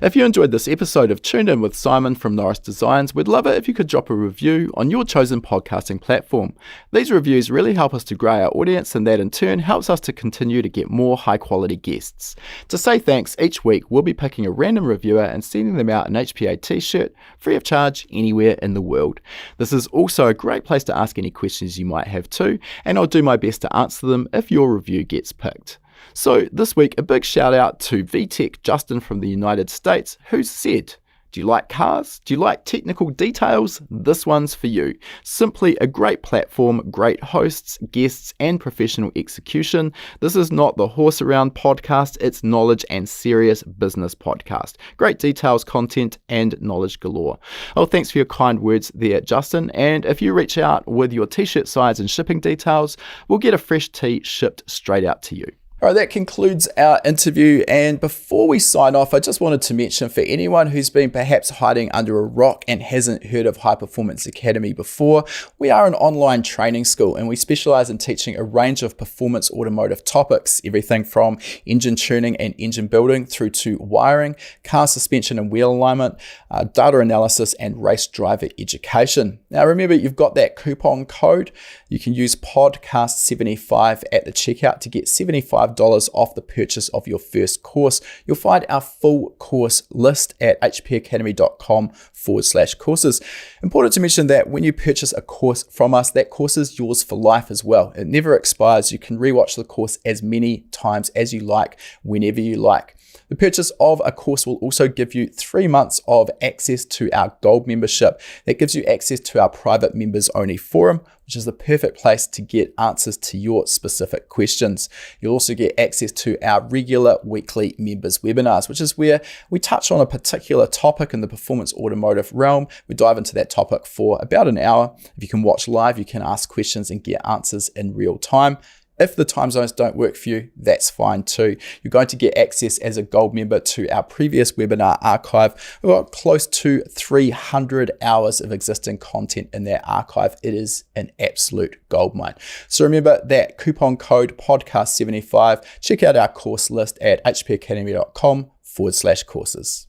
If you enjoyed this episode of Tuned In with Simon from Norris Designs, we'd love it if you could drop a review on your chosen podcasting platform. These reviews really help us to grow our audience, and that in turn helps us to continue to get more high quality guests. To say thanks, each week we'll be picking a random reviewer and sending them out an HPA t-shirt free of charge anywhere in the world. This is also a great place to ask any questions you might have too, and I'll do my best to answer them if your review gets picked. So this week, a big shout out to VTech Justin from the United States, who said, do you like cars? Do you like technical details? This one's for you. Simply a great platform, great hosts, guests, and professional execution. This is not the horse around podcast, it's knowledge and serious business podcast. Great details, content, and knowledge galore. Oh, thanks for your kind words there, Justin. And if you reach out with your t-shirt size and shipping details, we'll get a fresh tee shipped straight out to you. All right, that concludes our interview. And before we sign off, I just wanted to mention, for anyone who's been perhaps hiding under a rock and hasn't heard of High Performance Academy before, we are an online training school and we specialize in teaching a range of performance automotive topics, everything from engine tuning and engine building through to wiring, car suspension and wheel alignment, data analysis, and race driver education. Now, remember, you've got that coupon code. You can use podcast75 at the checkout to get $75 off the purchase of your first course. You'll find our full course list at hpacademy.com/courses. Important to mention that when you purchase a course from us, that course is yours for life as well. It never expires. You can rewatch the course as many times as you like, whenever you like. The purchase of a course will also give you 3 months of access to our gold membership. That gives you access to our private members only forum, which is the perfect place to get answers to your specific questions. You'll also get access to our regular weekly members webinars, which is where we touch on a particular topic in the performance automotive realm. We dive into that topic for about an hour. If you can watch live, you can ask questions and get answers in real time. If the time zones don't work for you, that's fine too. You're going to get access as a gold member to our previous webinar archive. We've got close to 300 hours of existing content in that archive. It is an absolute goldmine. So remember that coupon code podcast75. Check out our course list at hpacademy.com/courses.